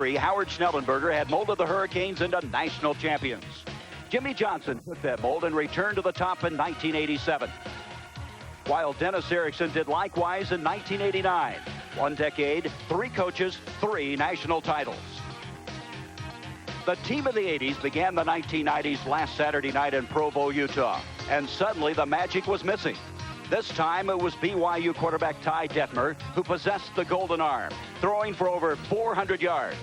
Howard Schnellenberger had molded the Hurricanes into national champions. Jimmy Johnson took that mold and returned to the top in 1987. While Dennis Erickson did likewise in 1989. 1 decade, 3 coaches, 3 national titles. The team of the 80s began the 1990s last Saturday night in Provo, Utah, and suddenly the magic was missing. This time it was BYU quarterback Ty Detmer who possessed the golden arm, throwing for over 400 yards.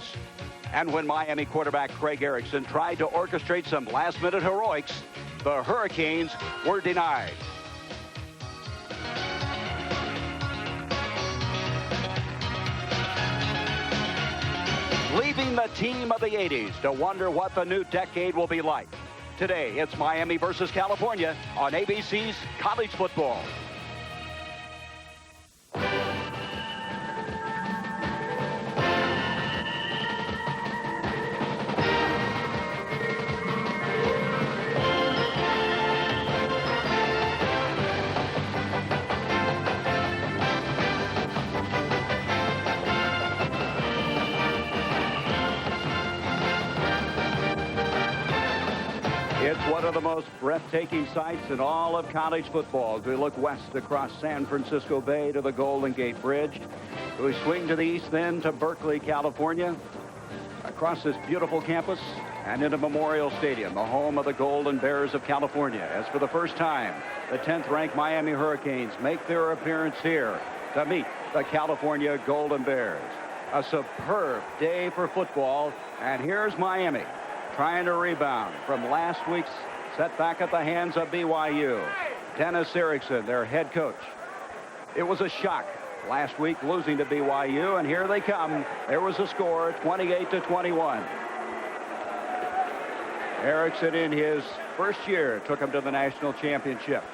And when Miami quarterback Craig Erickson tried to orchestrate some last-minute heroics, the Hurricanes were denied. Leaving the team of the 80s to wonder what the new decade will be like. Today, it's Miami versus California on ABC's College Football. It's one of the most breathtaking sights in all of college football as we look west across San Francisco Bay to the Golden Gate Bridge. We swing to the east then to Berkley, California, across this beautiful campus and into Memorial Stadium, the home of the Golden Bears of California, as for the first time, the 10th-ranked Miami Hurricanes make their appearance here to meet the California Golden Bears. A superb day for football, and here's Miami trying to rebound from last week's setback at the hands of BYU. Dennis Erickson, their head coach. It was a shock last week losing to BYU, and here they come. There was a score, 28-21. Erickson in his first year took him to the national championship.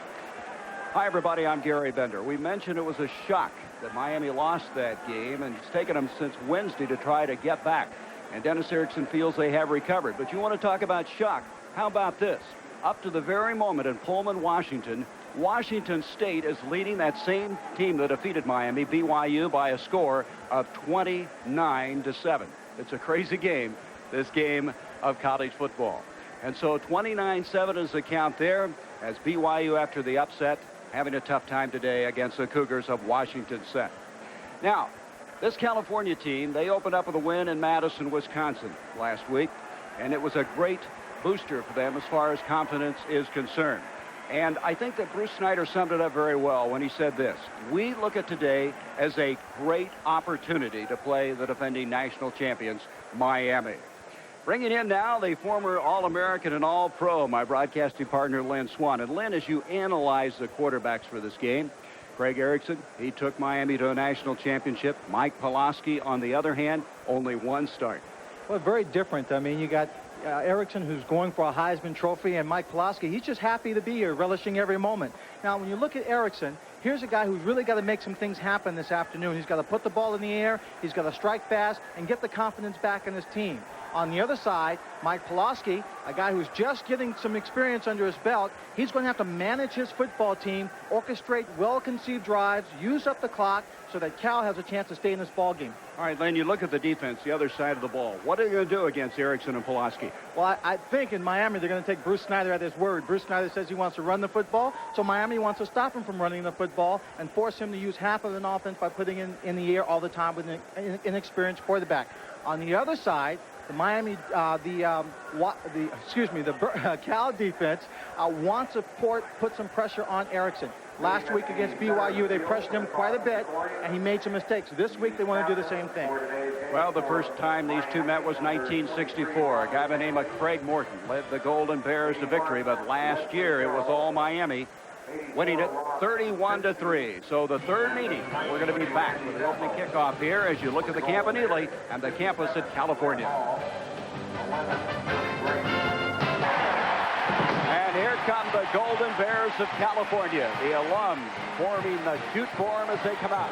Hi everybody, I'm Gary Bender. We mentioned it was a shock that Miami lost that game, and it's taken them since Wednesday to try to get back. And Dennis Erickson feels they have recovered. But you want to talk about shock? How about this? Up to the very moment in Pullman, Washington, Washington State is leading that same team that defeated Miami, BYU, by a score of 29-7. It's a crazy game, this game of college football. And so 29-7 is the count there, as BYU, after the upset, having a tough time today against the Cougars of Washington State. Now, this California team, they opened up with a win in Madison, Wisconsin last week, and it was a great booster for them as far as confidence is concerned. And I think that Bruce Snyder summed it up very well when he said this: we look at today as a great opportunity to play the defending national champions, Miami. Bringing in now the former All-American and All-Pro, my broadcasting partner, Lynn Swan. And Lynn, as you analyze the quarterbacks for this game, Craig Erickson, he took Miami to a national championship. Mike Pulaski, on the other hand, only 1 start. Well, very different. I mean, you got Erickson, who's going for a Heisman Trophy, and Mike Pulaski, he's just happy to be here, relishing every moment. Now, when you look at Erickson, here's a guy who's really got to make some things happen this afternoon. He's got to put the ball in the air, he's got to strike fast, and get the confidence back in his team. On the other side, Mike Pulaski, a guy who's just getting some experience under his belt, he's going to have to manage his football team, orchestrate well-conceived drives, use up the clock so that Cal has a chance to stay in this ball game. All right, Lane, you look at the defense, the other side of the ball. What are they going to do against Erickson and Pulaski? Well, I think in Miami they're going to take Bruce Snyder at his word. Bruce Snyder says he wants to run the football, so Miami wants to stop him from running the football and force him to use half of an offense by putting in the air all the time with an inexperienced quarterback. On the other side, the Miami, Cal defense wants to put some pressure on Erickson. Last week against BYU, they pressured him quite a bit, and he made some mistakes. This week, they want to do the same thing. Well, the first time these two met was 1964. A guy by the name of Craig Morton led the Golden Bears to victory, but last year it was all Miami, winning it 31-3. So the third meeting, we're going to be back with the opening kickoff here as you look at the Campanile and the campus at California. And here come the Golden Bears of California, the alums forming the shoot form as they come out.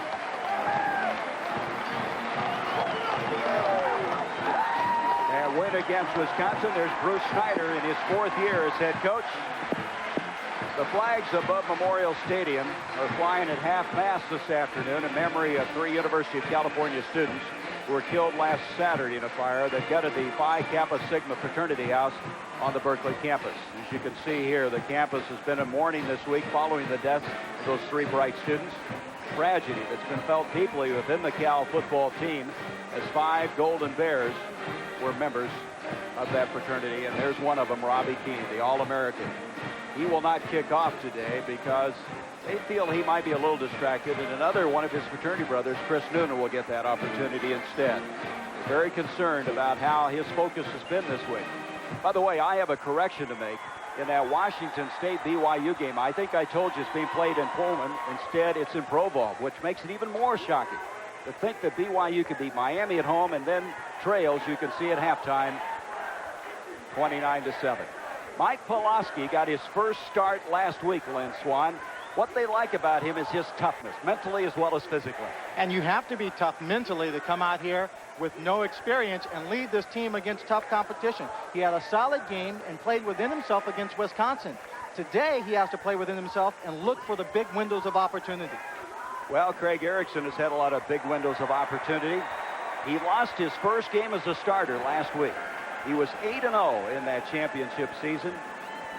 And win against Wisconsin. There's Bruce Snyder in his 4th year as head coach. The flags above Memorial Stadium are flying at half-mast this afternoon in memory of 3 University of California students who were killed last Saturday in a fire that gutted the Phi Kappa Sigma fraternity house on the Berkeley campus. As you can see here, the campus has been in mourning this week following the deaths of those 3 bright students. Tragedy that's been felt deeply within the Cal football team, as 5 Golden Bears were members of that fraternity, and there's one of them, Robbie Keane, the All-American. He will not kick off today because they feel he might be a little distracted, and another one of his fraternity brothers, Chris Noonan, will get that opportunity instead. They're very concerned about how his focus has been this week. By the way, I have a correction to make. In that Washington State BYU game, I think I told you it's being played in Pullman. Instead, it's in Provo, which makes it even more shocking to think that BYU could beat Miami at home and then trails, you can see at halftime, 29-7. Mike Pulaski got his first start last week, Lynn Swan. What they like about him is his toughness, mentally as well as physically. And you have to be tough mentally to come out here with no experience and lead this team against tough competition. He had a solid game and played within himself against Wisconsin. Today, he has to play within himself and look for the big windows of opportunity. Well, Craig Erickson has had a lot of big windows of opportunity. He lost his first game as a starter last week. He was 8-0 in that championship season,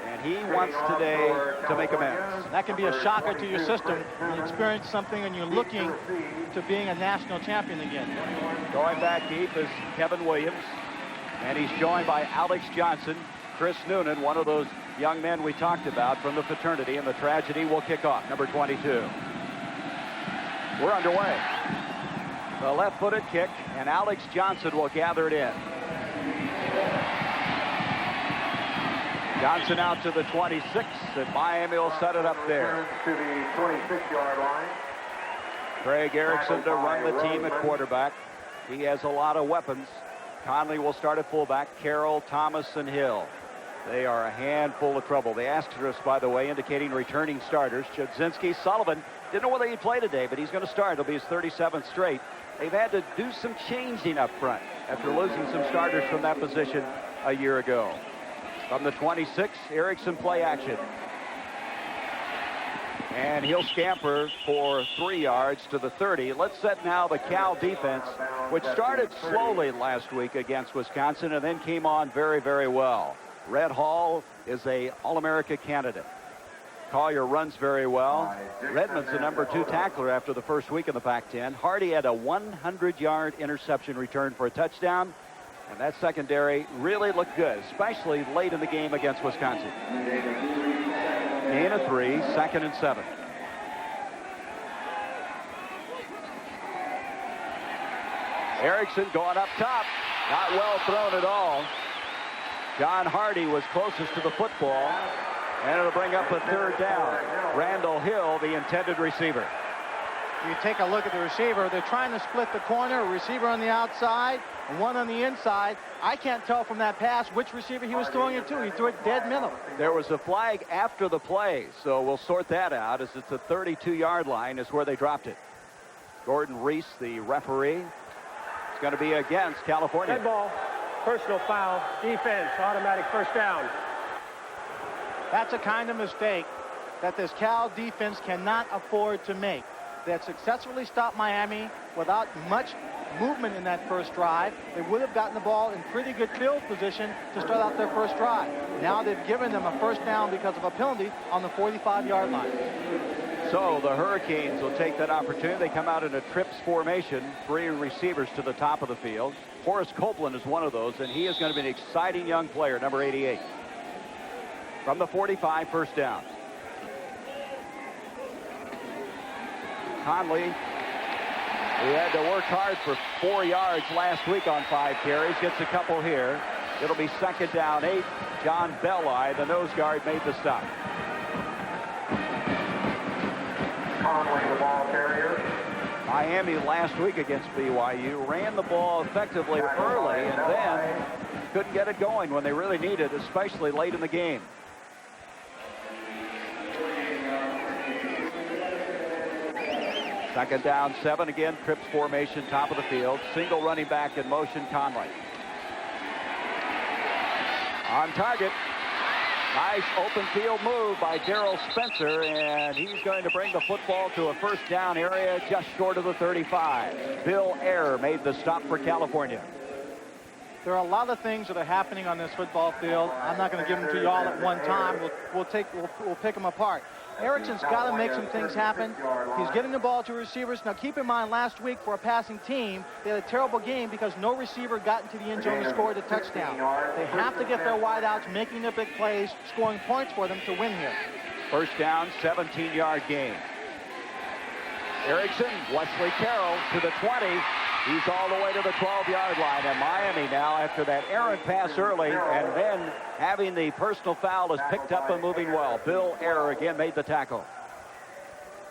and he wants today to make amends. That can be a shocker to your system. You experience something and you're looking to being a national champion again. Going back deep is Kevin Williams, and he's joined by Alex Johnson, Chris Noonan, one of those young men we talked about from the fraternity, and the tragedy will kick off, number 22. We're underway. The left-footed kick, and Alex Johnson will gather it in. Johnson out to the 26, and Miami will set it up there. To the 26-yard line. Craig Erickson to run the team at quarterback. He has a lot of weapons. Conley will start at fullback. Carroll, Thomas, and Hill. They are a handful of trouble. The asterisk, by the way, indicating returning starters. Chudzinski, Sullivan, didn't know whether he'd play today, but he's going to start. It'll be his 37th straight. They've had to do some changing up front after losing some starters from that position a year ago. From the 26, Erickson play action. And he'll scamper for 3 yards to the 30. Let's set now the Cal defense, which started slowly last week against Wisconsin and then came on very, very well. Red Hall is a All-America candidate. Collier runs very well. Redmond's the number 2 tackler after the first week in the Pac-10. Hardy had a 100-yard interception return for a touchdown. And that secondary really looked good, especially late in the game against Wisconsin. Gain of 3, 2nd and 7. Erickson going up top. Not well thrown at all. John Hardy was closest to the football. And it'll bring up a 3rd down. Randall Hill, the intended receiver. You take a look at the receiver. They're trying to split the corner. A receiver on the outside and one on the inside. I can't tell from that pass which receiver he was throwing it to. He threw it dead middle. There was a flag after the play, so we'll sort that out, as it's the 32-yard line is where they dropped it. Gordon Reese, the referee, is going to be against California. Dead ball, personal foul, defense, automatic first down. That's a kind of mistake that this Cal defense cannot afford to make. They had successfully stopped Miami without much movement in that first drive. They would have gotten the ball in pretty good field position to start out their first drive. Now they've given them a first down because of a penalty on the 45-yard line. So the Hurricanes will take that opportunity. They come out in a trips formation, 3 receivers to the top of the field. Horace Copeland is one of those, and he is going to be an exciting young player, number 88. From the 45, first down. Conley, who had to work hard for 4 yards last week on 5 carries, gets a couple here. It'll be 2nd down, 8. John Belli, the nose guard, made the stop. Conley, the ball carrier. Miami last week against BYU ran the ball effectively early and then couldn't get it going when they really needed, especially late in the game. Second down, 7 again, trips formation, top of the field. Single running back in motion, Conley. On target. Nice open field move by Darrell Spencer, and he's going to bring the football to a first down area just short of the 35. Bill Ayre made the stop for California. There are a lot of things that are happening on this football field. I'm not going to give them to you all at one time. We'll pick them apart. Erickson's got to make some things happen. He's getting the ball to receivers. Now, keep in mind, last week for a passing team, they had a terrible game because no receiver got into the end zone and scored a touchdown. They have to get their wideouts making the big plays, scoring points for them to win here. First down, 17-yard gain. Erickson, Wesley Carroll to the 20. He's all the way to the 12-yard line. And Miami now, after that errant pass early and then having the personal foul, is picked up and moving well. Bill Ayre again made the tackle.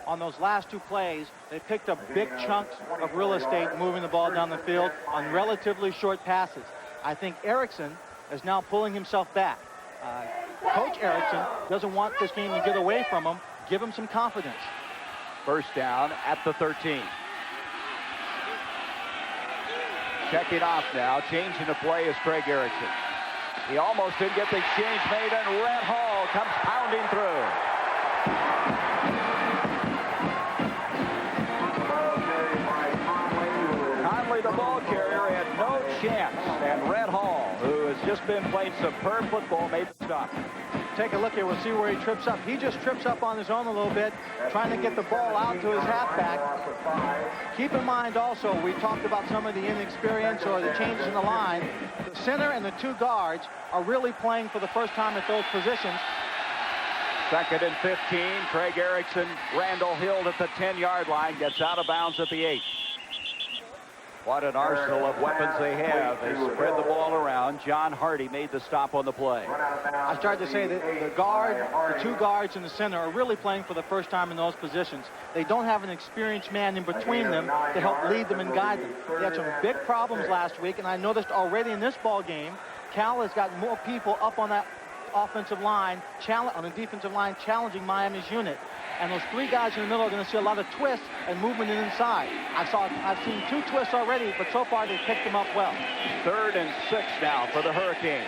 On those last two plays, they picked up big chunks of real estate moving the ball down the field on relatively short passes. I think Erickson is now pulling himself back. Coach Erickson doesn't want this game to get away from him. Give him some confidence. First down at the 13. Checking off now, changing the play is Craig Erickson. He almost didn't get the exchange made, and Red Hall comes pounding through. Conley, the ball carrier, had no chance, and Red Hall, who has just been playing superb football, made the stop. Take a look here. We'll see where he trips up. He just trips up on his own a little bit, trying to get the ball out to his halfback. Keep in mind also, we talked about some of the inexperience or the changes in the line. The center and the two guards are really playing for the first time at those positions. Second and 15. Craig Erickson, Randall Hill at the 10-yard line, gets out of bounds at the 8. What an arsenal of weapons they have. They spread the ball around. John Hardy made the stop on the play. I started to say that the two guards in the center are really playing for the first time in those positions. They don't have an experienced man in between them to help lead them and guide them. They had some big problems last week, and I noticed already in this ball game, Cal has got more people up on that offensive line, on the defensive line, challenging Miami's unit. And those three guys in the middle are going to see a lot of twists and movement inside. I've seen 2 twists already, but so far they picked them up well. 3rd and 6 now for the Hurricanes.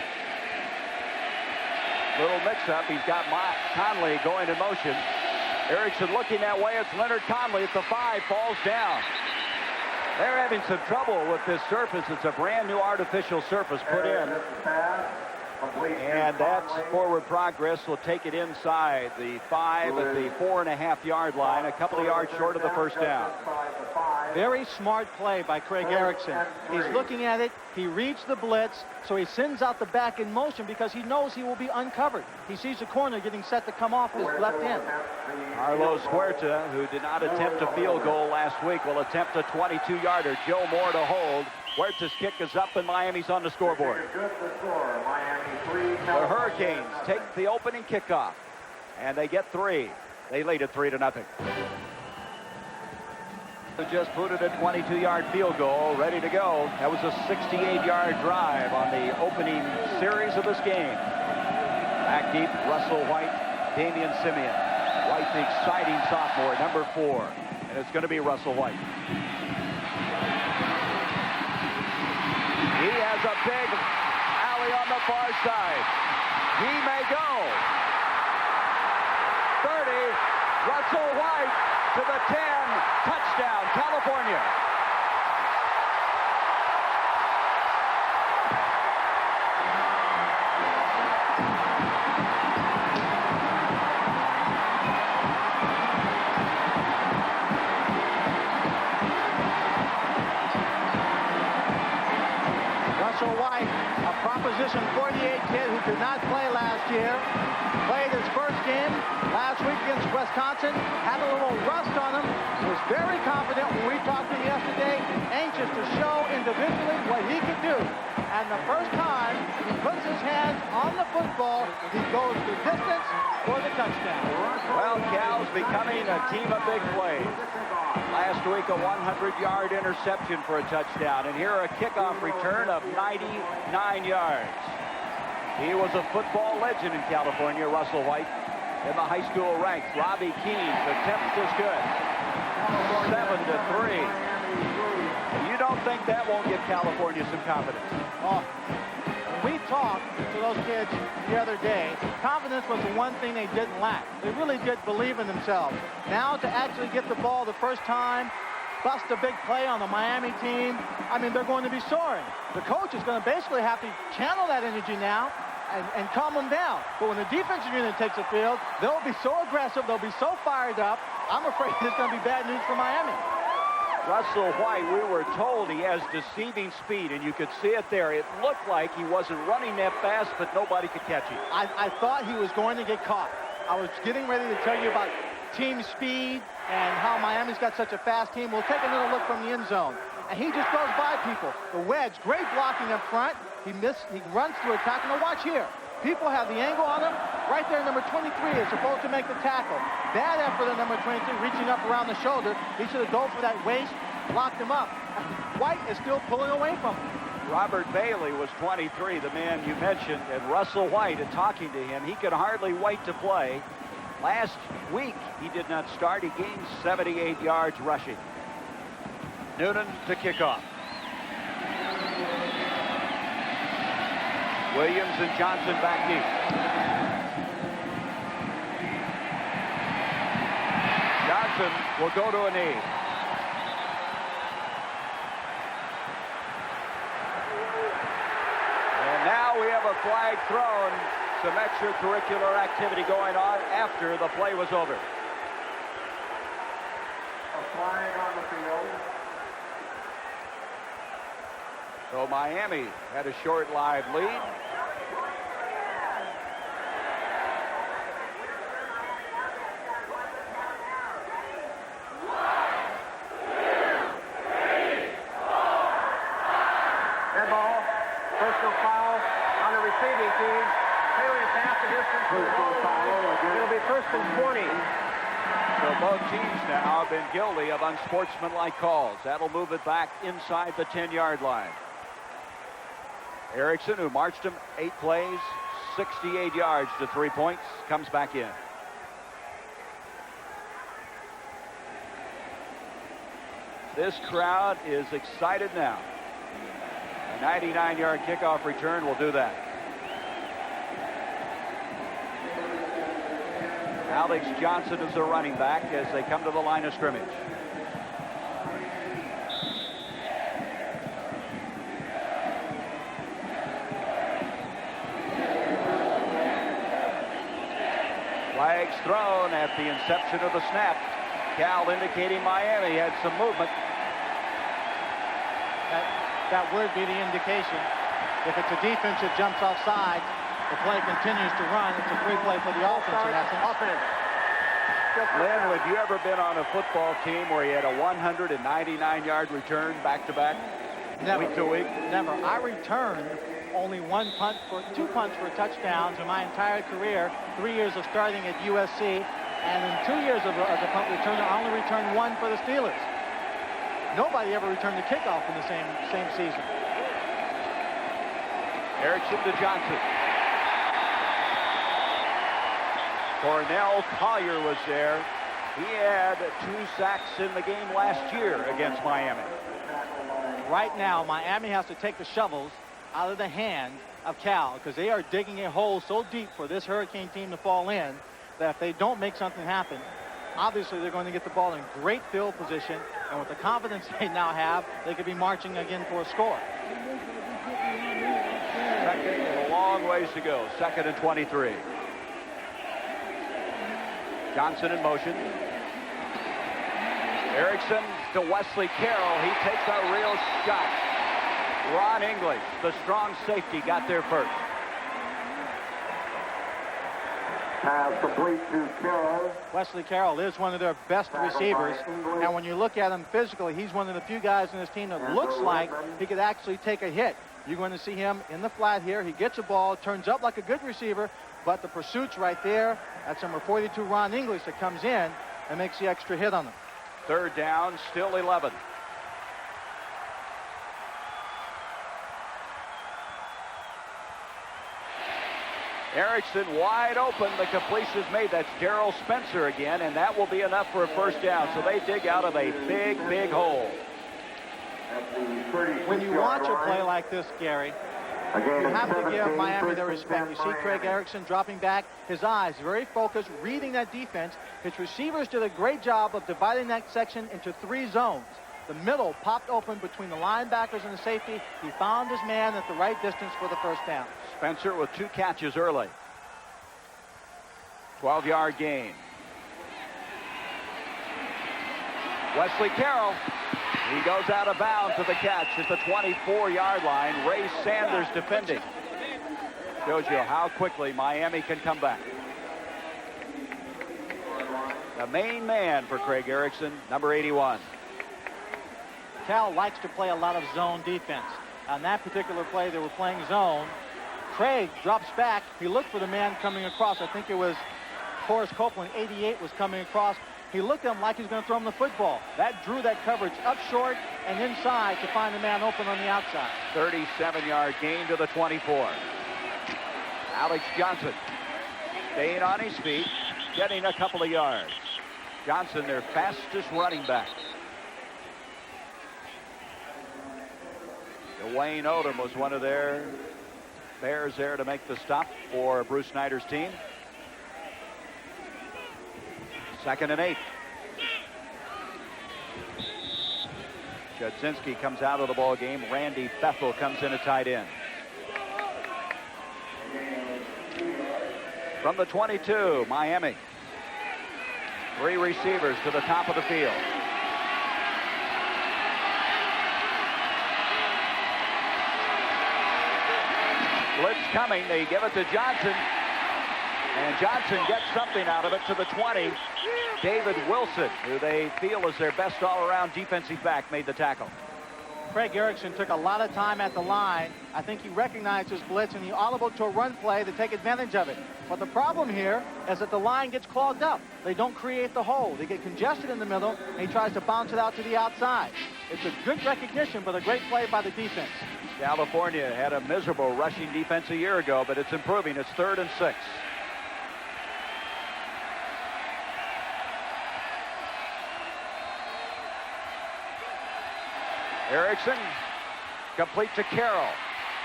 Little mix-up. He's got Conley going in motion. Erickson looking that way. It's Leonard Conley at the 5, falls down. They're having some trouble with this surface. It's a brand new artificial surface put in. And that's forward progress. Will take it inside the 5 at the 4.5-yard line, a couple of yards short of the first down. Very smart play by Craig Erickson. He's looking at it. He reads the blitz, so he sends out the back in motion because he knows he will be uncovered. He sees the corner getting set to come off his left end. Carlos Huerta, who did not attempt a field goal last week, will attempt a 22-yarder. Joe Moore to hold. Huerta's kick is up, and Miami's on the scoreboard. The Hurricanes take the opening kickoff, and they get 3. They lead it 3-0. Just booted a 22-yard field goal, ready to go. That was a 68-yard drive on the opening series of this game. Back deep, Russell White, Damian Simeon. White, the exciting sophomore, number 4, and it's going to be Russell White. He has a big alley on the far side. He may go. 30, Russell White to the 10, touchdown, California. Russell White, a Proposition 48 kid who did not play last year, played his first game last week against Wisconsin, had a little rust on him, was very confident when we talked to him yesterday, anxious to show individually what he could do. And the first time he puts his hands on the football, he goes the distance for the touchdown. Well, Cal's becoming a team of big plays. Last week, a 100-yard interception for a touchdown. And here, a kickoff return of 99 yards. He was a football legend in California, Russell White, in the high school ranks. Robbie Keane's attempt is good. 7-3. You don't think that won't give California some confidence? Oh, we talked to those kids the other day, confidence was the one thing they didn't lack. They really did believe in themselves. Now to actually get the ball the first time, bust a big play on the Miami team, I mean, they're going to be soaring. The coach is going to basically have to channel that energy now and calm them down. But when the defensive unit takes the field, they'll be so aggressive, they'll be so fired up, I'm afraid it's going to be bad news for Miami. Russell White, we were told he has deceiving speed, and you could see it there. It looked like he wasn't running that fast, but nobody could catch him. I thought he was going to get caught. I was getting ready to tell you about team speed and how Miami's got such a fast team. We'll take another look from the end zone. And he just goes by people. The wedge, great blocking up front. He runs through a tackle. Now watch here. People have the angle on him. Right there, number 23 is supposed to make the tackle. Bad effort of number 23, reaching up around the shoulder. He should have gone for that waist, blocked him up. White is still pulling away from him. Robert Bailey was 23, the man you mentioned, and Russell White, and talking to him, he could hardly wait to play. Last week, he did not start. He gained 78 yards rushing. Noonan to kick off. Williams and Johnson back deep. Johnson will go to a knee. And now we have a flag thrown. Some extracurricular activity going on after the play was over. A flag on the field. So Miami had a short live lead. Dead ball. Personal foul on the receiving team. Taylor is half the distance. It'll be first and 20. So both teams now have been guilty of unsportsmanlike calls. That'll move it back inside the 10-yard line. Erickson, who marched him 8 plays, 68 yards to 3 points, comes back in. This crowd is excited now. A 99-yard kickoff return will do that. Alex Johnson is the running back as they come to the line of scrimmage. Flags thrown at the inception of the snap. Cal indicating Miami had some movement. That would be the indication. If it's a defense that jumps offside, the play continues to run. It's a free play for the offense in essence. Lynn, have you ever been on a football team where you had a 199-yard return back-to-back? Never. Week to week? Never. I returned only two punts for touchdowns in my entire career, 3 years of starting at USC, and in 2 years as a punt returner, I only returned one for the Steelers. Nobody ever returned a kickoff in the same season. Erickson to Johnson. Cornell Collier was there. He had 2 sacks in the game last year against Miami. Right now, Miami has to take the shovels out of the hand of Cal because they are digging a hole so deep for this Hurricane team to fall in that if they don't make something happen, obviously they're going to get the ball in great field position, and with the confidence they now have, they could be marching again for a score. Second and a long ways to go. 2nd and 23. Johnson in motion. Erickson to Wesley Carroll. He takes a real shot. Ron English, the strong safety, got there first. Pass complete to Carroll. Wesley Carroll is one of their best receivers, and when you look at him physically, he's one of the few guys in this team that looks like he could actually take a hit. You're going to see him in the flat here. He gets a ball, turns up like a good receiver, but the pursuit's right there. That's number 42, Ron English, that comes in and makes the extra hit on him. 3rd down, still 11. Erickson wide open. The completion is made. That's Darrell Spencer again, and that will be enough for a first down. So they dig out of a big, big hole. When you watch a play like this, Gary, Again, You it's have to 17, give Miami their first and respect. You 10 see Craig Miami. Erickson dropping back, his eyes very focused, reading that defense. His receivers did a great job of dividing that section into 3 zones. The middle popped open between the linebackers and the safety. He found his man at the right distance for the first down. Spencer with 2 catches early. 12-yard gain. Wesley Carroll. He goes out of bounds to the catch at the 24-yard line. Ray Sanders defending. Shows you how quickly Miami can come back. The main man for Craig Erickson, number 81. Cal likes to play a lot of zone defense. On that particular play, they were playing zone. Craig drops back. He looked for the man coming across. I think it was Horace Copeland, 88, was coming across. He looked at him like he was going to throw him the football. That drew that coverage up short and inside to find the man open on the outside. 37-yard gain to the 24. Alex Johnson staying on his feet, getting a couple of yards. Johnson, their fastest running back. Dwayne Odom was one of their Bears there to make the stop for Bruce Snyder's team. 2nd and 8. Judzinski comes out of the ball game. Randy Bethel comes in at tight end. From the 22, Miami. 3 receivers to the top of the field. Blitz coming. They give it to Johnson. And Johnson gets something out of it to the 20. David Wilson, who they feel is their best all-around defensive back, made the tackle. Craig Erickson took a lot of time at the line. I think he recognized his blitz and he audible to a run play to take advantage of it. But the problem here is that the line gets clogged up. They don't create the hole. They get congested in the middle, and he tries to bounce it out to the outside. It's a good recognition, but a great play by the defense. California had a miserable rushing defense a year ago, but it's improving. It's 3rd and 6. Erickson, complete to Carroll.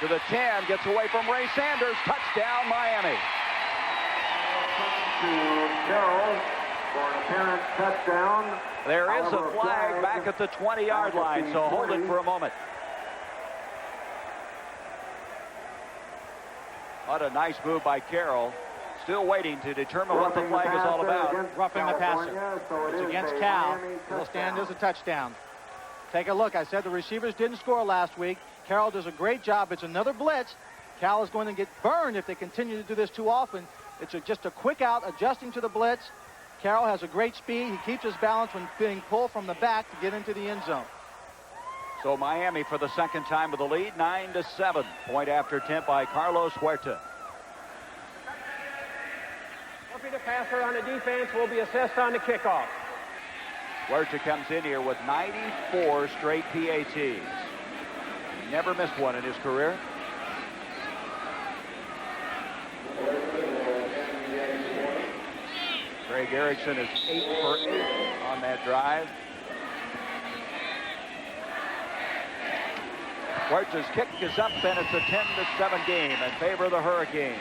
To the 10, gets away from Ray Sanders. Touchdown, Miami. To Carroll for an apparent touchdown. There is a flag back at the 20-yard line, so hold it for a moment. What a nice move by Carroll. Still waiting to determine what the flag is all about. Roughing the passer. It's against Cal. It'll stand as a touchdown. Take a look. I said the receivers didn't score last week. Carroll does a great job. It's another blitz. Cal is going to get burned if they continue to do this too often. It's just a quick out, adjusting to the blitz. Carroll has a great speed. He keeps his balance when being pulled from the back to get into the end zone. So Miami for the 2nd time with the lead, 9-7. Point after attempt by Carlos Huerta. Roughing the passer on the defense will be assessed on the kickoff. Huerta comes in here with 94 straight PATs. Never missed one in his career. Craig Erickson is 8 for 8 on that drive. Huerta's kick is up, and it's a 10-7 game in favor of the Hurricanes.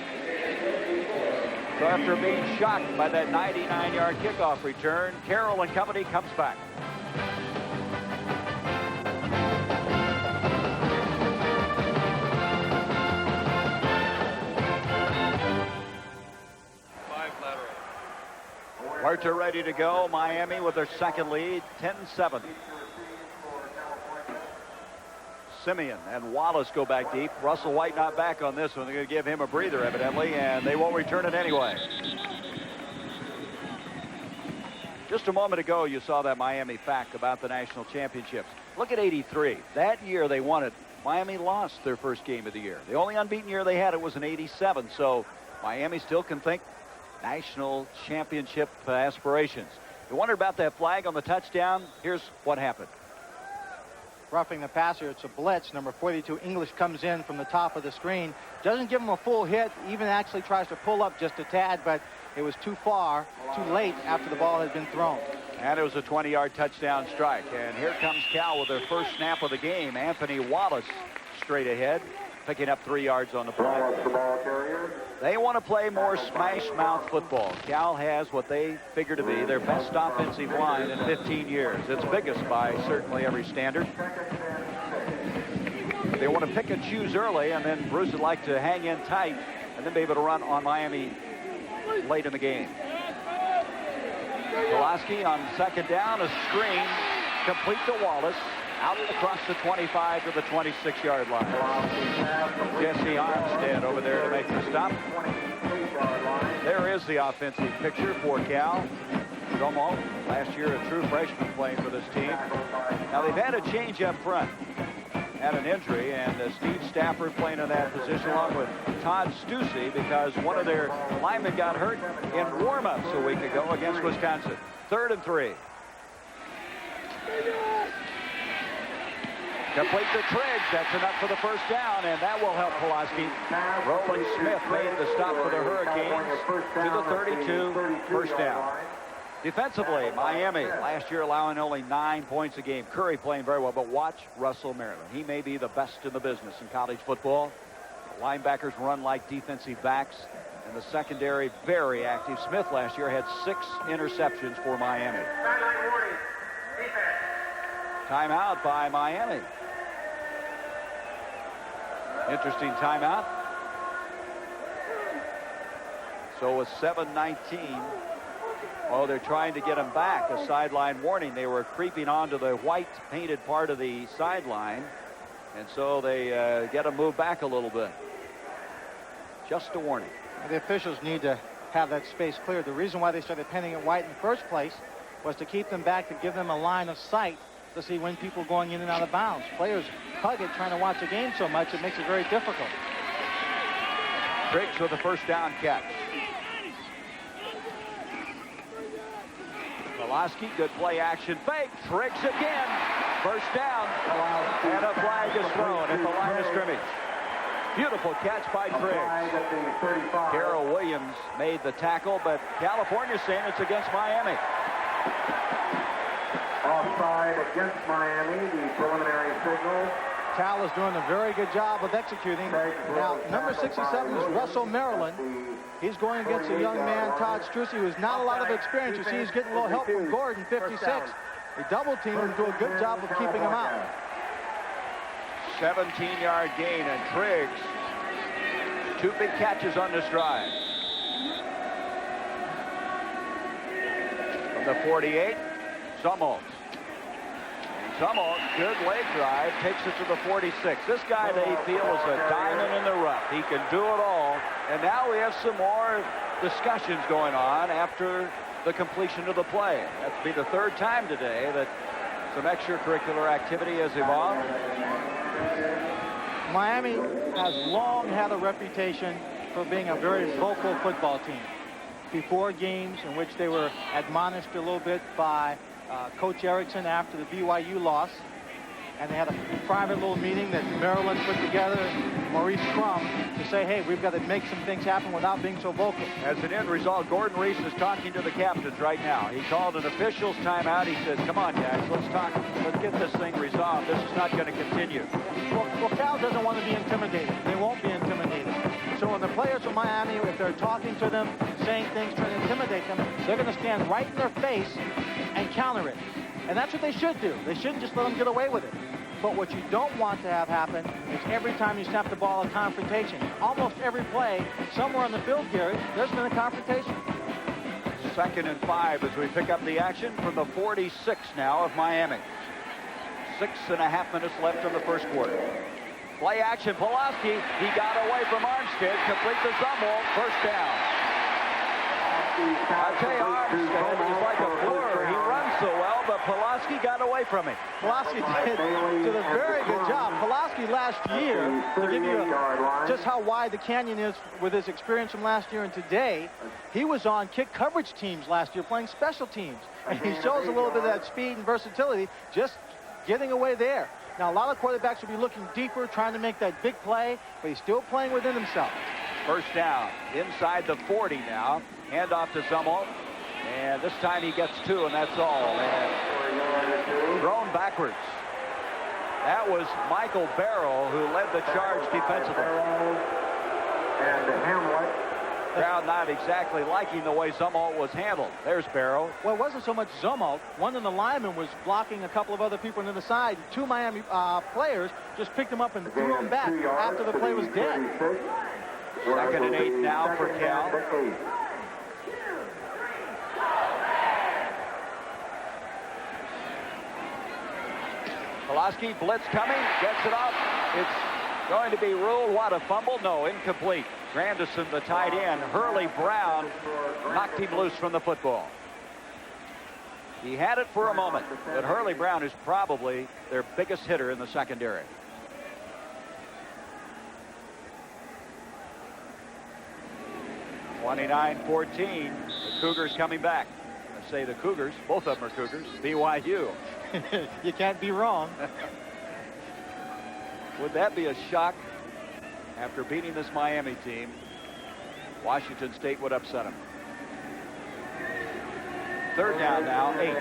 So after being shocked by that 99-yard kickoff return, Carroll and company comes back. Huerta ready to go. Miami with their 2nd lead, 10-7. Simeon and Wallace go back deep. Russell White not back on this one. They're going to give him a breather, evidently, and they won't return it anyway. Just a moment ago, you saw that Miami fact about the national championships. Look at 83. That year they won it. Miami lost their first game of the year. The only unbeaten year they had it was in 87. So Miami still can think national championship aspirations. You wondered about that flag on the touchdown. Here's what happened. Roughing the passer, it's a blitz. Number 42, English, comes in from the top of the screen. Doesn't give him a full hit. Even actually tries to pull up just a tad, but it was too far, too late after the ball had been thrown. And it was a 20-yard touchdown strike. And here comes Cal with their first snap of the game. Anthony Wallace straight ahead. picking up 3 yards on the play. The ball carrier. They want to play more smash mouth football. Cal has what they figure to be their best offensive line in 15 years. It's biggest by certainly every standard. They want to pick and choose early, and then Bruce would like to hang in tight and then be able to run on Miami late in the game. Pulaski on second down, a screen, complete to Wallace, out across the 25 to the 26-yard line. Jesse Armstead over there to make the stop. There is the offensive picture for Cal. Romo, last year a true freshman playing for this team. Now they've had a change up front. Had an injury, and Steve Stafford playing in that position along with Todd Stussy because one of their linemen got hurt in warm-ups a week ago against Wisconsin. 3rd and 3. Complete to Triggs. That's enough for the first down, and that will help Pulaski. Roland Smith made the stop for the Hurricanes to the 32, first down. Defensively, Miami last year allowing only 9 points a game. Curry playing very well, but watch Russell Maryland. He may be the best in the business in college football. The linebackers run like defensive backs, and the secondary very active. Smith last year had 6 interceptions for Miami. Sideline warning. Defense. Timeout by Miami. Interesting timeout. So with 7:19. Oh, they're trying to get him back. A sideline warning. They were creeping onto the white painted part of the sideline. And so they get him moved back a little bit. Just a warning. The officials need to have that space cleared. The reason why they started painting it white in the first place was to keep them back, to give them a line of sight to see when people going in and out of bounds. Players hug it trying to watch the game so much it makes it very difficult. Triggs with the first down catch. Pulaski, good play action fake. Triggs again. First down. And a flag is thrown at the line of scrimmage. Beautiful catch by Triggs. Carroll Williams made the tackle, but California saying it's against Miami. Offside against Miami, the preliminary signal. Cal is doing a very good job of executing. Now, number 67 is Russell Maryland. He's going against a young man, Todd Strucy, who has not a lot of experience. You see he's getting a little help from Gordon, 56. They double team him and do a good job of keeping him out. 17-yard gain, and Triggs, 2 big catches on this drive. From the 48, Sumholtz. Sumholtz, good leg drive, takes it to the 46. This guy, they feel, is a diamond in the rough. He can do it all. And now we have some more discussions going on after the completion of the play. That'll be the 3rd time today that some extracurricular activity has evolved. Miami has long had a reputation for being a very vocal football team. Before games in which they were admonished a little bit by Coach Erickson after the BYU loss, and they had a private little meeting that Maryland put together, Maurice Crum, to say, hey, we've got to make some things happen without being so vocal. As an end result, Gordon Reese is talking to the captains right now. He called an officials timeout. He says, come on, guys, let's talk. Let's get this thing resolved. This is not going to continue. Well, Cal doesn't want to be intimidated. They won't be intimidated. So when the players from Miami, if they're talking to them, saying things, trying to intimidate them, they're going to stand right in their face and counter it. And that's what they should do. They shouldn't just let them get away with it. But what you don't want to have happen is every time you snap the ball, a confrontation. Almost every play, somewhere on the field, Gary, there's been a confrontation. 2nd and 5 as we pick up the action from the 46 now of Miami. 6.5 minutes left in the first quarter. Play action, Pulaski. He got away from Armstead. Complete to Sumholtz. First down. I tell you, Armstead is like a blur. He runs so well, but Pulaski got away from him. Pulaski did a very good job. Pulaski last year, to give you just how wide the canyon is with his experience from last year and today, he was on kick coverage teams last year playing special teams. And he shows a little bit of that speed and versatility just getting away there. Now, a lot of quarterbacks will be looking deeper, trying to make that big play, but he's still playing within himself. First down, inside the 40 now. Hand off to Sumholtz. And this time he gets 2, and that's all. And thrown backwards. That was Michael Barrow who led the charge defensively. And Hamlet. Crowd not exactly liking the way Zumwalt was handled. There's Barrow. Well, it wasn't so much Zumwalt. One of the linemen was blocking a couple of other people on the side. Two Miami players just picked him up and threw him back after the play was dead. 2nd and 8 now for Cal. Pulaski, blitz coming, gets it off. It's going to be ruled, what, a fumble? No, incomplete. Grandison, the tight end. Hurley Brown knocked him loose from the football. He had it for a moment, but Hurley Brown is probably their biggest hitter in the secondary. (29-14). The Cougars coming back. I say the Cougars, both of them are Cougars. BYU. You can't be wrong. Would that be a shock? After beating this Miami team, Washington State would upset them. 3rd down now, 8.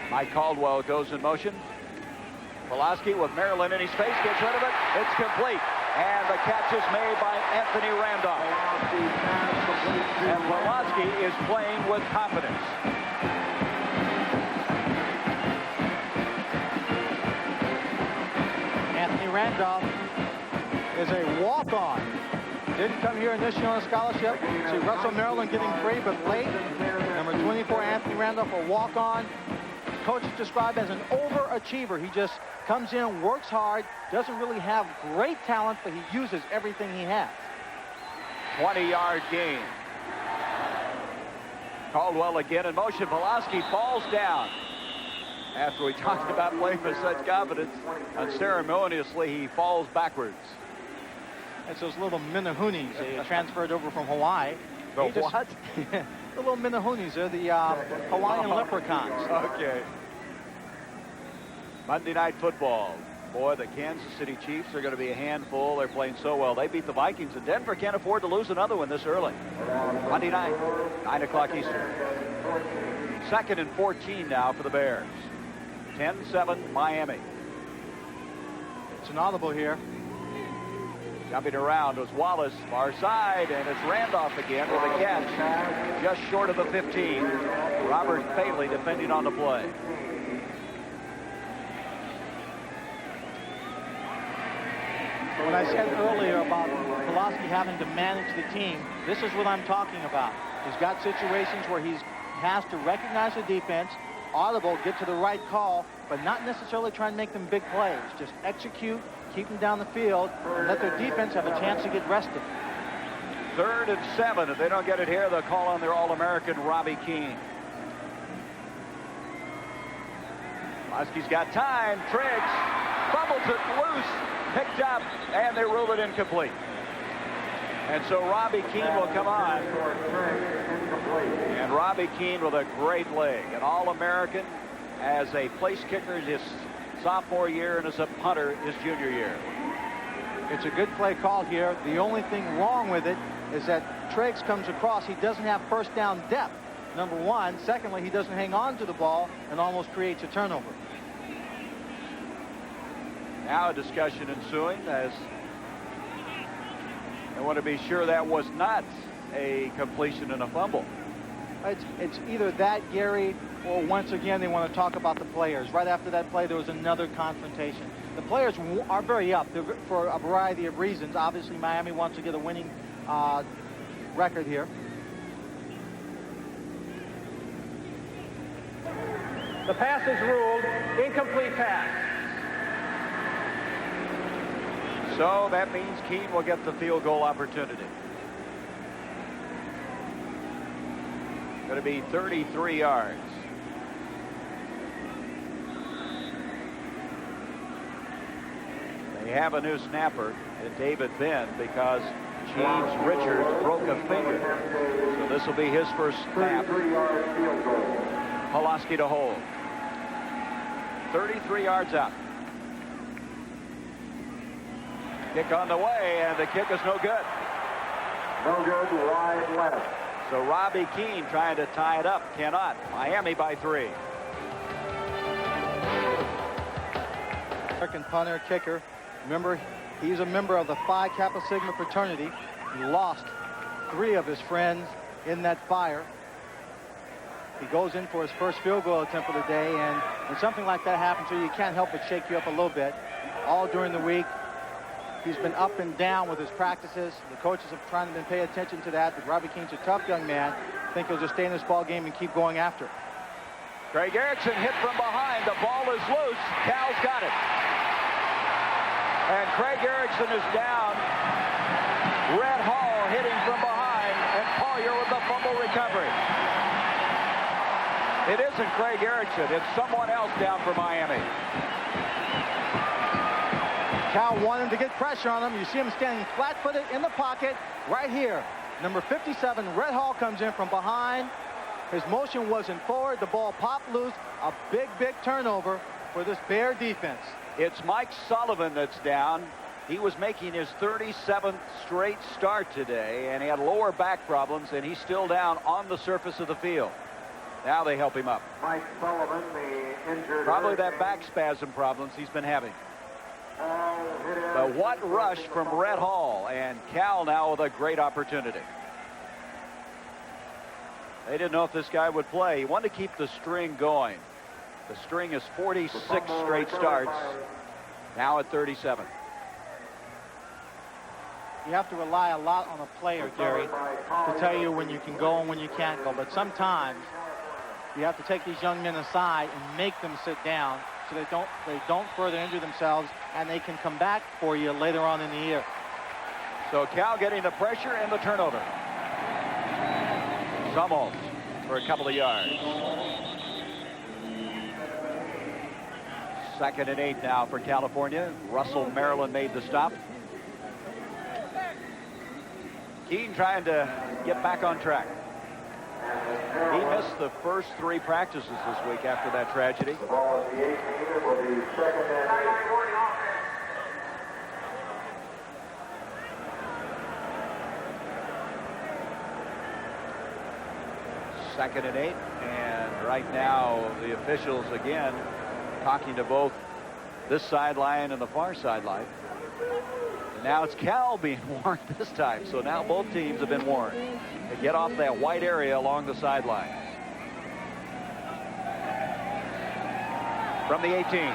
Mike Caldwell goes in motion. Pulaski with Maryland in his face, gets rid of it. It's complete. And the catch is made by Anthony Randolph. And Pulaski is playing with confidence. Anthony Randolph is a walk-on. Didn't come here initially on a scholarship. See Russell Maryland getting free, but late. Number 24, Anthony Randolph, a walk-on. Coach is described as an overachiever. He just comes in, works hard, doesn't really have great talent, but he uses everything he has. 20-yard gain. Caldwell again in motion. Pulaski falls down. After we talked about playing with such confidence, unceremoniously he falls backwards. It's those little Minahunis. They transferred over from Hawaii. The what? The little Minahunis. They're the Hawaiian leprechauns. Okay. Monday Night Football. Boy, the Kansas City Chiefs are going to be a handful. They're playing so well. They beat the Vikings, and Denver can't afford to lose another one this early. Monday night, 9 o'clock Eastern. 2nd and 14 now for the Bears. 10-7 Miami. It's an audible here. Jumping around was Wallace, far side, and it's Randolph again with a catch just short of the 15. Robert Bailey defending on the play. When I said earlier about Pulaski having to manage the team, this is what I'm talking about. He's got situations where he has to recognize the defense, audible, get to the right call, but not necessarily try and make them big plays. Just execute, keep them down the field, and let their defense have a chance to get rested. 3rd and 7. If they don't get it here, they'll call on their All-American Robbie Keane. Pulaski's got time. Triggs fumbles it loose, picked up, and they rule it incomplete. And so Robbie Keane will come on. And Robbie Keane with a great leg. An All-American as a place kicker his sophomore year and as a punter his junior year. It's a good play call here. The only thing wrong with it is that Triggs comes across. He doesn't have first down depth, number one. Secondly, he doesn't hang on to the ball and almost creates a turnover. Now a discussion ensuing as I want to be sure that was not a completion and a fumble. It's either that, Gary, or once again they want to talk about the players. Right after that play, there was another confrontation. The players are very up for a variety of reasons. Obviously, Miami wants to get a winning record here. The pass is ruled incomplete pass. So that means Keane will get the field goal opportunity. Going to be 33 yards. They have a new snapper, David Benn, because James Richards broke a finger. So this will be his first snap. Pulaski to hold. 33 yards out. Kick on the way, and the kick is no good. No good, wide left. So Robbie Keane trying to tie it up, cannot. Miami by 3. American punter, kicker. Remember, he's a member of the Phi Kappa Sigma fraternity. He lost 3 of his friends in that fire. He goes in for his first field goal attempt of the day, and when something like that happens to you, you can't help but shake you up a little bit. All during the week, he's been up and down with his practices. The coaches have tried to pay attention to that, but Robbie Keane's a tough young man. I think he'll just stay in this ball game and keep going after it. Craig Erickson hit from behind. The ball is loose. Cal's got it. And Craig Erickson is down. Red Hall hitting from behind, and Collier with the fumble recovery. It isn't Craig Erickson. It's someone else down for Miami. Cal wanted to get pressure on him. You see him standing flat-footed in the pocket right here. Number 57, Red Hall, comes in from behind. His motion wasn't forward. The ball popped loose. A big, big turnover for this Bear defense. It's Mike Sullivan that's down. He was making his 37th straight start today, and he had lower back problems, and he's still down on the surface of the field. Now they help him up. Mike Sullivan, the injured. Probably that back spasm problems he's been having. But what rush from Red Hall, and Cal now with a great opportunity. They didn't know if this guy would play. He wanted to keep the string going. The string is 46 straight starts, now at 37. You have to rely a lot on a player, Gary, to tell you when you can go and when you can't go. But sometimes you have to take these young men aside and make them sit down so they don't further injure themselves, and they can come back for you later on in the year. So Cal getting the pressure and the turnover. Summels for a couple of yards. 2nd and 8 now for California. Russell, Maryland made the stop. Keene trying to get back on track. He missed the first 3 practices this week after that tragedy. The ball at the 18. It will be 2nd and 8. 2nd and 8, and right now the officials again talking to both this sideline and the far sideline. And now it's Cal being warned this time, so now both teams have been warned to get off that white area along the sideline. From the 18.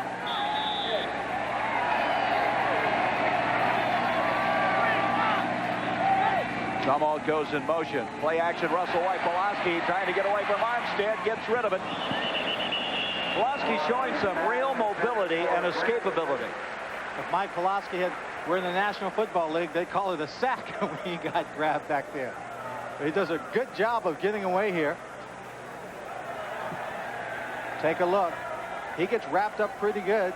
Summel goes in motion. Play action, Russell White. Pulaski trying to get away from Armstead, gets rid of it. Pulaski showing some real mobility and escapability. If Mike Pulaski were in the National Football League, they'd call it a sack when he got grabbed back there. But he does a good job of getting away here. Take a look. He gets wrapped up pretty good.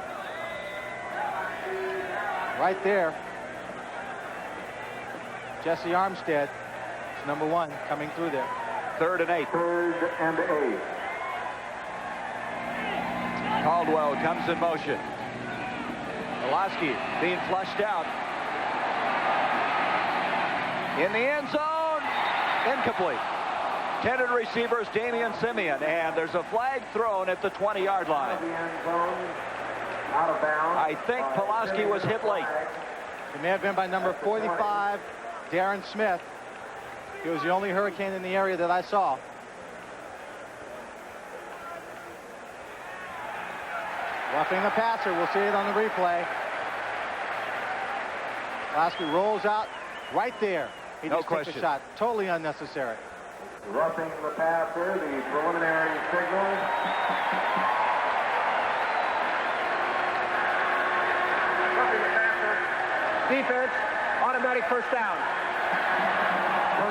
Right there. Jesse Armstead is number 1 coming through there. 3rd and 8. 3rd and 8. Caldwell comes in motion. Pulaski being flushed out. In the end zone. Incomplete. Intended receivers Damian Simeon, and there's a flag thrown at the 20-yard line. The end zone. Out of bounds. I think Pulaski was hit late. It may have been by number 45, Darren Smith. He was the only Hurricane in the area that I saw. Roughing the passer. We'll see it on the replay. Pulaski rolls out right there. He No just takes question. a shot. Totally unnecessary. Roughing the passer, the preliminary signal. Roughing the passer. Defense, automatic first down.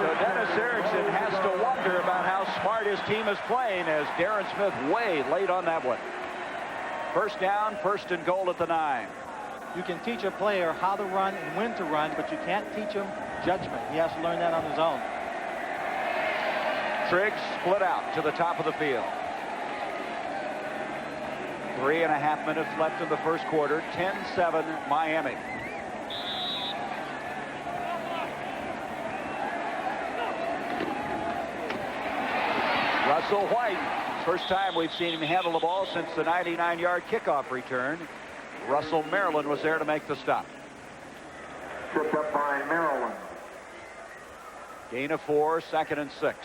So Dennis Erickson has to wonder about how smart his team is playing as Darren Smith way late on that one. First down, 1st and goal at the 9. You can teach a player how to run and when to run, but you can't teach him judgment. He has to learn that on his own. Triggs split out to the top of the field. 3.5 minutes left in the first quarter. 10-7 Miami. Russell White. First time we've seen him handle the ball since the 99-yard kickoff return. Russell Maryland was there to make the stop. Tripped up by Maryland. Gain of 4, 2nd and 6.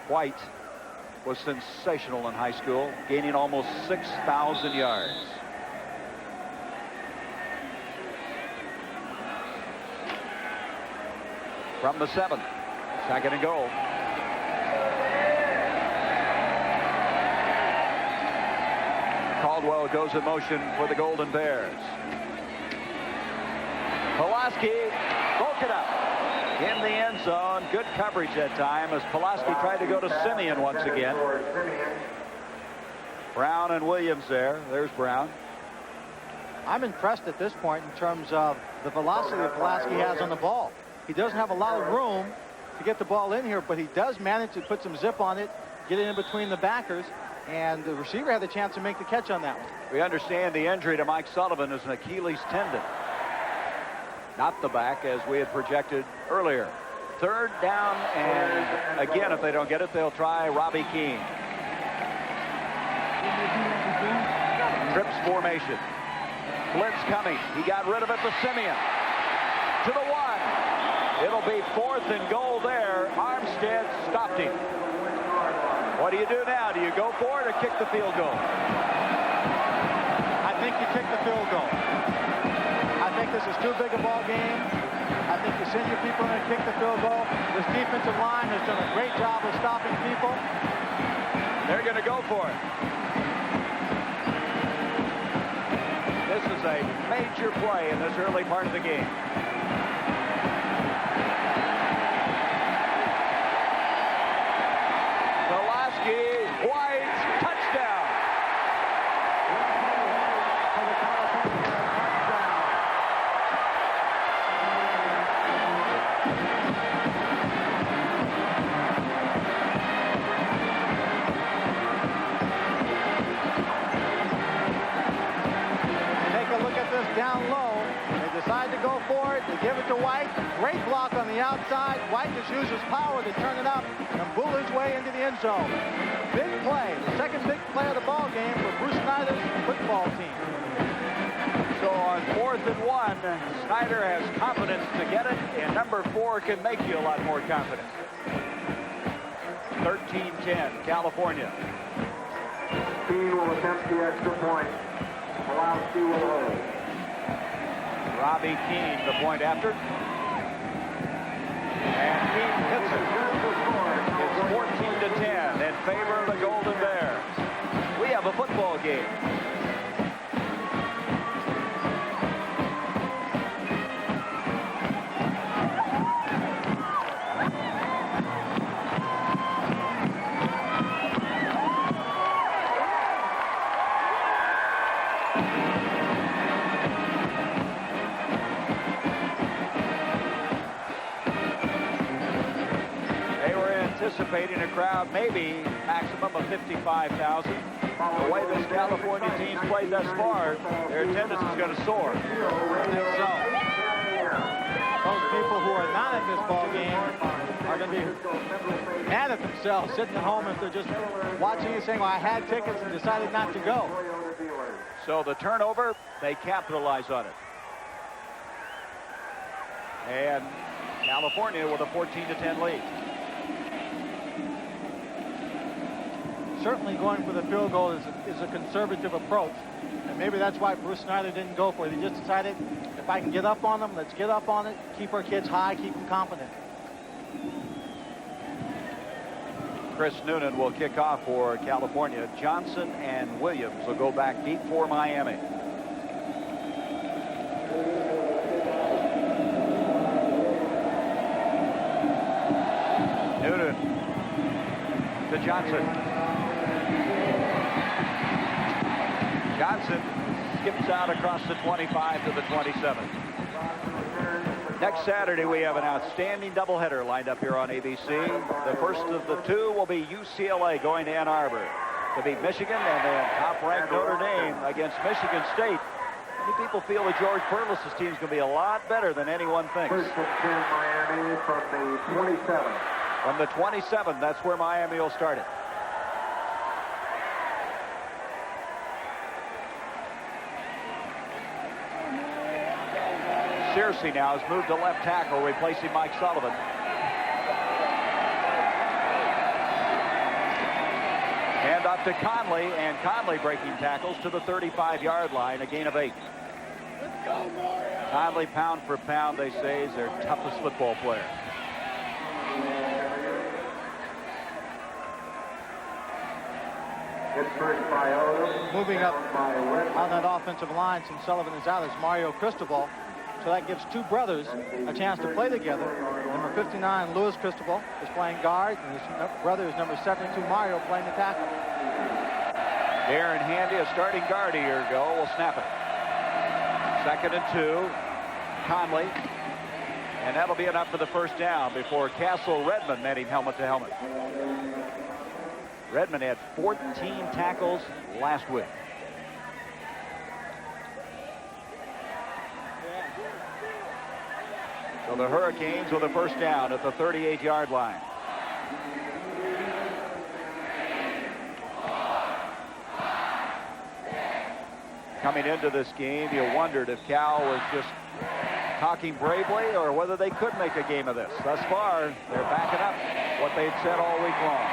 White was sensational in high school, gaining almost 6,000 yards. From the 7, 2nd and goal. Caldwell goes in motion for the Golden Bears. Pulaski broke it up in the end zone. Good coverage that time as Pulaski tried to go to Simeon once again. Brown and Williams there. There's Brown. I'm impressed at this point in terms of the velocity that Pulaski has on the ball. He doesn't have a lot of room to get the ball in here, but he does manage to put some zip on it, get it in between the backers, and the receiver had the chance to make the catch on that one. We understand the injury to Mike Sullivan is an Achilles tendon. Not the back as we had projected earlier. 3rd down, and again, if they don't get it, they'll try Robbie Keane. Trips formation. Blitz coming. He got rid of it to Simeon. To the 1. It'll be 4th and goal there. Armstead stopped him. What do you do now? Do you go for it or kick the field goal? I think you kick the field goal. I think this is too big a ball game. I think you send your people in and kick the field goal. This defensive line has done a great job of stopping people. They're going to go for it. This is a major play in this early part of the game. White, touchdown. Take a look at this down low. They decide to go for it. They give it to White. Great block on the outside. White just uses power to turn it up and bull his way into the end zone. Big play. The second big play of the ball game for Bruce Snyder's football team. So on 4th and 1, Snyder has confidence to get it, and number 4 can make you a lot more confident. 13-10, California. Keane will attempt the extra point. Pulaski will hold. Robbie Keane, the point after. And Keane hits it. It's 14-10 in favor of the Golden Bears. We have a football game. Anticipating a crowd maybe maximum of 55,000. The way this California team's played thus far, their attendance is going to soar. So, those people who are not at this ball game are going to be mad at themselves sitting at home if they're just watching it saying, well, I had tickets and decided not to go. So the turnover, they capitalize on it. And California with a 14-10 lead. Certainly going for the field goal is a conservative approach. And maybe that's why Bruce Snyder didn't go for it. He just decided, if I can get up on them, let's get up on it, keep our kids high, keep them confident. Chris Noonan will kick off for California. Johnson and Williams will go back deep for Miami. Noonan to Johnson. Johnson skips out across the 25 to the 27. Next Saturday, we have an outstanding doubleheader lined up here on ABC. The first of the two will be UCLA going to Ann Arbor to beat Michigan, and then top-ranked Notre Dame against Michigan State. Many people feel that George Perlis' team is going to be a lot better than anyone thinks. First and 10, Miami from the 27. From the 27, that's where Miami will start it. Searcy now has moved to left tackle, replacing Mike Sullivan. Hand off to Conley, and Conley breaking tackles to the 35-yard line, a gain of 8. Conley, pound for pound, they say, is their toughest football player. Moving up on that offensive line since Sullivan is out is Mario Cristobal. So that gives two brothers a chance to play together. Number 59, Louis Cristobal, is playing guard, and his brother is number 72, Mario, playing the tackle. Darren Handy, a starting guard a year ago, will snap it. 2nd and 2. Conley. And that'll be enough for the first down before Castle Redmond met him helmet to helmet. Redmond had 14 tackles last week. So the Hurricanes with a first down at the 38-yard line. Coming into this game, you wondered if Cal was just talking bravely or whether they could make a game of this. Thus far, they're backing up what they'd said all week long.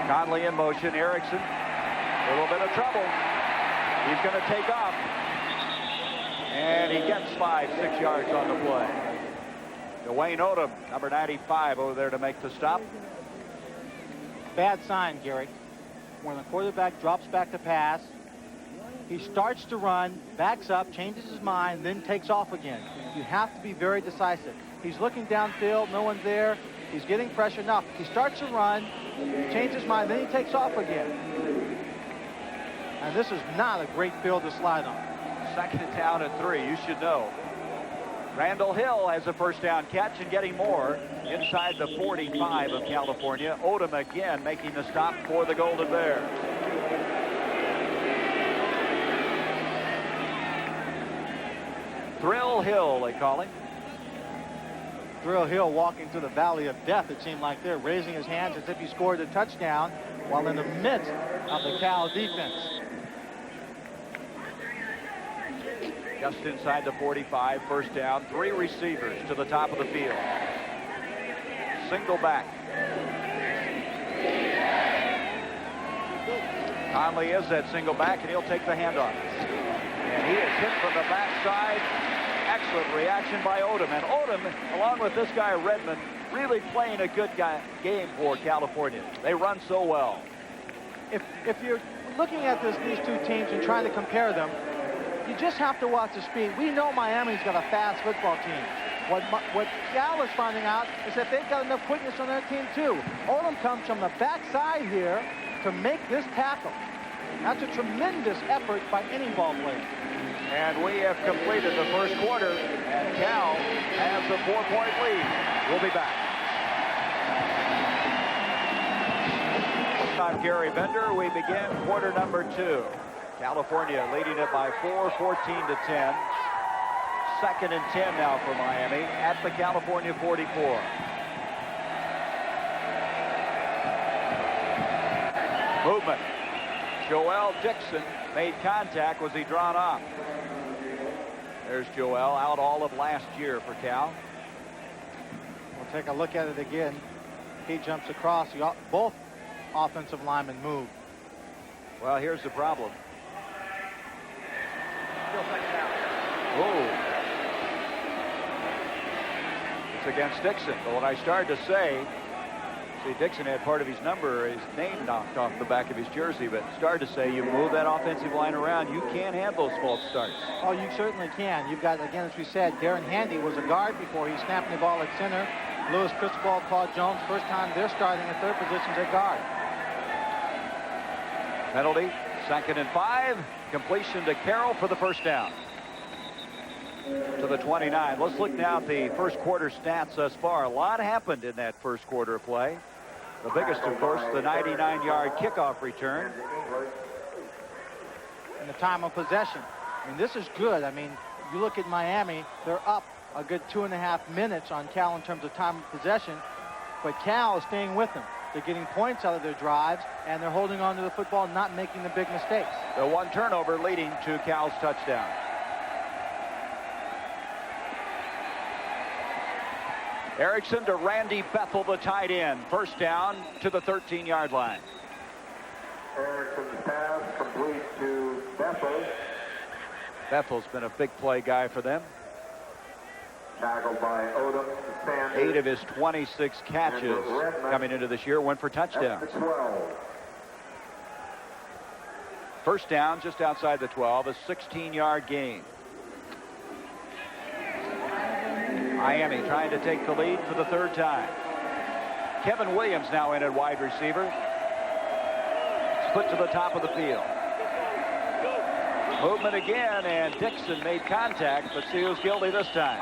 Conley in motion. Erickson, a little bit of trouble. He's going to take off. And he gets 5-6 yards on the play. Dwayne Odom, number 95, over there to make the stop. Bad sign, Gary. When the quarterback drops back to pass, he starts to run, backs up, changes his mind, then takes off again. You have to be very decisive. He's looking downfield, no one's there. He's getting pressure. Now, he starts to run, changes his mind, then he takes off again. And this is not a great field to slide on. 2nd down and 3, you should know. Randall Hill has a first down catch and getting more inside the 45 of California. Odom again making the stop for the Golden Bears. Thrill Hill, they call him. Thrill Hill walking through the valley of death, it seemed like they're raising his hands as if he scored a touchdown while in the midst of the Cal defense. Just inside the 45, first down, 3 receivers to the top of the field. Single back. Conley is that single back, and he'll take the handoff. And he is hit from the backside. Excellent reaction by Odom. And Odom, along with this guy Redmond, really playing a good game for California. They run so well. If you're looking at these two teams and trying to compare them, you just have to watch the speed. We know Miami's got a fast football team. What Cal is finding out is that they've got enough quickness on their team too. Odom comes from the backside here to make this tackle. That's a tremendous effort by any ball player. And we have completed the first quarter, and Cal has a 4-point lead. We'll be back. I'm Gary Bender. We begin quarter number 2. California leading it by 4, 14-10. 2nd and 10 now for Miami at the California 44. Movement. Joel Dixon made contact. Was he drawn off? There's Joel, out all of last year for Cal. We'll take a look at it again. He jumps across. Both offensive linemen move. Well, here's the problem. Whoa. It's against Dixon. But what I started to say, see, Dixon had part of his number, his name knocked off the back of his jersey, but started to say you move that offensive line around, you can't have those false starts. Oh, you certainly can. You've got, again, as we said, Darren Handy was a guard before he snapped the ball at center. Louis Cristobal, Claude Jones, first time they're starting at third positions at guard. Penalty, 2nd and 5. Completion to Carroll for the first down. To the 29. Let's look now at the first quarter stats thus far. A lot happened in that first quarter of play. The biggest, of course, the 99-yard kickoff return. And the time of possession. I mean, this is good. I mean, you look at Miami, they're up a good 2.5 minutes on Cal in terms of time of possession, but Cal is staying with them. they're getting points out of their drives, and they're holding on to the football, not making the big mistakes. The one turnover leading to Cal's touchdown. Erickson to Randy Bethel, the tight end. First down to the 13-yard line. Erickson's pass complete to Bethel. Bethel's been a big play guy for them. Tackled by Odom. Sanders. 8 of his 26 catches coming into this year went for touchdowns. At the 12. First down just outside the 12, a 16-yard gain. Miami trying to take the lead for the third time. Kevin Williams now in at wide receiver. Split to the top of the field. Movement again, and Dixon made contact, but see who's guilty this time.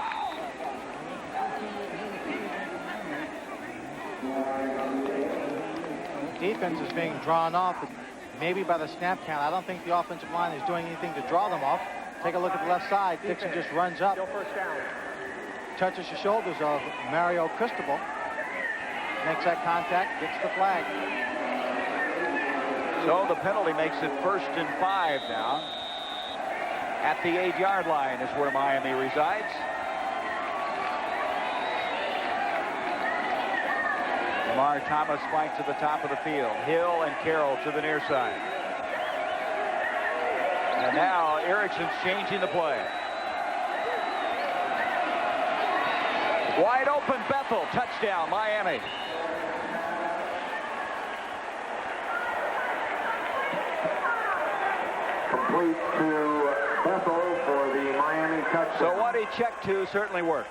Defense is being drawn off, maybe by the snap count. I don't think the offensive line is doing anything to draw them off. Take a look at the left side. Dixon just runs up, First down. touches the shoulders of Mario Cristobal, makes that contact, gets the flag. So the penalty makes it 1st and 5 now. At the 8-yard line is where Miami resides. Lamar Thomas flank to the top of the field. Hill and Carroll to the near side. And now Erickson's changing the play. Wide open Bethel. Touchdown, Miami. Complete to Bethel for the Miami touchdown. So what he checked to certainly worked.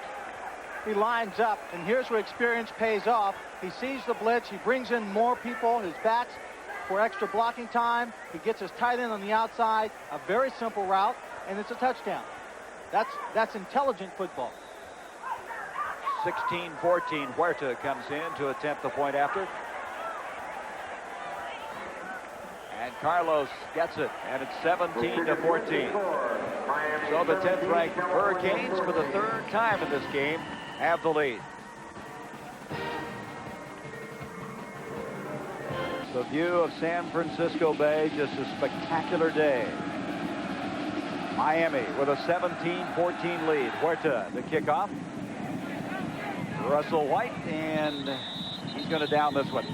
He lines up, and here's where experience pays off. He sees the blitz. He brings in more people, his backs, for extra blocking time. He gets his tight end on the outside. A very simple route, and it's a touchdown. That's intelligent football. 16-14. Huerta comes in to attempt the point after. And Carlos gets it, and it's 17-14. So the 10th-ranked Hurricanes, for the 3rd time in this game, have the lead. The view of San Francisco Bay, just a spectacular day. Miami with a 17-14 lead. Huerta, the kickoff. Russell White, and he's going to down this one.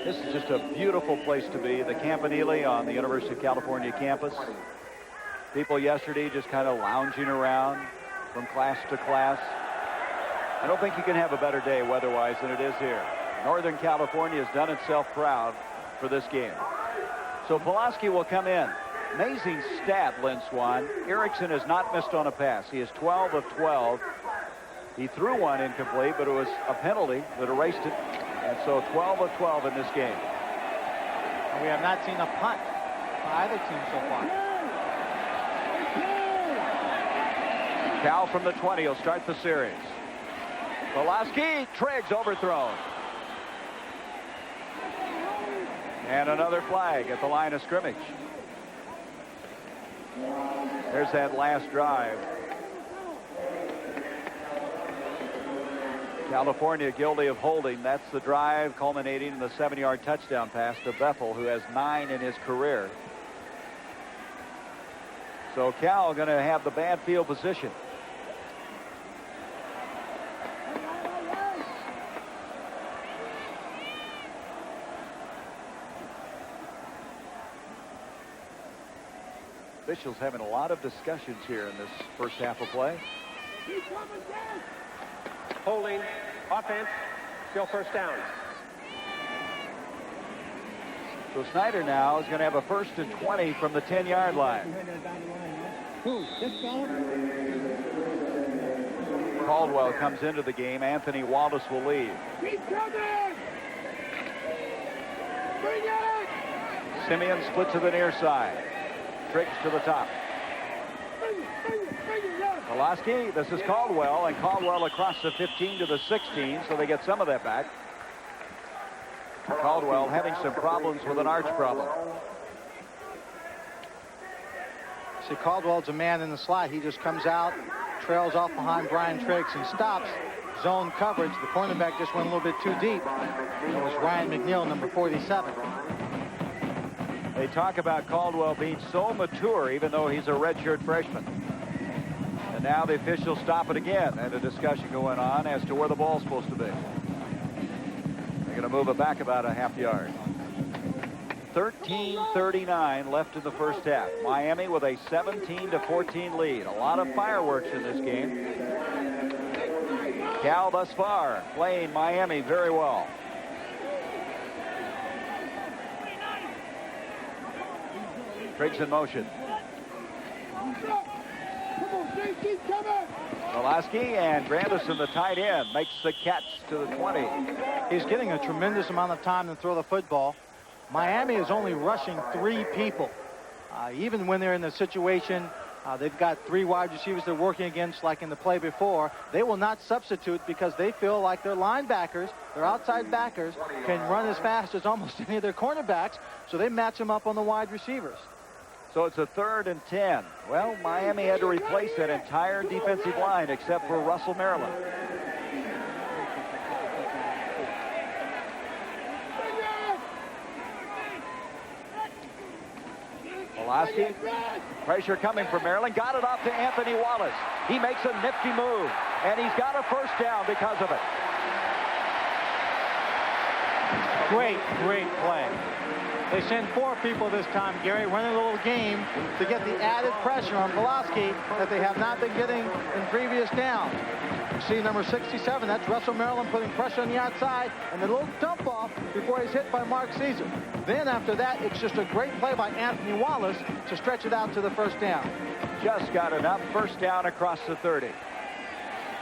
This is just a beautiful place to be, the Campanile on the University of California campus. People yesterday just kind of lounging around from class to class. I don't think you can have a better day weather-wise than it is here. Northern California has done itself proud for this game. So Pulaski will come in. Amazing stat, Lynn Swan. Erickson has not missed on a pass. He is 12 of 12. He threw one incomplete, but it was a penalty that erased it. And so 12 of 12 in this game. And we have not seen a punt by either team so far. Cal from the 20 will start the series. Pulaski, Triggs overthrown. And another flag at the line of scrimmage. There's that last drive. California guilty of holding. That's the drive culminating in the 7-yard touchdown pass to Bethel, who has 9 in his career. So Cal going to have the bad field position. Officials having a lot of discussions here in this first half of play. Holding, offense, still first down. So Snyder now is going to have a 1st and 20 from the 10-yard line. Caldwell comes into the game. Anthony Wallace will lead. Simeon split to the near side. Triggs to the top. Pulaski, this is Caldwell, and Caldwell across the 15 to the 16, so they get some of that back. Caldwell having some problems with an arch problem. See, Caldwell's a man in the slot. He just comes out, trails off behind Brian Triggs, and stops zone coverage. The cornerback just went a little bit too deep. It was Ryan McNeil, number 47. They talk about Caldwell being so mature, even though he's a redshirt freshman. And now the officials stop it again, and a discussion going on as to where the ball's supposed to be. They're going to move it back about a half yard. 13:39 left in the first half. Miami with a 17-14 lead. A lot of fireworks in this game. Cal thus far playing Miami very well. Triggs in motion. Pulaski and Granderson, the tight end, makes the catch to the 20. He's getting a tremendous amount of time to throw the football. Miami is only rushing 3 people. Even when they're in the situation, they've got 3 wide receivers they're working against, like in the play before. They will not substitute because they feel like their linebackers, their outside backers, can run as fast as almost any of their cornerbacks, so they match them up on the wide receivers. So it's a 3rd and 10. Well, Miami had to replace that entire defensive line except for Russell Maryland. Pulaski, pressure coming from Maryland, got it off to Anthony Wallace. He makes a nifty move, and he's got a first down because of it. Great play. They send 4 people this time, Gary, running a little game to get the added pressure on Pulaski that they have not been getting in previous downs. You see number 67, that's Russell Maryland putting pressure on the outside, and the little dump off before he's hit by Mark Caesar. Then after that, it's just a great play by Anthony Wallace to stretch it out to the first down. Just got enough. First down across the 30.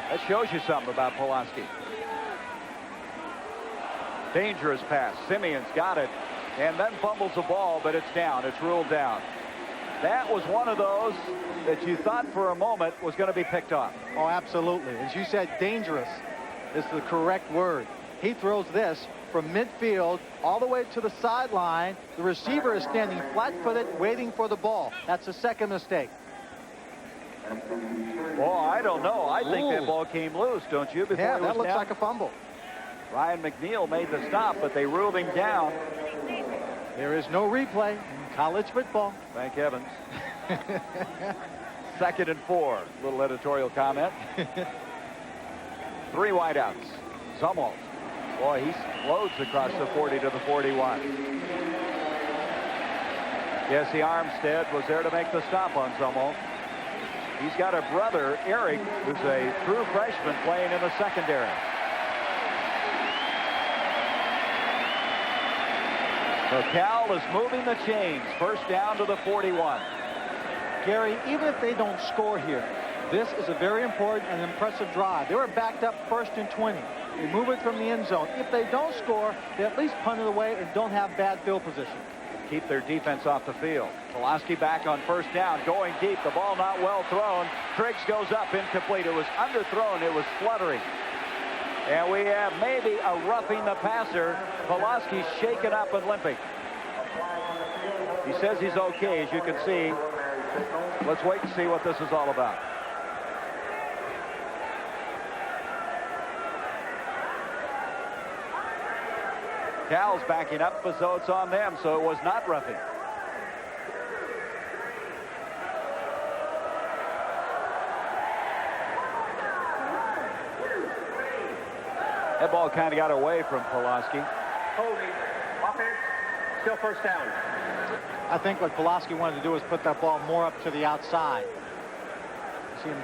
That shows you something about Pulaski. Dangerous pass. Simeon's got it and then fumbles the ball, but it's down. It's ruled down. That was one of those that you thought for a moment was going to be picked off. Oh, absolutely. As you said, dangerous is the correct word. He throws this from midfield all the way to the sideline. The receiver is standing flat-footed waiting for the ball. That's the second mistake. Well, I don't know. I think that ball came loose, don't you? Yeah, that looks like a fumble. Ryan McNeil made the stop, but they ruled him down. There is no replay in college football. Thank heavens. 2nd and 4. Little editorial comment. 3 wideouts. Zumwalt. Boy, he explodes across the 40 to the 41. Jesse Armstead was there to make the stop on Zumwalt. He's got a brother, Eric, who's a true freshman playing in the secondary. So Cal is moving the chains. First down to the 41. Gary, even if they don't score here, this is a very important and impressive drive. They were backed up 1st and 20. They move it from the end zone. If they don't score, they at least punt it away and don't have bad field position. Keep their defense off the field. Pulaski back on first down, going deep. The ball not well thrown. Triggs goes up, incomplete. It was underthrown. It was fluttering. And we have maybe a roughing the passer. Pulaski's shaken up and limping. He says he's okay, as you can see. Let's wait and see what this is all about. Cal's backing up, so it's on them, so it was not roughing. That ball kind of got away from Pulaski. Holding. Offense. Still first down. I think what Pulaski wanted to do was put that ball more up to the outside. You see him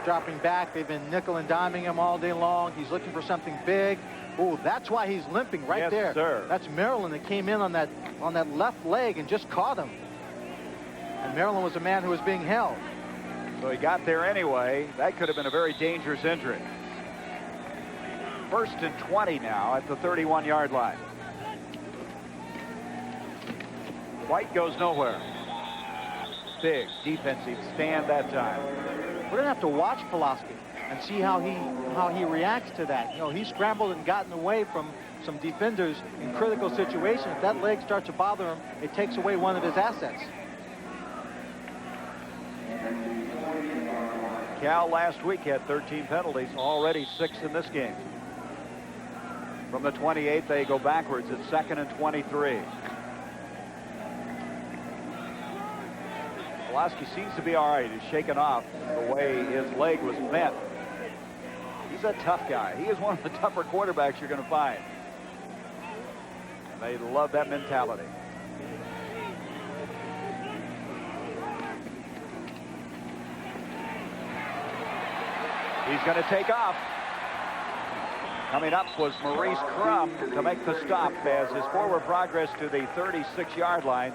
dropping back. They've been nickel and diming him all day long. He's looking for something big. Oh, that's why he's limping right there. Yes, sir. That's Maryland that came in on that left leg and just caught him. And Maryland was a man who was being held. So he got there anyway. That could have been a very dangerous injury. 1st and 20 now at the 31-yard line. White goes nowhere. Big defensive stand that time. We're going to have to watch Pulaski and see how he reacts to that. You know, he scrambled and gotten away from some defenders in critical situations. If that leg starts to bother him, it takes away one of his assets. Cal last week had 13 penalties, already 6 in this game. From the 28, they go backwards at 2nd and 23. Pulaski seems to be all right. He's shaken off the way his leg was bent. He's a tough guy. He is one of the tougher quarterbacks you're going to find. And they love that mentality. He's going to take off. Coming up was Maurice Crum to make the stop as his forward progress to the 36-yard line.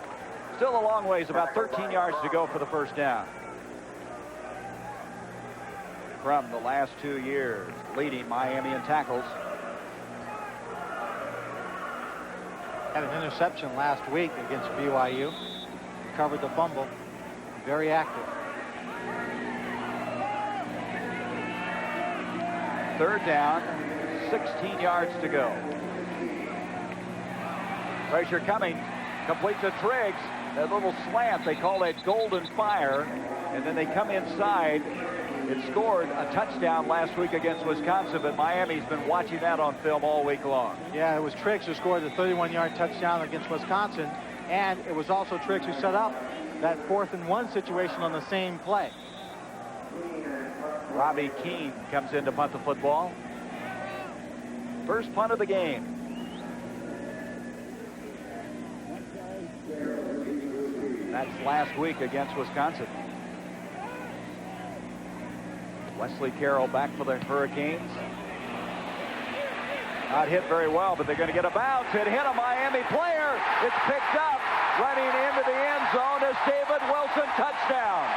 Still a long ways, about 13 yards to go for the first down. Crum, the last 2 years, leading Miami in tackles. Had an interception last week against BYU. Recovered the fumble. Very active. 3rd down, 16 yards to go. Pressure coming. Complete to Triggs. That little slant, they call it golden fire. And then they come inside. It scored a touchdown last week against Wisconsin, but Miami's been watching that on film all week long. Yeah, it was Triggs who scored the 31-yard touchdown against Wisconsin, and it was also Triggs who set up that 4th and 1 situation on the same play. Robbie Keane comes in to punt the football. First punt of the game. That's last week against Wisconsin. Wesley Carroll back for the Hurricanes. Not hit very well, but they're going to get a bounce. It hit a Miami player. It's picked up. Running into the end zone is David Wilson. Touchdown.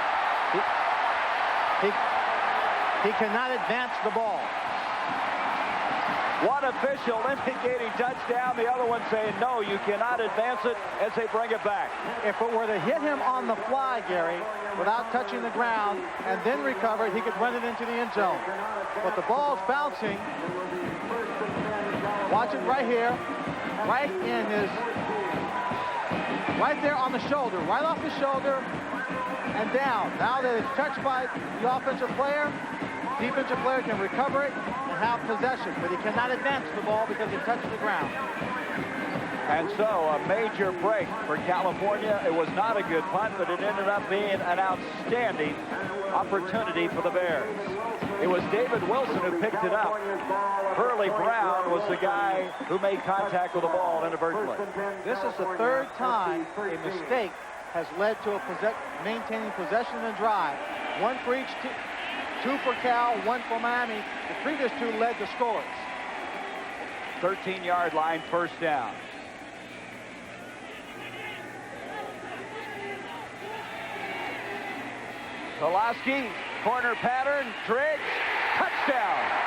He cannot advance the ball. One official indicating touchdown. The other one saying, no, you cannot advance it, as they bring it back. If it were to hit him on the fly, Gary, without touching the ground and then recover it, he could run it into the end zone. But the ball's bouncing. Watch it right here. Right in his... Right there on the shoulder. Right off the shoulder and down. Now that it's touched by the offensive player, defensive player can recover it and have possession, but he cannot advance the ball because it touched the ground. And so a major break for California. It was not a good punt, but it ended up being an outstanding opportunity for the Bears. It was David Wilson who picked it up. Hurley Brown was the guy who made contact with the ball inadvertently. This is the 3rd time a mistake has led to maintaining possession and drive. One for each team. 2 for Cal, 1 for Miami. The previous 2 led to scores. 13-yard line, first down. Pulaski, corner pattern, Triggs, touchdown.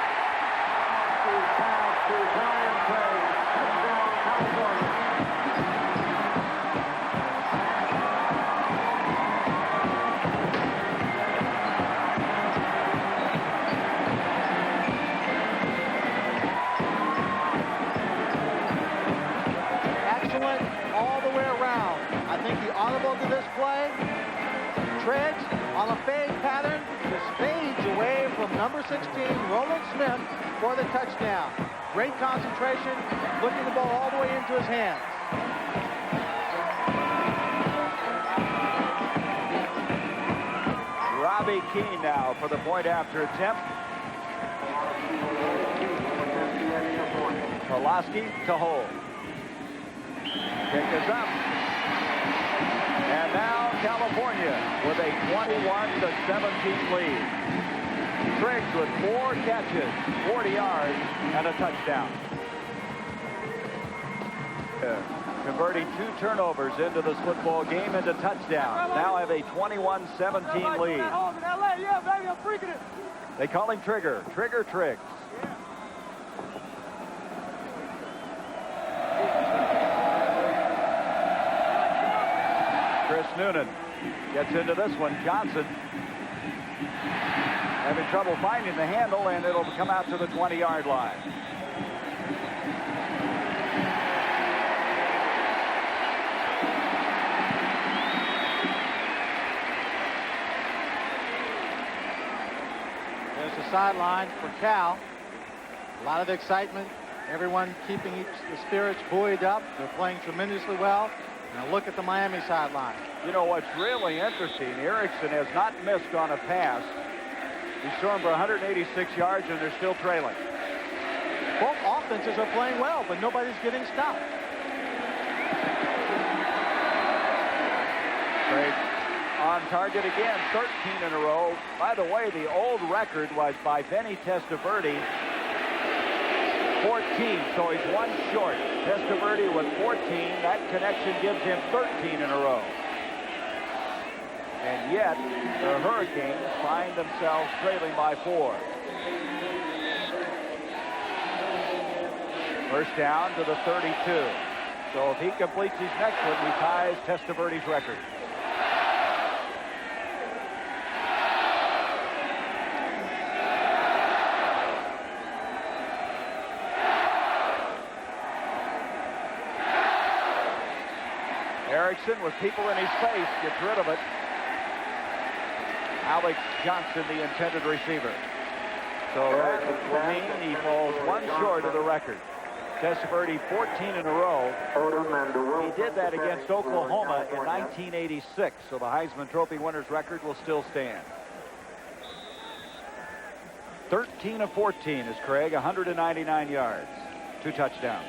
All the way around. I think the audible to this play, Triggs on a fade pattern, just fades away from number 16, Roland Smith, for the touchdown. Great concentration, looking the ball all the way into his hands. Robbie Keane now for the point after attempt. Pulaski to hold. Kick is up. And now California with a 21-17 lead. Triggs with 4 catches, 40 yards, and a touchdown. Converting 2 turnovers into this football game into touchdowns. Now have a 21-17 lead. They call him Trigger. Trigger Triggs. Chris Noonan gets into this one. Johnson having trouble finding the handle, and it'll come out to the 20-yard line. sideline for Cal. A lot of excitement. Everyone keeping the spirits buoyed up. They're playing tremendously well. Now look at the Miami sideline. You know what's really interesting, Erickson has not missed on a pass. He's thrown for 186 yards, and they're still trailing. Both offenses are playing well, but nobody's getting stopped. Great. On target again, 13 in a row. By the way, the old record was by Vinny Testaverde, 14, so he's one short. Testaverde with 14. That connection gives him 13 in a row. And yet, the Hurricanes find themselves trailing by 4. First down to the 32. So if he completes his next one, he ties Testaverde's record. Erickson with people in his face gets rid of it. Alex Johnson, the intended receiver. So that will mean he falls one short of the record. Testaverde 14 in a row. He did that against Oklahoma in 1986, so the Heisman Trophy winners record will still stand. 13 of 14 is Craig, 199 yards, 2 touchdowns.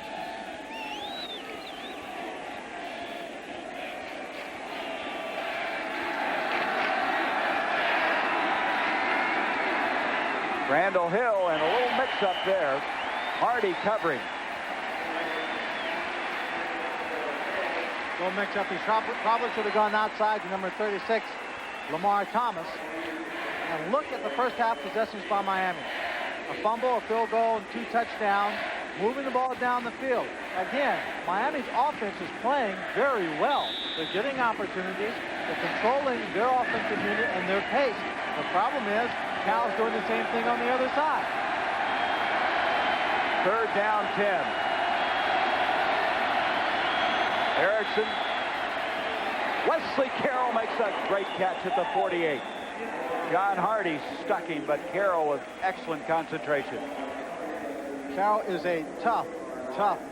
Randall Hill, and a little mix-up there. Hardy covering. Little mix-up. He probably should have gone outside to number 36, Lamar Thomas. And look at the first half possessions by Miami. A fumble, a field goal, and 2 touchdowns, moving the ball down the field. Again, Miami's offense is playing very well. They're getting opportunities. They're controlling their offensive unit and their pace. The problem is, Cal's doing the same thing on the other side. Third down, 10. Erickson. Wesley Carroll makes a great catch at the 48. John Hardy stuck him, but Carroll with excellent concentration. Carroll is a tough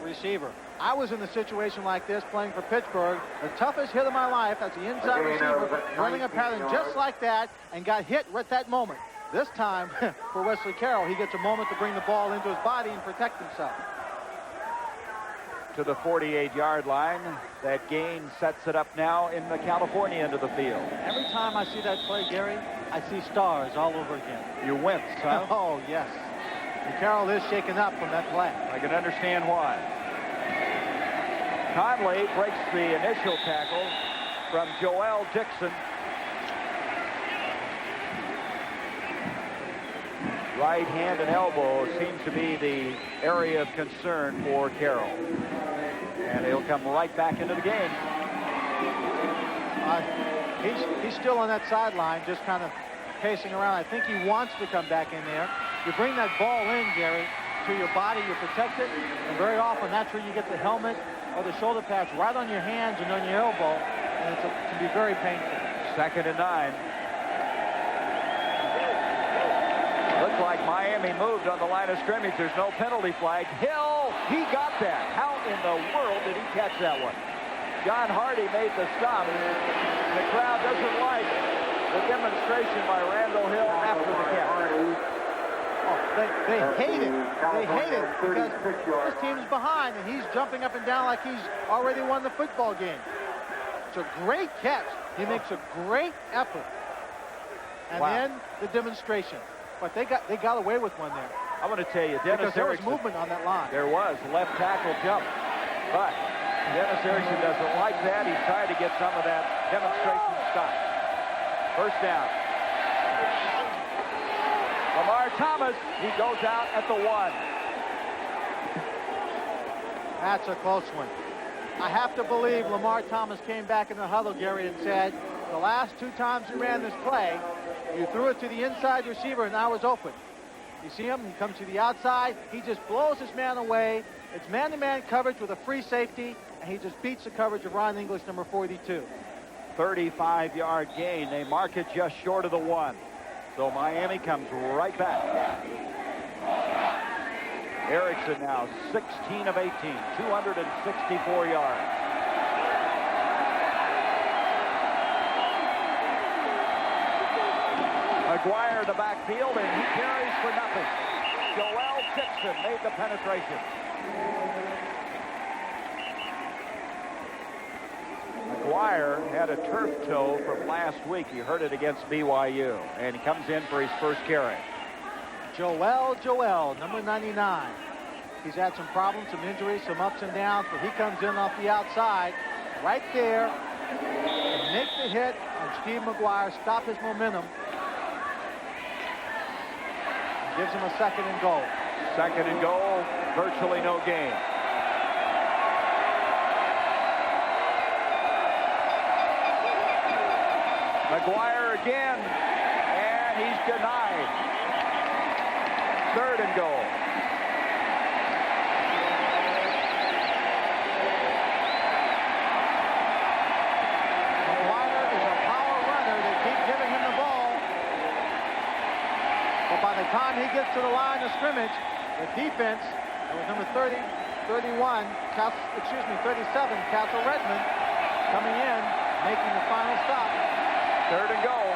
receiver. I was in a situation like this playing for Pittsburgh. The toughest hit of my life as the inside receiver, running a pattern just like that, and got hit right at that moment. This time, for Wesley Carroll, he gets a moment to bring the ball into his body and protect himself. To the 48-yard line. That gain sets it up now in the California end of the field. Every time I see that play, Gary, I see stars all over again. You wince, huh? Oh, yes. And Carroll is shaken up from that play. I can understand why. Conley breaks the initial tackle from Joel Dixon. Right hand and elbow seems to be the area of concern for Carroll. And he'll come right back into the game. He's still on that sideline, just kind of pacing around. I think he wants to come back in there. You bring that ball in, Gary, to your body, you protect it, and very often that's where you get the helmet or the shoulder pads right on your hands and on your elbow, and it can be very painful. 2nd and 9. Looks like Miami moved on the line of scrimmage. There's no penalty flag. Hill, he got that. How in the world did he catch that one? John Hardy made the stop. The crowd doesn't like the demonstration by Randall Hill after the catch. Oh, they hate it. They hate it because this team's behind, and he's jumping up and down like he's already won the football game. It's a great catch. He makes a great effort. And then the demonstration. But they got away with one there. I'm going to tell you, Dennis because there Erickson, was movement on that line. There was. Left tackle jump. But Dennis Erickson doesn't like that. He's trying to get some of that demonstration stopped. First down. Lamar Thomas, he goes out at the 1. That's a close one. I have to believe Lamar Thomas came back in the huddle, Gary, and said, the last 2 times you ran this play, you threw it to the inside receiver, and I was open. You see him? He comes to the outside. He just blows his man away. It's man-to-man coverage with a free safety, and he just beats the coverage of Ron English, number 42. 35-yard gain. They mark it just short of the 1. So Miami comes right back. Erickson now 16 of 18, 264 yards. McGuire in the backfield, and he carries for nothing. Joel Dixon made the penetration. McGuire had a turf toe from last week. He hurt it against BYU, and he comes in for his first carry. Joel, number 99. He's had some problems, some injuries, some ups and downs, but he comes in off the outside right there and make the hit on Steve McGuire, stop his momentum. Gives him a 2nd and goal. 2nd and goal, virtually no gain. McGuire again, and he's denied. 3rd and goal. McGuire is a power runner. They keep giving him the ball. But by the time he gets to the line of scrimmage, the defense, that was number 30, 31, 37, Castle Redmond, coming in, making the final stop. 3rd and goal.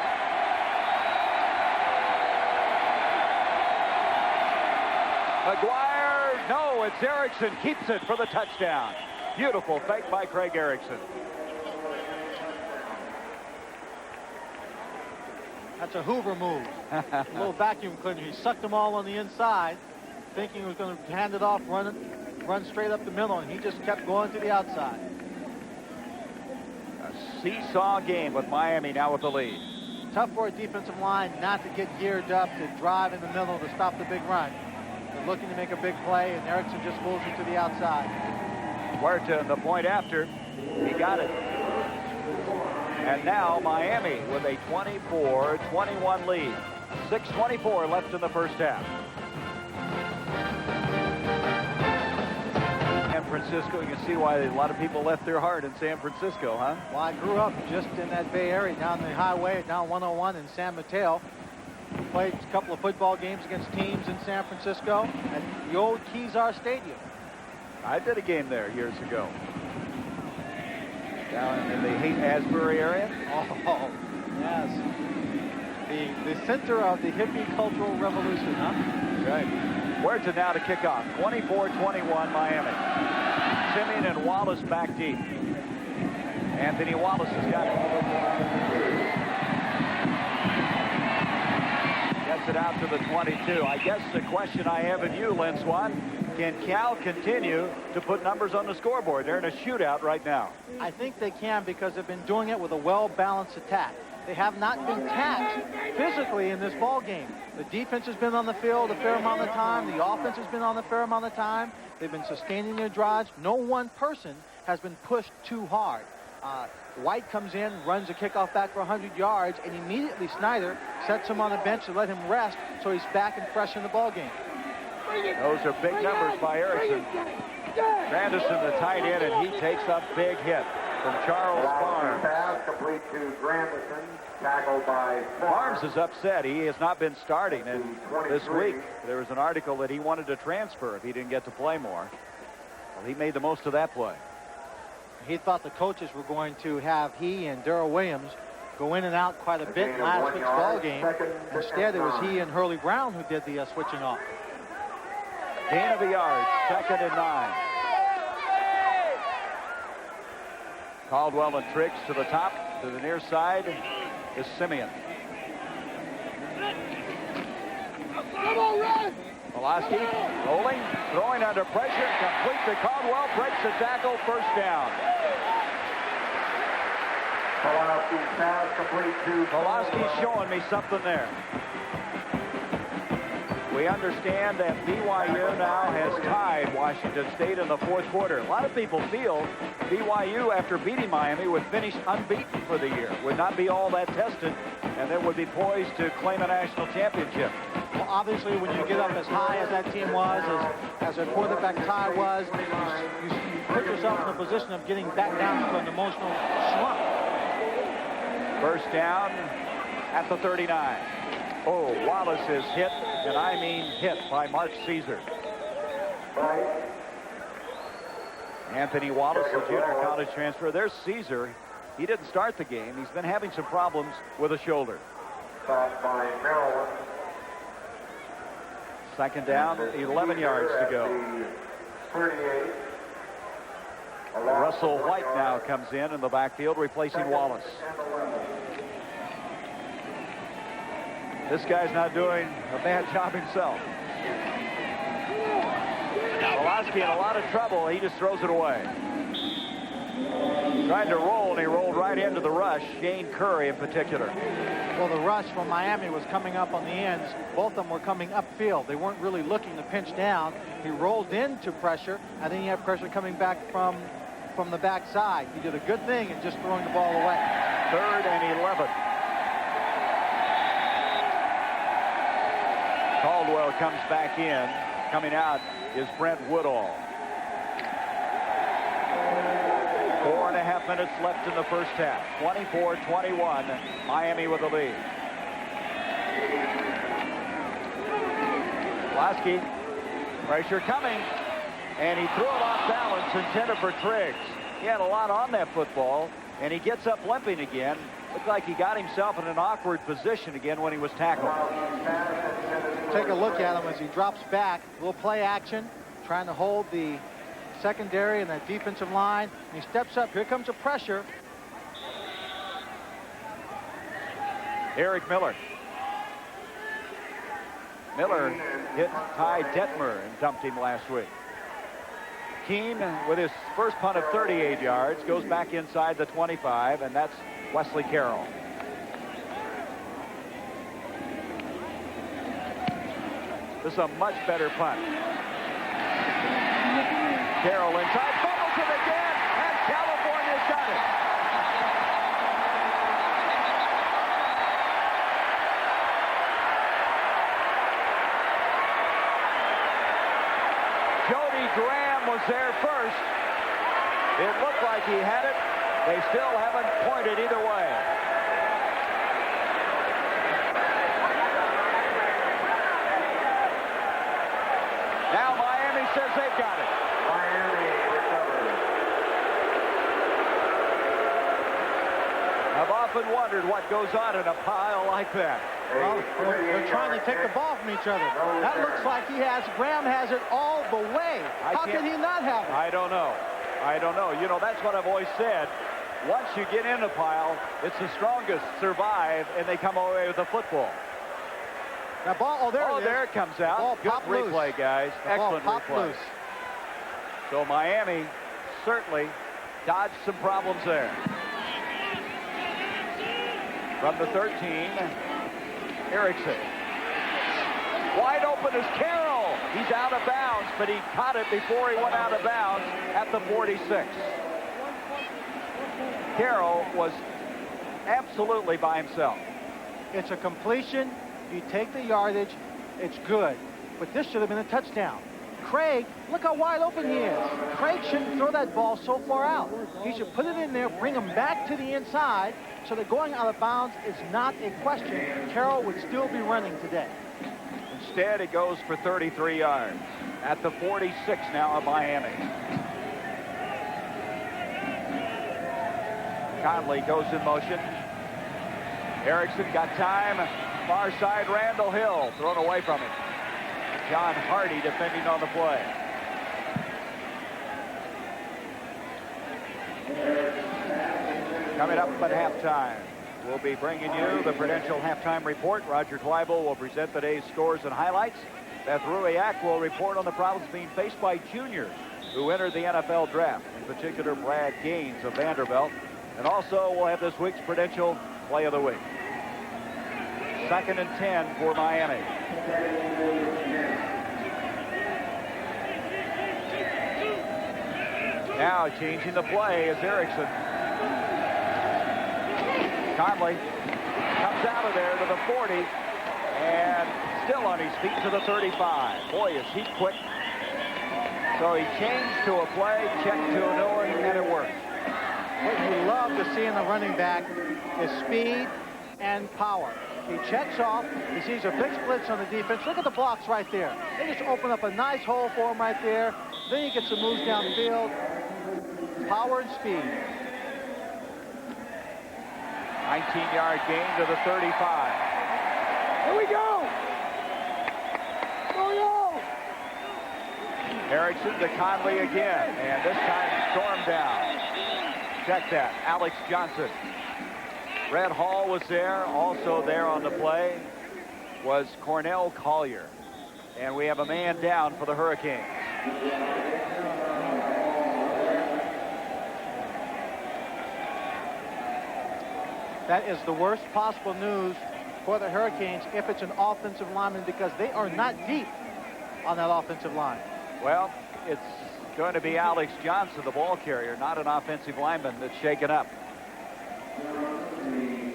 McGuire, no, it's Erickson, keeps it for the touchdown. Beautiful fake by Craig Erickson. That's a Hoover move. A little vacuum cleaner. He sucked them all on the inside, thinking he was going to hand it off, run straight up the middle, and he just kept going to the outside. A seesaw game with Miami now with the lead. Tough for a defensive line not to get geared up to drive in the middle to stop the big run. They're looking to make a big play, and Erickson just moves it to the outside. Huerta, the point after, he got it. And now Miami with a 24-21 lead. 6:24 left in the first half. San Francisco, you can see why a lot of people left their heart in San Francisco, huh? Well, I grew up just in that Bay Area, down the highway, down 101 in San Mateo. Played a couple of football games against teams in San Francisco at the old Kezar Stadium. I did a game there years ago. Down in the Haight-Ashbury area. Oh, yes. The center of the hippie cultural revolution, huh? Right. Huerta now to kick off. 24-21 Miami. Simeon and Wallace back deep. Anthony Wallace has got it. Gets it out to the 22. I guess the question I have of you, Lynn Swan, can Cal continue to put numbers on the scoreboard? They're in a shootout right now. I think they can because they've been doing it with a well-balanced attack. They have not been taxed physically in this ball game. The defense has been on the field a fair amount of time. The offense has been on a fair amount of time. They've been sustaining their drives. No one person has been pushed too hard. White comes in, runs a kickoff back for 100 yards, and immediately Snyder sets him on the bench to let him rest so he's back and fresh in the ball game. Those are big numbers by Erickson. Grandison, the tight end, and he takes a big hit from Charles Barnes. Pass complete to Grandison, tackled by Barnes is upset. He has not been starting, and this week there was an article that he wanted to transfer if he didn't get to play more. Well, he made the most of that play. He thought the coaches were going to have he and Darrell Williams go in and out quite a bit in last week's ball game. Instead, it was he and Hurley Brown who did the switching off. Gain of a yard, 2nd and 9. Caldwell and Triggs to the top, to the near side is Simeon. Pulaski rolling, throwing under pressure, complete to Caldwell, breaks the tackle, first down. Pulaski pass complete to Pulaski's showing me something there. We understand that BYU now has tied Washington State in the fourth quarter. A lot of people feel BYU, after beating Miami, would finish unbeaten for the year, would not be all that tested, and then would be poised to claim a national championship. Well, obviously, when you get up as high as that team was, as their quarterback Ty was, you put yourself in a position of getting back down to an emotional slump. First down at the 39. Oh, Wallace is hit, and I mean hit, by Mark Caesar. Anthony Wallace, the junior college transfer. There's Caesar. He didn't start the game. He's been having some problems with a shoulder. By Maryland. Second down, 11 yards to go. 38. Russell White now comes in the backfield, replacing Wallace. This guy's not doing a bad job himself. Pulaski in a lot of trouble. He just throws it away. Tried to roll, and he rolled right into the rush. Shane Curry in particular. Well, the rush from Miami was coming up on the ends. Both of them were coming upfield. They weren't really looking to pinch down. He rolled into pressure, and then you have pressure coming back from the backside. He did a good thing in just throwing the ball away. 3rd and 11. Caldwell comes back in. Coming out is Brent Woodall. 4.5 minutes left in the first half. 24-21. Miami with the lead. Pulaski, pressure coming, and he threw it off balance, intended for Triggs. He had a lot on that football, and he gets up limping again. Looked like he got himself in an awkward position again when he was tackled. Take a look at him as he drops back. A little play action, trying to hold the secondary and that defensive line. And he steps up. Here comes a pressure. Eric Miller. Miller hit Ty Detmer and dumped him last week. Keene with his first punt of 38 yards goes back inside the 25, and that's Wesley Carroll. This is a much better punt. Carroll inside, fumbles it again, and California's got it. Jody Graham was there first. It looked like he had it. They still haven't pointed either way. Now Miami says they've got it. Miami recovers. I've often wondered what goes on in a pile like that. Well, they're trying to take the ball from each other. That looks like Graham has it all the way. How can he not have it? I don't know. I don't know. You know, that's what I've always said. Once you get in a pile, it's the strongest survive, and they come away with the football. That ball, there it comes out. Ball Good replay, loose. guys. Excellent replay. Loose. So Miami certainly dodged some problems there. From the 13, Erickson. Wide open is Carroll. He's out of bounds, but he caught it before he went out of bounds at the 46. Carroll was absolutely by himself. It's a completion. You take the yardage. It's good. But this should have been a touchdown. Craig, look how wide open he is. Craig shouldn't throw that ball so far out. He should put it in there, bring him back to the inside, so that going out of bounds is not a question. Carroll would still be running today. Instead, it goes for 33 yards at the 46 now of Miami. Conley goes in motion. Erickson got time. Far side, Randall Hill thrown away from him. John Hardy defending on the play. Coming up at halftime, we'll be bringing you the Prudential Halftime Report. Roger Twyble will present the day's scores and highlights. Beth Ruiak will report on the problems being faced by juniors who entered the NFL draft, in particular Brad Gaines of Vanderbilt. And also, we'll have this week's Prudential Play of the Week. 2nd and 10 for Miami. Now changing the play is Erickson. Conley comes out of there to the 40 and still on his feet to the 35. Boy, is he quick. So he changed to a play, checked to a new one, and it worked. What you love to see in the running back is speed and power. He checks off. He sees a big blitz on the defense. Look at the blocks right there. They just open up a nice hole for him right there. Then he gets some moves downfield. Power and speed. 19-yard gain to the 35. Here we go. Erickson to Conley again, and this time stormed down. Check that, Alex Johnson. Red Hall was there. Also there on the play was Cornell Collier. And we have a man down for the Hurricanes. That is the worst possible news for the Hurricanes if it's an offensive lineman, because they are not deep on that offensive line. Well, it's going to be Alex Johnson, the ball carrier, not an offensive lineman that's shaken up.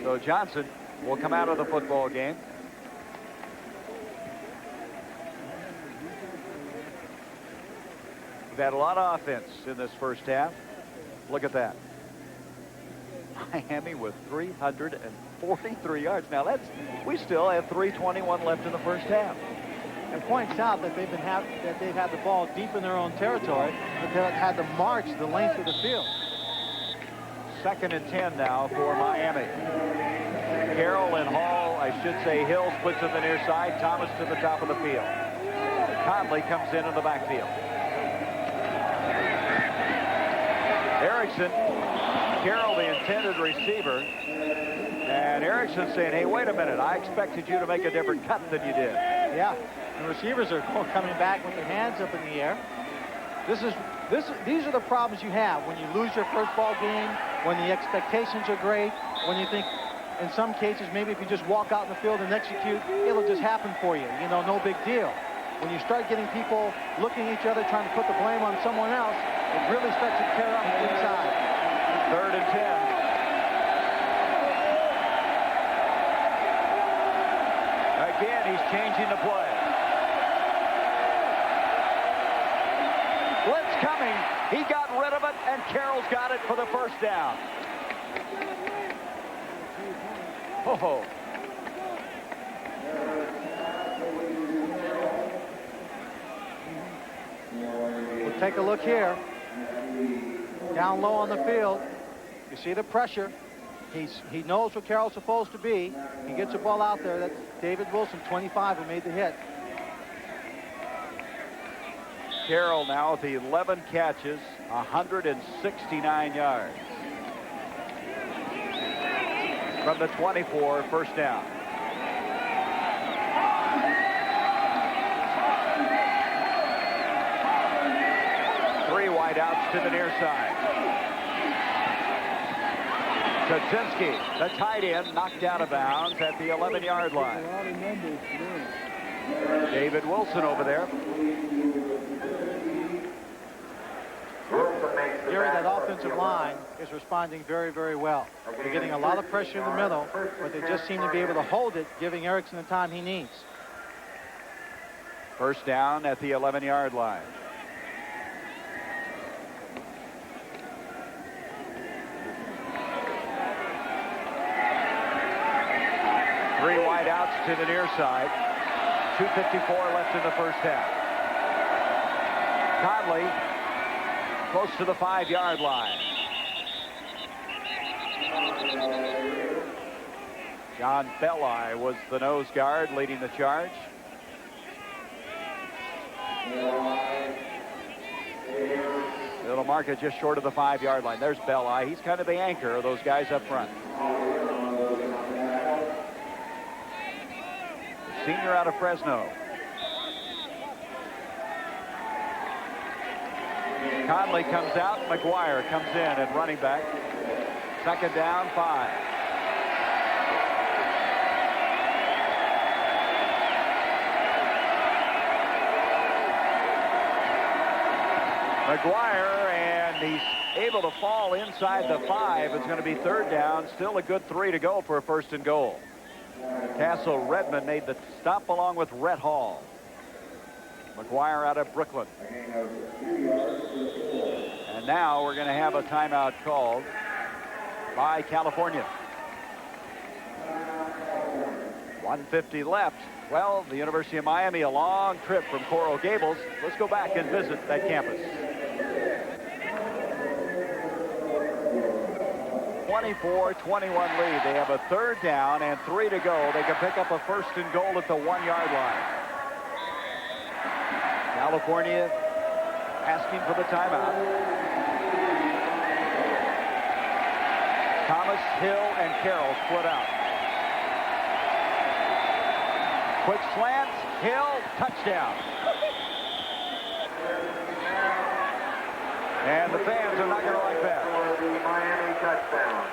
So Johnson will come out of the football game. We've had a lot of offense in this first half. Look at that. Miami with 343 yards. Now we still have 3:21 left in the first half. And points out that they've had the ball deep in their own territory, but they've had to march the length of the field. 2nd and 10 now for Miami. Carroll and Hall, I should say Hill, splits to the near side. Thomas to the top of the field. Conley comes in the backfield. Erickson, Carroll the intended receiver. And Erickson saying, hey, wait a minute, I expected you to make a different cut than you did. Yeah, the receivers are coming back with their hands up in the air. These are the problems you have when you lose your first ball game, when the expectations are great, when you think, in some cases, maybe if you just walk out in the field and execute, it'll just happen for you. You know, no big deal. When you start getting people looking at each other, trying to put the blame on someone else, it really starts to tear up the inside. 3rd and 10. Again, he's changing the play. Blitz coming. He got rid of it, and Carroll's got it for the first down. Oh. We'll take a look here. Down low on the field. You see the pressure. He knows what Carroll's supposed to be. He gets the ball out there. That's David Wilson, 25, who made the hit. Carroll now with the 11 catches, 169 yards. From the 24, first down. Three wideouts to the near side. Kaczynski, the tight end, knocked out of bounds at the 11-yard line. David Wilson over there. Gary, that offensive line is responding very, very well. They're getting a lot of pressure in the middle, but they just seem to be able to hold it, giving Erickson the time he needs. First down at the 11-yard line. Three wideouts to the near side. 2:54 left in the first half. Conley close to the 5-yard line. John Berkley was the nose guard leading the charge. It'll mark it just short of the 5-yard line. There's Berkley. He's kind of the anchor of those guys up front. Senior out of Fresno. Conley comes out. McGuire comes in at running back. Second down, 5. McGuire, and he's able to fall inside the 5. It's going to be third down. Still a good 3 to go for a first and goal. Castle Redmond made the stop along with Rhett Hall. McGuire out of Brooklyn. And now we're going to have a timeout called by California. 1:50 left. Well, the University of Miami, a long trip from Coral Gables. Let's go back and visit that campus. 24-21 lead. They have a 3rd down and 3 to go. They can pick up a 1st and goal at the 1-yard line. California asking for the timeout. Thomas, Hill, and Carroll split out. Quick slant, Hill, touchdown. And the fans are not going to like that. For the Miami touchdown.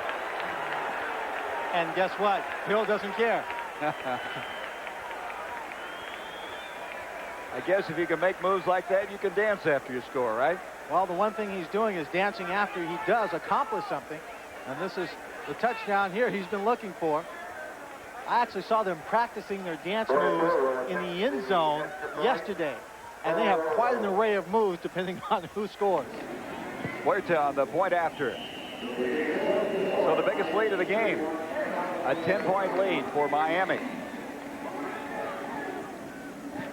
And guess what? Hill doesn't care. I guess if you can make moves like that, you can dance after you score, right? Well, the one thing he's doing is dancing after he does accomplish something. And this is the touchdown here he's been looking for. I actually saw them practicing their dance moves in the end zone yesterday. And they have quite an array of moves depending on who scores. Huerta on the point after. So the biggest lead of the game. A 10-point lead for Miami.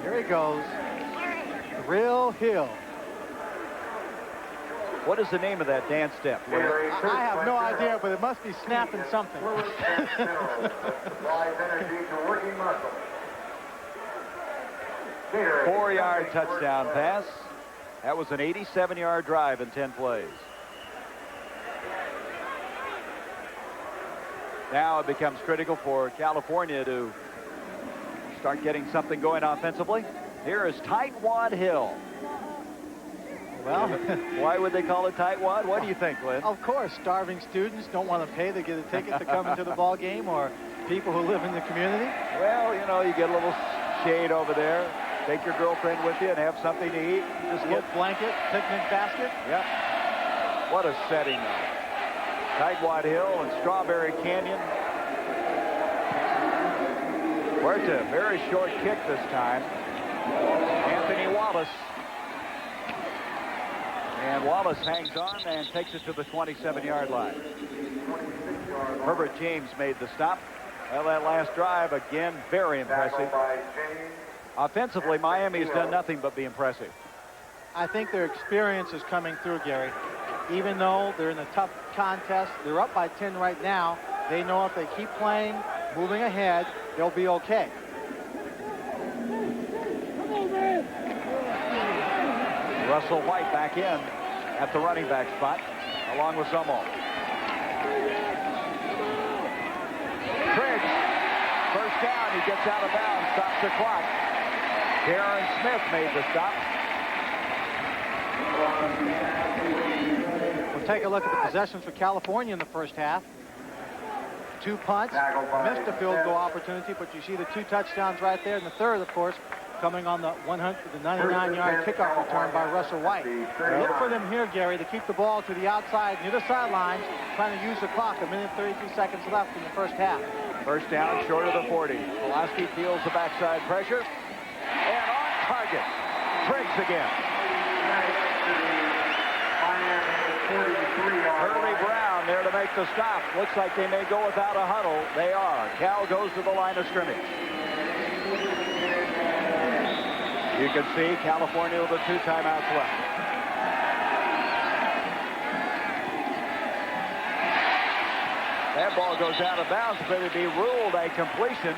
Here he goes. The real Hill. What is the name of that dance step? I have no idea, but it must be snapping something. 4-yard touchdown pass. That was an 87-yard drive in 10 plays. Now it becomes critical for California to start getting something going offensively. Here is Tightwad Hill. Well, why would they call it Tightwad? What do you think, Lynn? Of course, starving students don't want to pay to get a ticket to come into the ball game, or people who live in the community. Well, you know, you get a little shade over there. Take your girlfriend with you and have something to eat. Just get blanket, picnic basket. Yep. What a setting. Tightwad Hill and Strawberry Canyon. Huerta, very short kick this time. Anthony Wallace. And Wallace hangs on and takes it to the 27-yard line. Herbert James made the stop. Well, that last drive, again, very impressive. Offensively, Miami has done nothing but be impressive. I think their experience is coming through, Gary. Even though they're in a tough contest, they're up by 10 right now. They know if they keep playing, moving ahead, they'll be okay. Russell White back in at the running back spot, along with Zummel. Triggs, first down, he gets out of bounds, stops the clock. Darren Smith made the stop. We'll take a look at the possessions for California in the first half. 2 punts, missed a field goal opportunity, but you see the 2 touchdowns right there. And the third, of course, coming on the 99-yard kickoff return by Russell White. Look for them here, Gary, to keep the ball to the outside, near the sidelines, trying to use the clock. 1:33 seconds left in the first half. First down, short of the 40. Pulaski feels the backside pressure. And on target. Triggs again. Hurley Brown there to make the stop. Looks like they may go without a huddle. They are. Cal goes to the line of scrimmage. You can see California with the 2 timeouts left. That ball goes out of bounds, but it'd be ruled a completion.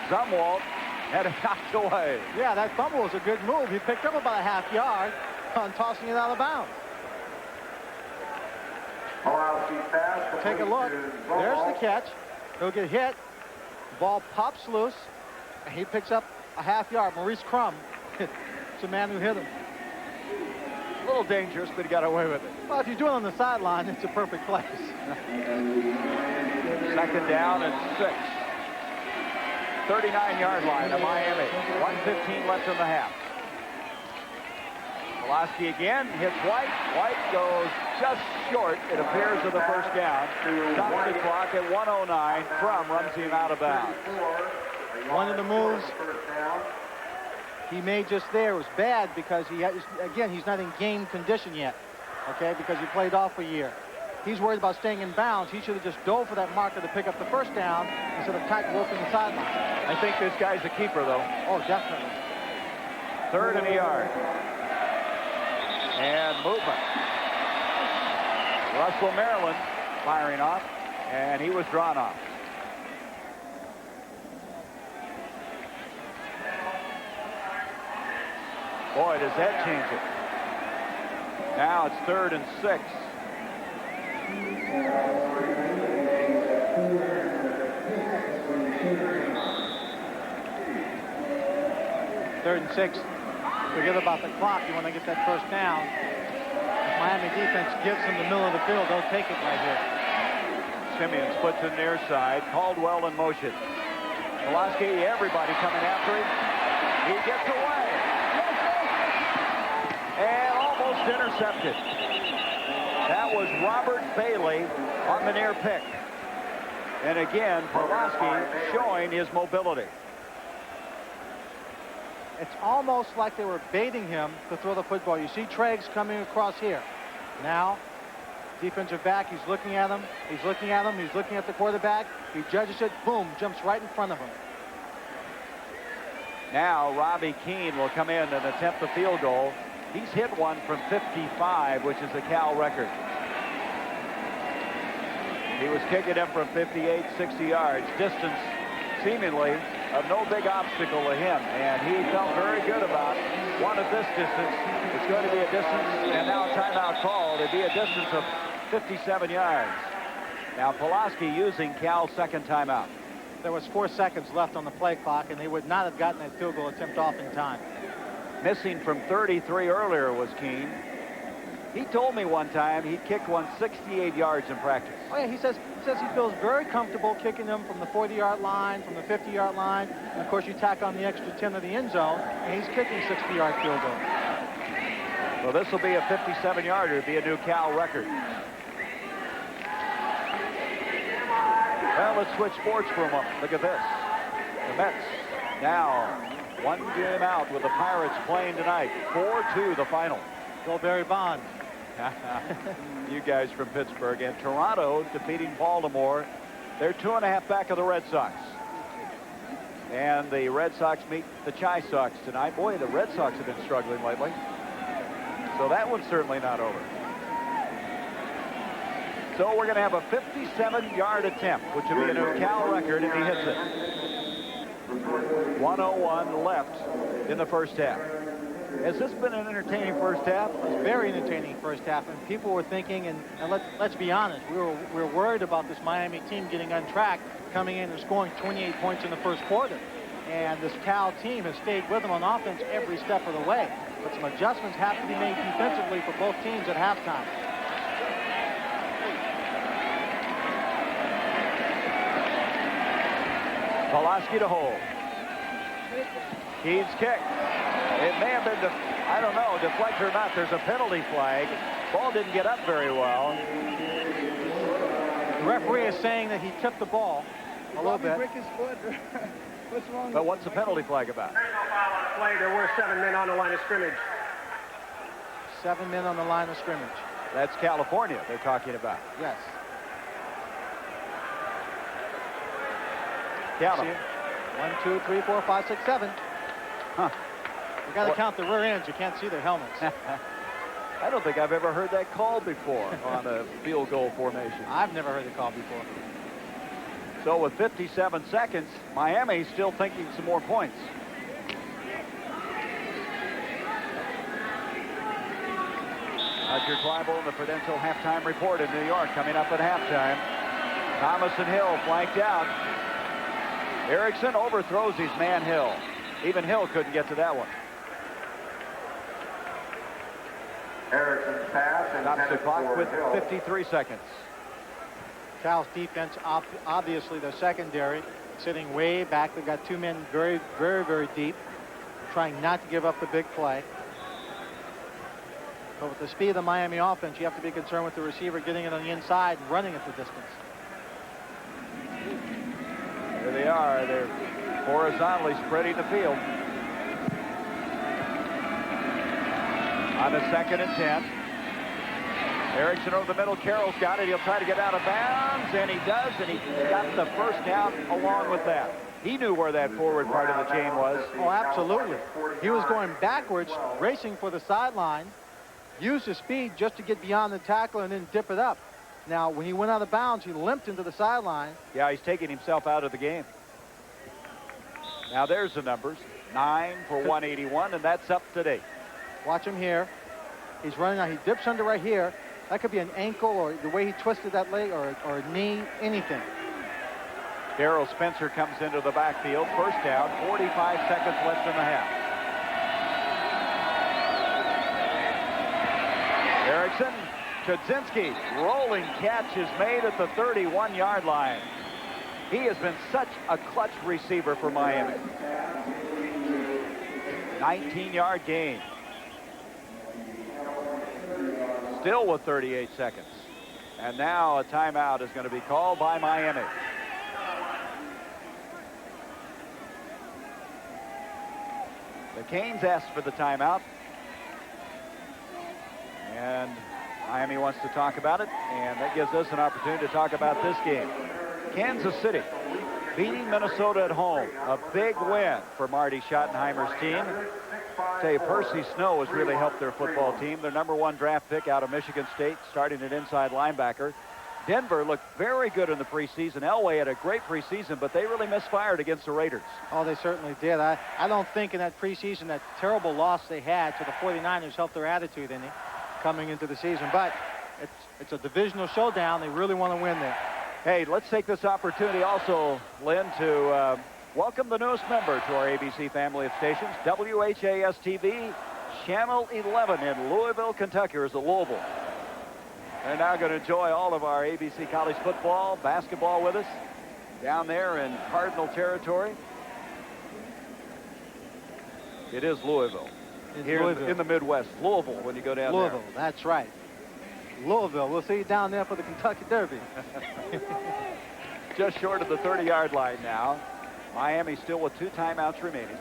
Zumwalt had it knocked away. Yeah, that fumble was a good move. He picked up about a half yard on tossing it out of bounds. Take a look. There's the catch. He'll get hit. The ball pops loose, and he picks up a half yard. Maurice Crum. It's the man who hit him. A little dangerous, but he got away with it. Well, if you do it on the sideline, it's a perfect place. Second down and 6. 39-yard line of Miami. 1:15 left in the half. Pulaski again hits White. White goes just short, it appears, of the first down. Stops the clock at 1:09. Crum runs him out of bounds. One of the moves he made just there was bad because he had, again, he's not in game condition yet, okay, because he played off a year. he's worried about staying in bounds. He should have just dove for that marker to pick up the first down instead of tightroping the sideline. I think this guy's a keeper, though. Oh, definitely. 3rd and a yard. And movement. Russell Maryland firing off, and he was drawn off. Boy, does that change it. Now it's 3rd and 6. Third and 6. Forget about the clock. You want to get that first down. If Miami defense gives them the middle of the field, they'll take it right here. Simeon splits in near side. Caldwell in motion. Pulaski, everybody coming after him. He gets away. And almost intercepted. That was Robert Bailey on the near pick. And again, Pulaski showing his mobility. It's almost like they were baiting him to throw the football. You see Triggs coming across here. Now, defensive back, he's looking at him. He's looking at him. He's looking at the quarterback. He judges it. Boom, jumps right in front of him. Now Robbie Keane will come in and attempt the field goal. He's hit one from 55, which is a Cal record. He was kicking him from 58, 60 yards. Distance seemingly of no big obstacle to him. And he felt very good about one of this distance. It's going to be a distance, and now a timeout called. It'd be a distance of 57 yards. Now Pulaski using Cal's second timeout. There was 4 seconds left on the play clock, and they would not have gotten that field goal attempt off in time. Missing from 33 earlier was Keane. He told me one time he kicked one 68 yards in practice. Oh, yeah, he says he feels very comfortable kicking them from the 40-yard line, from the 50-yard line. And, of course, you tack on the extra 10 of the end zone, and he's kicking 60-yard field goal. Well, this will be a 57-yarder. It'll be a new Cal record. Well, let's switch sports for a moment. Look at this. The Mets now one game out with the Pirates playing tonight. 4-2 the final. Go Barry Bonds. You guys from Pittsburgh. And Toronto defeating Baltimore. They're 2.5 back of the Red Sox. And the Red Sox meet the Chi Sox tonight. Boy, the Red Sox have been struggling lately. So that one's certainly not over. So we're going to have a 57-yard attempt, which will be a new Cal record if he hits it. 1:01 left in the first half. Has this been an entertaining first half? It was very entertaining first half, and people were thinking, and let's be honest, we were worried about this Miami team getting on track, coming in and scoring 28 points in the first quarter. And this Cal team has stayed with them on offense every step of the way. But some adjustments have to be made defensively for both teams at halftime. Pulaski to hold. Keane's kick. It may have been, I don't know, deflected or not. There's a penalty flag. Ball didn't get up very well. The referee is saying that he tipped the ball a little bit. Break his foot. What's wrong? But what's the penalty flag about? There's no foul on the play. There were 7 men on the line of scrimmage. 7 men on the line of scrimmage. That's California they're talking about. Yes. Count See them. it? 1, 2, 3, 4, 5, 6, 7. Huh. You got to count the rear ends. You can't see their helmets. I don't think I've ever heard that called before on a field goal formation. I've never heard it called before. So with 57 seconds, Miami's still thinking some more points. Roger Clybourne in the Prudential halftime report in New York coming up at halftime. Thomas and Hill flanked out. Erickson overthrows his man Hill. Even Hill couldn't get to that one. Erickson's pass and Stops the clock with 53 seconds. Cal's defense, obviously their secondary, sitting way back. They've got 2 men very, very, very deep, trying not to give up the big play. But with the speed of the Miami offense, you have to be concerned with the receiver getting it on the inside and running it the distance. There they are. They're horizontally spreading the field. On a 2nd and 10. Erickson over the middle. Carroll's got it. He'll try to get out of bounds, and he does, and he got the first down along with that. He knew where that forward part of the chain was. Oh, absolutely. He was going backwards, racing for the sideline, used his speed just to get beyond the tackler and then dip it up. Now, when he went out of bounds, he limped into the sideline. Yeah, he's taking himself out of the game. Now there's the numbers. 9 for 181, and that's up to date. Watch him here. He's running out. He dips under right here. That could be an ankle or the way he twisted that leg or a knee, anything. Darrell Spencer comes into the backfield. First down, 45 seconds left in the half. Erickson, Kudzinski, rolling catch is made at the 31-yard line. He has been such a clutch receiver for Miami. 19-yard gain. Still with 38 seconds. And now a timeout is going to be called by Miami. The Canes asked for the timeout. And Miami wants to talk about it. And that gives us an opportunity to talk about this game. Kansas City beating Minnesota at home. A big win for Marty Schottenheimer's team. I tell you, Percy Snow has really helped their football team. Their #1 draft pick out of Michigan State, starting at inside linebacker. Denver looked very good in the preseason. Elway had a great preseason, but they really misfired against the Raiders. Oh, they certainly did. I don't think in that preseason that terrible loss they had to the 49ers helped their attitude any coming into the season. But it's a divisional showdown. They really want to win there. Hey, let's take this opportunity also, Lynn, to welcome the newest member to our ABC family of stations, WHAS-TV, Channel 11 in Louisville, Kentucky, or is it Louisville? They're now going to enjoy all of our ABC college football, basketball with us down there in Cardinal territory. It is Louisville. Here Louisville. in the Midwest. Louisville when you go down there. Louisville, that's right. Louisville, we'll see you down there for the Kentucky Derby. Just short of the 30-yard line now. Miami still with 2 timeouts remaining.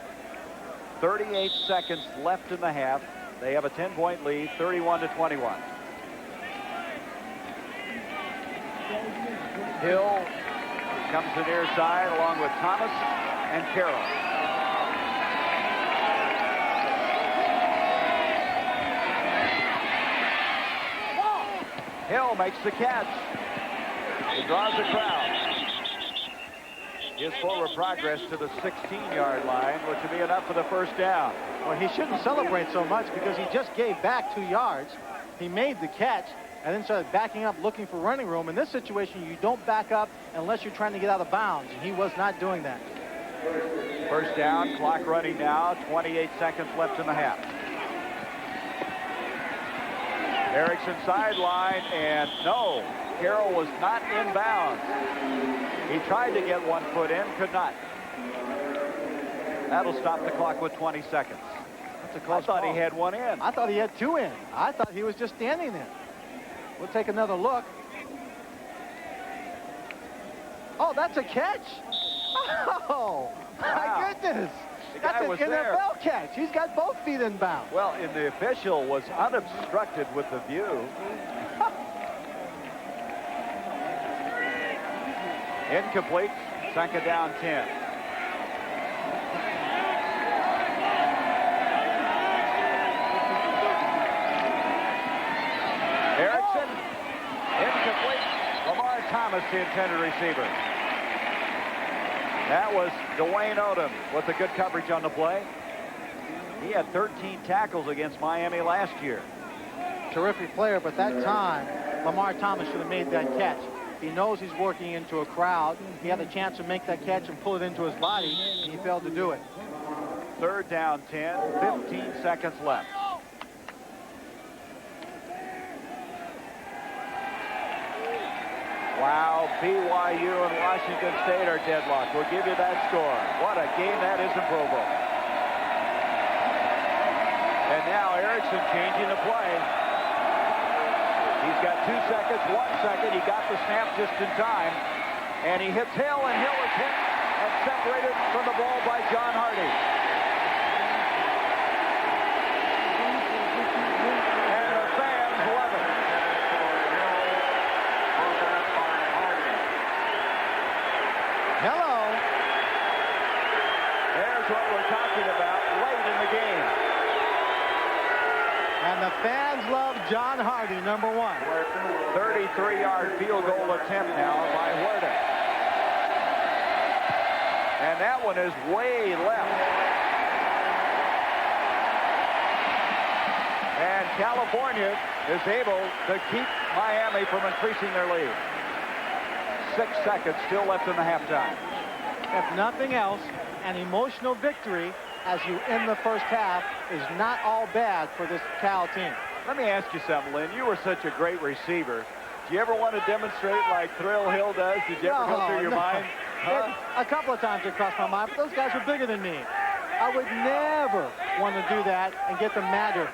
38 seconds left in the half. They have a 10-point lead, 31-21. Hill comes to the near side along with Thomas and Carroll. Hill makes the catch. He draws the crowd. His forward progress to the 16-yard line, which would be enough for the first down. Well, he shouldn't celebrate so much because he just gave back 2 yards. He made the catch and then started backing up looking for running room. In this situation, you don't back up unless you're trying to get out of bounds. And he was not doing that. First down, clock running now, 28 seconds left in the half. Erickson sideline, and no, Carroll was not in bounds. He tried to get 1 foot in, could not. That'll stop the clock with 20 seconds. That's a close I thought call. he had 1 in. I thought he had 2 in. I thought he was just standing there. We'll take another look. Oh, that's a catch. Oh, my goodness. That's an NFL catch. He's got both feet in bounds. Well, and the official was unobstructed with the view. Incomplete. Second down, 10. Erickson, incomplete. Lamar Thomas, the intended receiver. That was Dwayne Odom with the good coverage on the play. He had 13 tackles against Miami last year. Terrific player, but that time, Lamar Thomas should have made that catch. He knows he's working into a crowd. He had a chance to make that catch and pull it into his body, and he failed to do it. Third down, 10, 15 seconds left. Wow, BYU and Washington State are deadlocked. We'll give you that score. What a game that is in Provo. And now Erickson changing the play. He's got 2 seconds, 1 second. He got the snap just in time. And he hits Hill, and Hill is hit and separated from the ball by John Hardy. And the fans love it. we're talking about late in the game. And the fans love John Hardy, number 1. 33-yard field goal attempt now by Huerta. And that one is way left. And California is able to keep Miami from increasing their lead. 6 seconds still left in the halftime. If nothing else, an emotional victory as you end the first half is not all bad for this Cal team. Let me ask you something, Lynn. You were such a great receiver. Do you ever want to demonstrate like Thrill Hill does? Did you ever go through your mind? Huh? A couple of times it crossed my mind, but those guys were bigger than me. I would never want to do that and get them madder.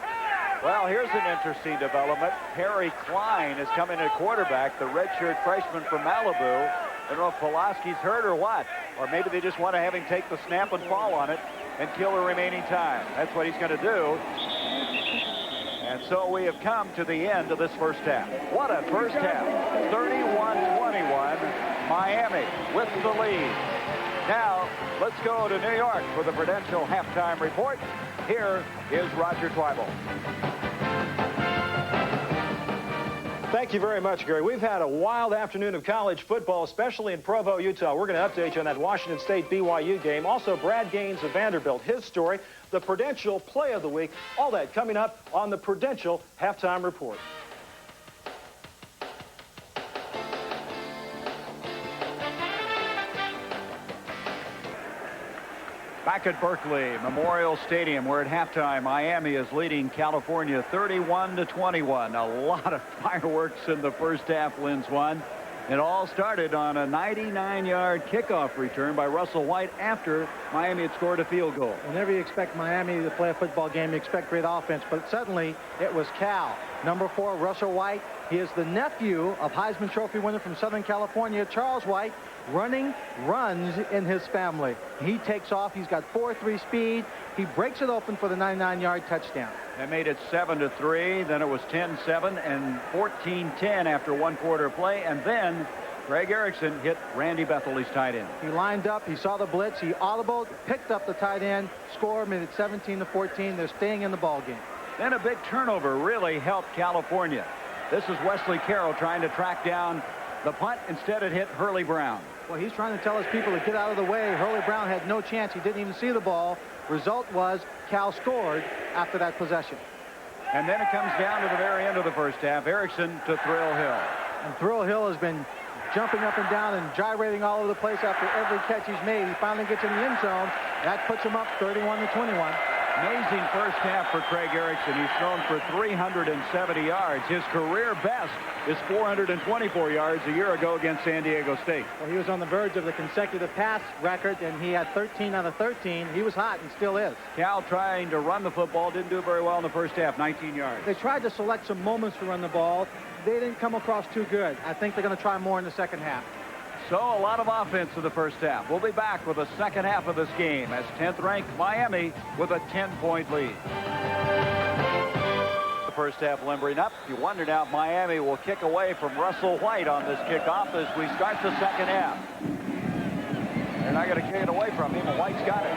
Well, here's an interesting development. Harry Klein is coming at quarterback, the redshirt freshman from Malibu. I don't know if Pulaski's hurt or what. Or maybe they just want to have him take the snap and fall on it and kill the remaining time. That's what he's going to do. And so we have come to the end of this first half. What a first half. 31-21, Miami with the lead. Now, let's go to New York for the Prudential halftime report. Here is Roger Twibel. Thank you very much, Gary. We've had a wild afternoon of college football, especially in Provo, Utah. We're going to update you on that Washington State BYU game. Also, Brad Gaines of Vanderbilt, his story, the Prudential Play of the Week. All that coming up on the Prudential Halftime Report. Back at Berkley Memorial Stadium, where at halftime Miami is leading California 31-21. A lot of fireworks in the first half, Lynn's one. It all started on a 99-yard kickoff return by Russell White after Miami had scored a field goal. Whenever you expect Miami to play a football game, you expect great offense, but suddenly it was Cal. Number 4, Russell White. He is the nephew of Heisman Trophy winner from Southern California, Charles White. Runs in his family. He takes off. He's got 4.3 speed. He breaks it open for the 99-yard touchdown. They made it 7-3. Then it was 10-7 and 14-10 after one quarter of play. And then Greg Erickson hit Randy Bethel's tight end. He lined up. He saw the blitz. He audibled, picked up the tight end, scored, made it 17-14. They're staying in the ball game. Then a big turnover really helped California. This is Wesley Carroll trying to track down the punt. Instead, it hit Hurley Brown. Well, he's trying to tell his people to get out of the way. Hurley Brown had no chance. He didn't even see the ball. Result was Cal scored after that possession. And then it comes down to the very end of the first half. Erickson to Thrill Hill. And Thrill Hill has been jumping up and down and gyrating all over the place after every catch he's made. He finally gets in the end zone. That puts him up 31-21. Amazing first half for Craig Erickson. He's thrown for 370 yards. His career best is 424 yards a year ago against San Diego State. Well, he was on the verge of the consecutive pass record, and he had 13 out of 13. He was hot and still is. Cal trying to run the football, didn't do very well in the first half, 19 yards. They tried to select some moments to run the ball. They didn't come across too good. I think they're going to try more in the second half. So a lot of offense in the first half. We'll be back with the second half of this game as 10th-ranked Miami with a 10-point lead. The first half limbering up. You wonder now if Miami will kick away from Russell White on this kickoff as we start the second half. They're not going to kick it away from him. White's got it.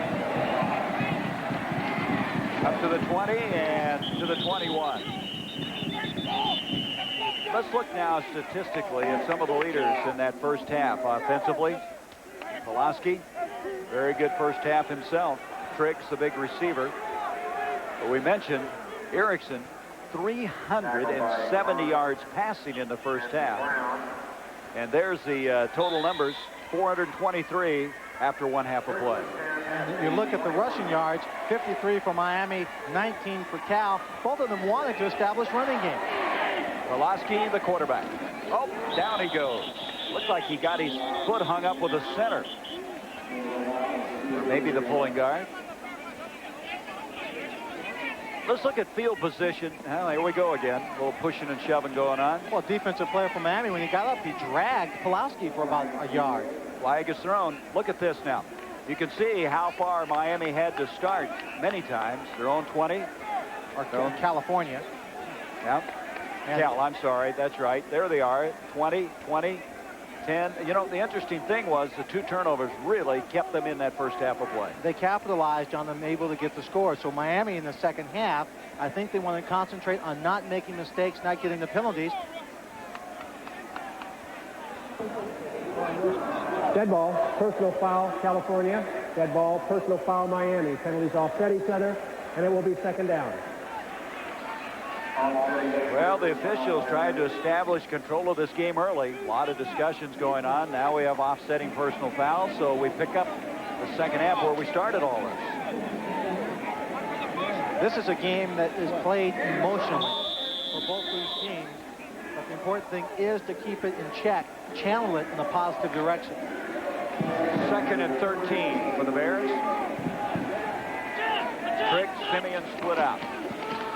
Up to the 20 and to the 21. Let's look now statistically at some of the leaders in that first half. Offensively, Pulaski, very good first half himself. Triggs, the big receiver. But we mentioned Erickson, 370 yards passing in the first half. And there's the total numbers, 423 after one half of play. And you look at the rushing yards, 53 for Miami, 19 for Cal. Both of them wanted to establish running game. Pulaski, the quarterback. Oh, down he goes. Looks like he got his foot hung up with the center. Or maybe the pulling guard. Let's look at field position. Well, here we go again. A little pushing and shoving going on. Well, defensive player from Miami, when he got up, he dragged Pulaski for about a yard. Flag is thrown. Look at this now. You can see how far Miami had to start many times. Their own 20. Or California. Yeah. Cal, I'm sorry. That's right. There they are. 20, 20, 10. You know, the interesting thing was the 2 turnovers really kept them in that first half of play. They capitalized on them able to get the score. So Miami in the second half, I think they want to concentrate on not making mistakes, not getting the penalties. Dead ball, personal foul, California. Dead ball, personal foul, Miami. Penalties offset each other, and it will be second down. Well, the officials tried to establish control of this game early. A lot of discussions going on. Now we have offsetting personal fouls, so we pick up the second half where we started all this. This is a game that is played emotionally for both these teams. But the important thing is to keep it in check, channel it in a positive direction. 2nd and 13 for the Bears. Trigg, Simeon split out.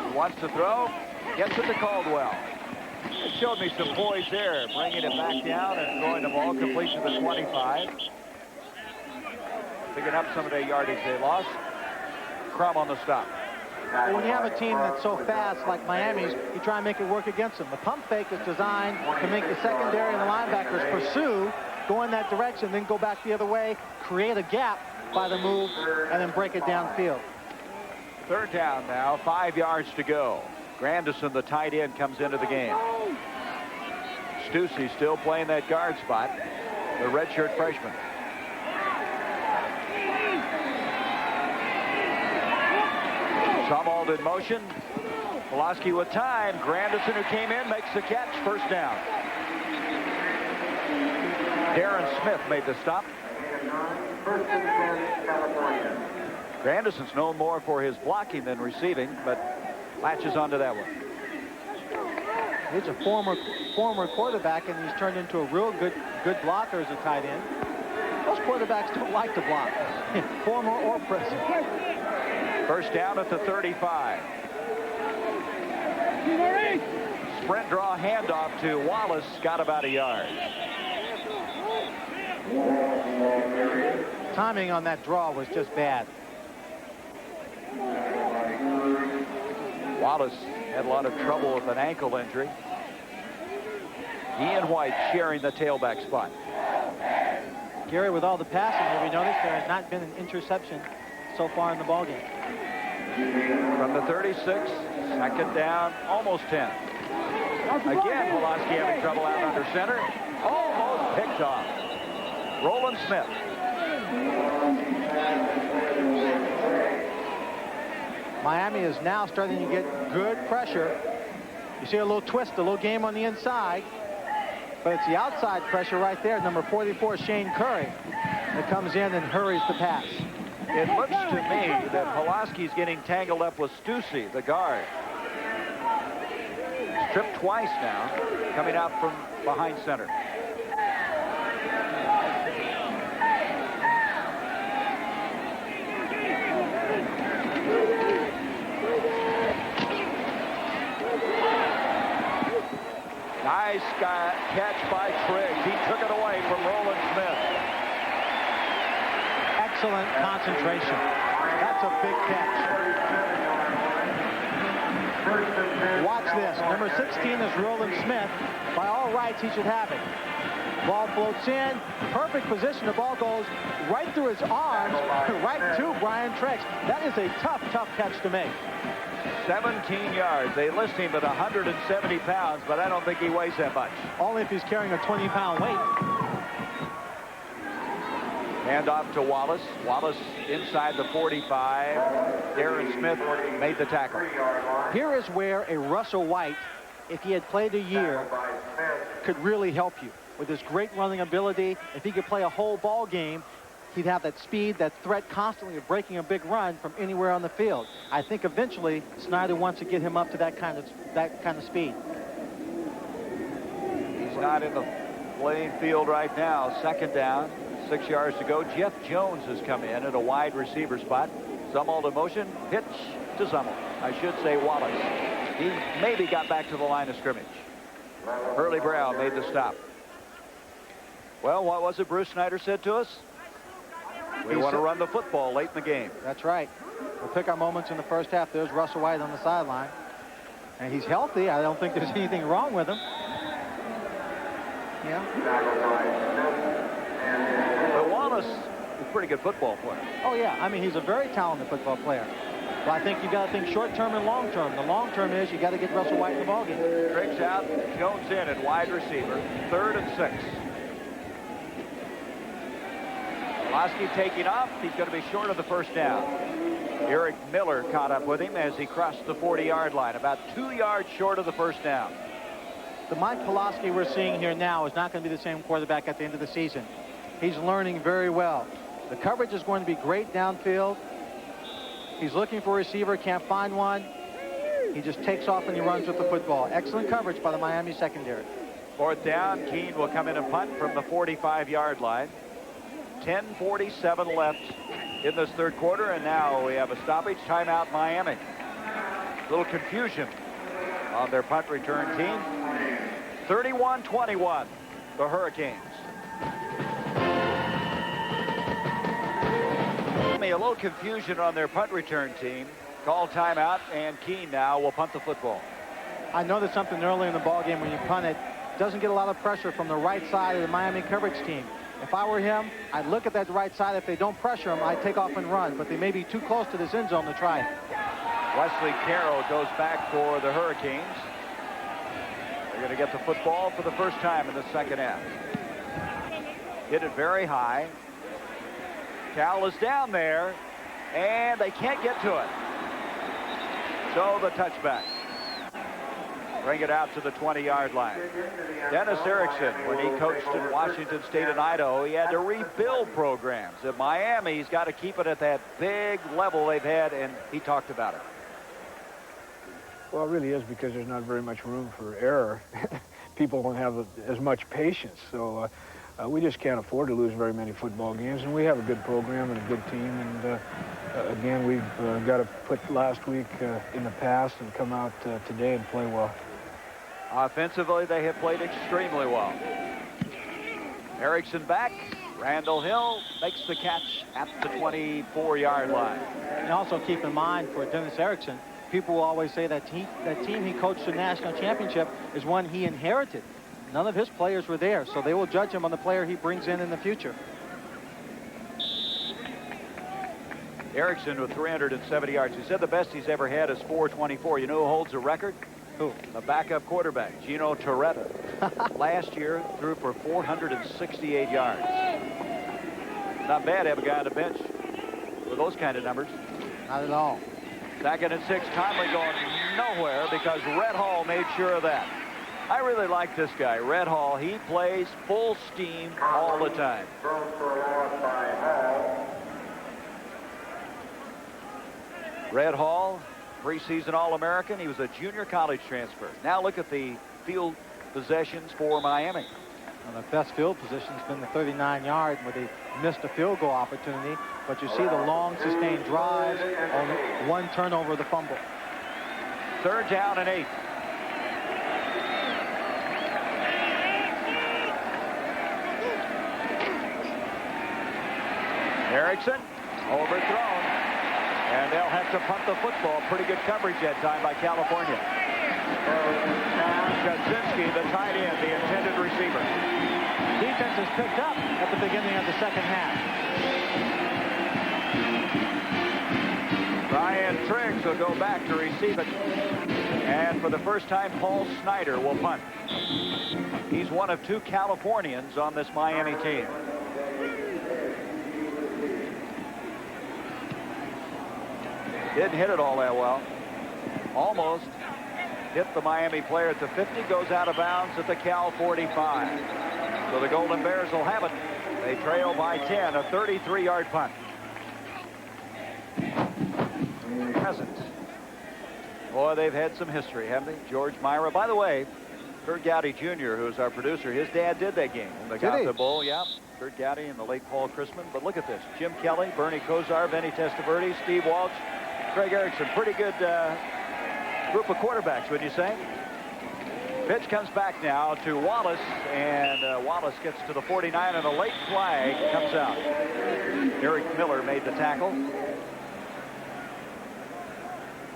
He wants to throw, gets it to Caldwell. It showed me some poise there, bringing it back down and throwing the ball complete to the 25. Picking up some of the yardage they lost. Crum on the stop. Well, when you have a team that's so fast like Miami's, you try and make it work against them. The pump fake is designed to make the secondary and the linebackers pursue, go in that direction, then go back the other way, create a gap by the move, and then break it downfield. 3rd down now, 5 yards to go. Grandison, the tight end, comes into the game. Stussy still playing that guard spot, the redshirt freshman. Sumhold in motion. Pulaski with time. Grandison, who came in, makes the catch. First down. Darren Smith made the stop. First and 10, California. Grandison's known more for his blocking than receiving, but latches onto that one. He's a former quarterback, and he's turned into a real good blocker as a tight end. Most quarterbacks don't like to block, former or present. First down at the 35. Sprint draw handoff to Wallace. Got about a yard. Timing on that draw was just bad. Wallace had a lot of trouble with an ankle injury. Ian White sharing the tailback spot. Gary, with all the passing, have you noticed there has not been an interception so far in the ballgame? From the 36, 2nd down, almost 10. Again, Pulaski having trouble out under center. Almost picked off. Roland Smith. Miami is now starting to get good pressure. You see a little twist, a little game on the inside. But it's the outside pressure right there. Number 44, Shane Curry, that comes in and hurries the pass. It looks to me that Pulaski's getting tangled up with Stussy, the guard. He's tripped twice now, coming out from behind center. Nice catch by Trigg. He took it away from Roland Smith. Excellent concentration. That's a big catch. Watch this. Number 16 is Roland Smith. By all rights, he should have it. Ball floats in. Perfect position. The ball goes right through his arms, right to Brian Trigg. That is a tough, tough catch to make. 17 yards. They list him at 170 pounds, but I don't think he weighs that much. Only if he's carrying a 20-pound weight. Hand off to Wallace. Wallace inside the 45. Darren Smith made the tackle. Here is where a Russell White, if he had played a year, could really help you. With his great running ability, if he could play a whole ball game, he'd have that speed, that threat constantly of breaking a big run from anywhere on the field. I think eventually Snyder wants to get him up to that kind of speed. He's not in the playing field right now. 2nd down, 6 yards to go. Jeff Jones has come in at a wide receiver spot. Sumhold in motion. Pitch to Sumhold. I should say Wallace. He maybe got back to the line of scrimmage. Hurley Brown made the stop. Well, what was it Bruce Snyder said to us? We want to run the football late in the game. That's right. We'll pick our moments in the first half. There's Russell White on the sideline. And he's healthy. I don't think there's anything wrong with him. Yeah. But Wallace is a pretty good football player. Oh, yeah. I mean, he's a very talented football player. But I think you got to think short-term and long-term. The long-term is you got to get Russell White in the ballgame. Triggs out, Jones in at wide receiver. 3rd and 6. Pulaski taking off. He's going to be short of the first down. Eric Miller caught up with him as he crossed the 40-yard line, about 2 yards short of the first down. The Mike Pulaski we're seeing here now is not going to be the same quarterback at the end of the season. He's learning very well. The coverage is going to be great downfield. He's looking for a receiver, can't find one. He just takes off and he runs with the football. Excellent coverage by the Miami secondary. 4th down, Keene will come in and punt from the 45-yard line. 10:47 left in this 3rd quarter, and now we have a stoppage. Timeout, Miami. Little confusion on their punt return team. 31-21, the Hurricanes. A little confusion on their punt return team. Call timeout, and Keene now will punt the football. I noticed something early in the ballgame when you punt it. Doesn't get a lot of pressure from the right side of the Miami coverage team. If I were him, I'd look at that right side. If they don't pressure him, I'd take off and run. But they may be too close to this end zone to try it. Wesley Carroll goes back for the Hurricanes. They're going to get the football for the first time in the 2nd half. Hit it very high. Cal is down there, and they can't get to it. So the touchback. Bring it out to the 20-yard line. Dennis Erickson, when he coached in Washington State and Idaho, he had to rebuild programs. At Miami, he's got to keep it at that big level they've had, and he talked about it. Well, it really is because there's not very much room for error. People don't have as much patience, so we just can't afford to lose very many football games, and we have a good program and a good team, and again, we've got to put last week in the past and come out today and play well. Offensively, they have played extremely well. Erickson back. Randall Hill makes the catch at the 24-yard line. And also keep in mind for Dennis Erickson, people will always say that team he coached the national championship is one he inherited. None of his players were there, so they will judge him on the player he brings in the future. Erickson with 370 yards. He said the best he's ever had is 424. You know who holds the record? Who? The backup quarterback, Gino Torretta. Last year threw for 468 yards. Not bad to have a guy on the bench with those kind of numbers. Not at all. 2nd and 6. Conley going nowhere because Red Hall made sure of that. I really like this guy, Red Hall. He plays full steam all the time. Red Hall, preseason All-American. He was a junior college transfer. Now look at the field possessions for Miami. Well, the best field position has been the 39-yard where they missed a field goal opportunity. But you see the long sustained drives, only one turnover, the fumble. 3rd down and 8. Erickson overthrown, and they'll have to punt the football. Pretty good coverage that time by California. Jasinski, the tight end, the intended receiver. Defense is picked up at the beginning of the 2nd half. Brian Triggs will go back to receive it. And for the first time, Paul Snyder will punt. He's one of 2 Californians on this Miami team. Didn't hit it all that well. Almost hit the Miami player at the 50, goes out of bounds at the Cal 45. So the Golden Bears will have it. They trail by 10, a 33-yard punt. Present. Boy, they've had some history, haven't they? George Myra. By the way, Kurt Gowdy Jr., who's our producer, his dad did that game in the Gotha Bowl. Yeah, Kurt Gowdy and the late Paul Chrisman. But look at this. Jim Kelly, Bernie Kosar, Benny Testaverde, Steve Walsh, Craig Erickson. Pretty good group of quarterbacks, wouldn't you say? Pitch comes back now to Wallace, and Wallace gets to the 49, and a late flag comes out. Eric Miller made the tackle.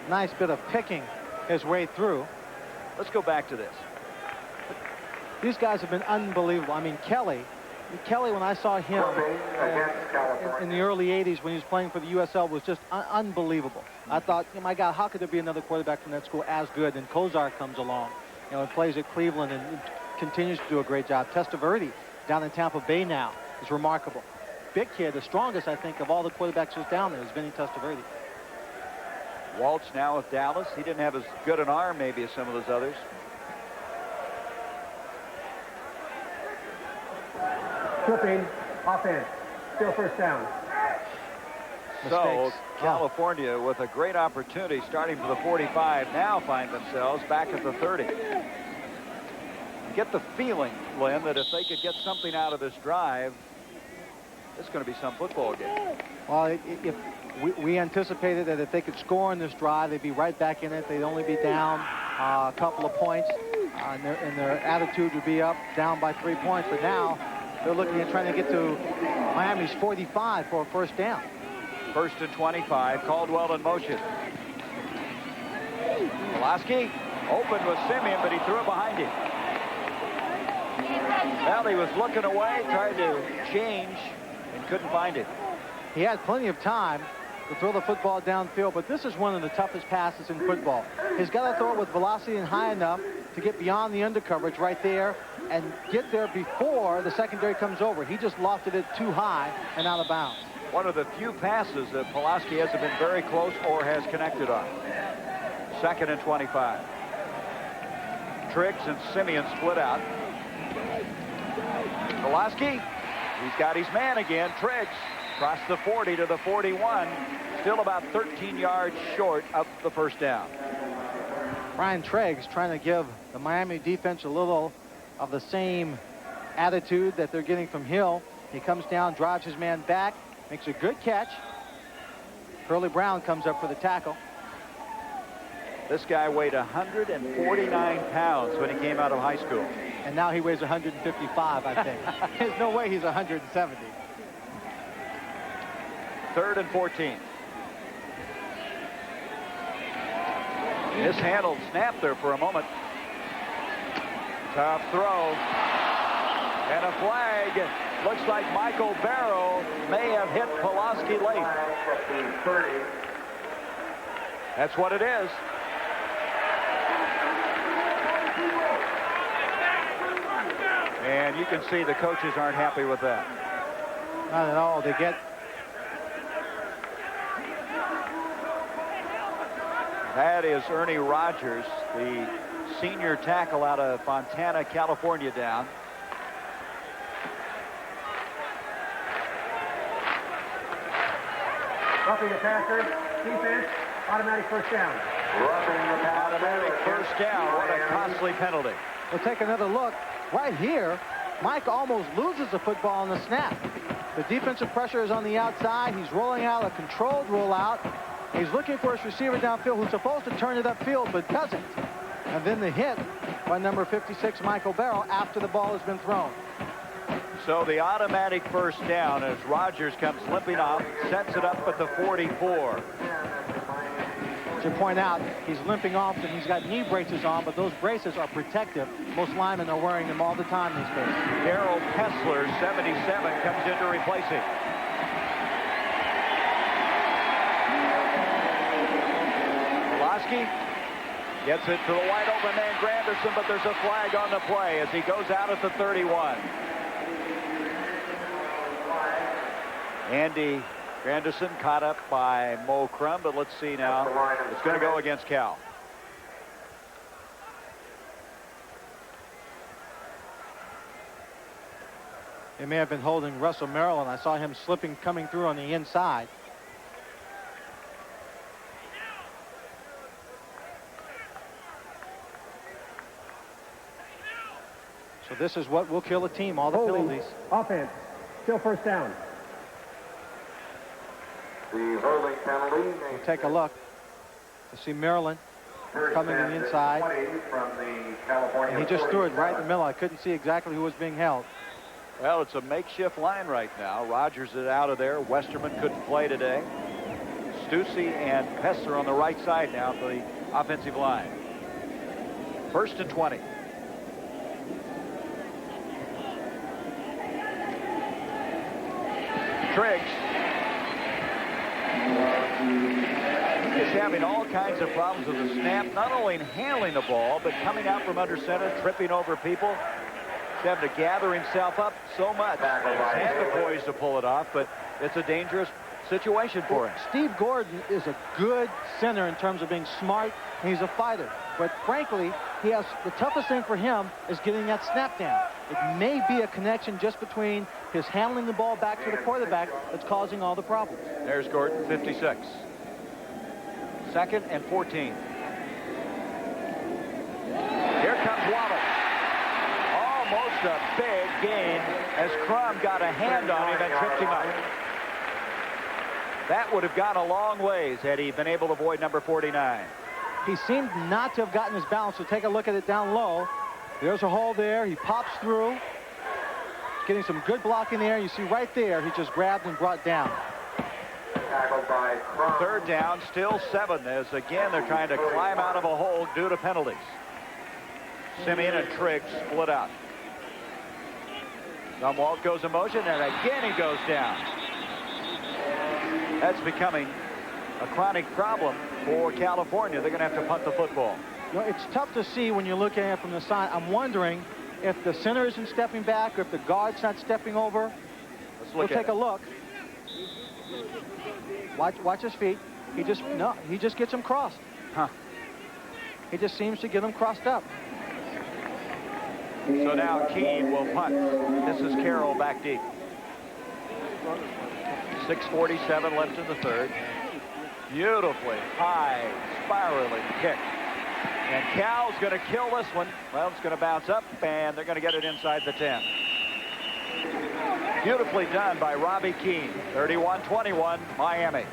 Nice bit of picking his way through. Let's go back to this. These guys have been unbelievable. I mean, Kelly, when I saw him in the early 80s when he was playing for the USL, was just unbelievable. I thought, my God, how could there be another quarterback from that school as good? And Kozar comes along, and plays at Cleveland and continues to do a great job. Testaverde down in Tampa Bay now is remarkable. Big kid, the strongest, I think, of all the quarterbacks who's down there is Vinny Testaverde. Waltz now with Dallas. He didn't have as good an arm maybe as some of those others. Flipping, offense, still first down. So Mistakes. California with a great opportunity starting for the 45 now find themselves back at the 30. You get the feeling, Lynn, that if they could get something out of this drive, it's going to be some football game. Well, if we anticipated that if they could score in this drive, they'd be right back in it. They'd only be down a couple of points, and their attitude would be up, down by 3 points. But now they're looking at trying to get to Miami's 45 for a first down. First and 25. Caldwell in motion. Pulaski opened with Simeon, but he threw it behind him. Well, he was looking away, tried to change, and couldn't find it. He had plenty of time to throw the football downfield, but this is one of the toughest passes in football. He's got to throw it with velocity and high enough to get beyond the undercoverage right there and get there before the secondary comes over. He just lofted it too high and out of bounds. One of the few passes that Pulaski hasn't been very close or has connected on. Second and 25. Triggs and Simeon split out. Pulaski, he's got his man again. Triggs across the 40 to the 41. Still about 13 yards short of the first down. Brian Triggs trying to give the Miami defense a little of the same attitude that they're getting from Hill. He comes down, drives his man back, makes a good catch. Curly Brown comes up for the tackle. This guy weighed 149 pounds when he came out of high school. And now he weighs 155, I think. There's no way he's 170. Third and 14. Mishandled snap there for a moment. Tough throw. And a flag. Looks like Michael Barrow may have hit Pulaski late. That's what it is. And you can see the coaches aren't happy with that. Not at all. They get... That is Ernie Rogers, the senior tackle out of Fontana, California, down. Roughing the passer, defense, automatic first down. Roughing the Automatic first down. What a costly penalty. We'll take another look. Right here, Mike almost loses the football on the snap. The defensive pressure is on the outside. He's rolling out a controlled rollout. He's looking for his receiver downfield who's supposed to turn it upfield but doesn't. And then the hit by number 56, Michael Barrow, after the ball has been thrown. So the automatic first down as Rogers comes limping off, sets it up at the 44. To point out, he's limping off and he's got knee braces on, but those braces are protective. Most linemen are wearing them all the time these days. Darrell Pessler, 77, comes in to replace him. Pulaski gets it to the wide open man Granderson, but there's a flag on the play as he goes out at the 31. Andy Granderson caught up by Mo Crum, but let's see now. It's going to go against Cal. They may have been holding Russell Maryland. I saw him slipping, coming through on the inside. So this is what will kill a team, all the penalties. Offense, still first down. The holding penalty. We'll take a look to see Maryland coming to the inside. And he just threw it right in the middle. I couldn't see exactly who was being held. Well, it's a makeshift line right now. Rogers is out of there. Westerman couldn't play today. Stussy and Pessler on the right side now for the offensive line. First and 20. Triggs is having all kinds of problems with the snap, not only in handling the ball, but coming out from under center, tripping over people. He's having to gather himself up so much. He's had the poise to pull it off, but it's a dangerous situation for him. Steve Gordon is a good center in terms of being smart, and he's a fighter. But frankly, the toughest thing for him is getting that snap down. It may be a connection just between his handling the ball back to the quarterback that's causing all the problems. There's Gordon, 56. 2nd and 14. Here comes Wallace. Almost a big gain as Crum got a hand on him and tripped him up. That would have gone a long ways had he been able to avoid number 49. He seemed not to have gotten his balance, so take a look at it down low. There's a hole there. He pops through. He's getting some good blocking there. You see right there, he just grabbed and brought down. 3rd down, still 7, as again they're trying to climb out of a hole due to penalties. Simeon and Triggs split out. Zumwalt goes in motion, and again he goes down. That's becoming a chronic problem for California. They're going to have to punt the football. You know, it's tough to see when you're looking at it from the side. I'm wondering if the center isn't stepping back or if the guard's not stepping over. We'll take a look. Watch his feet. He just gets him crossed. Huh. He just seems to get him crossed up. So now Keene will punt. This is Carroll back deep. 6:47 left in the 3rd. Beautifully high, spiraling kick. And Cal's going to kill this one. Well, it's going to bounce up, and they're going to get it inside the 10. Beautifully done by Robbie Keene. 31-21, Miami.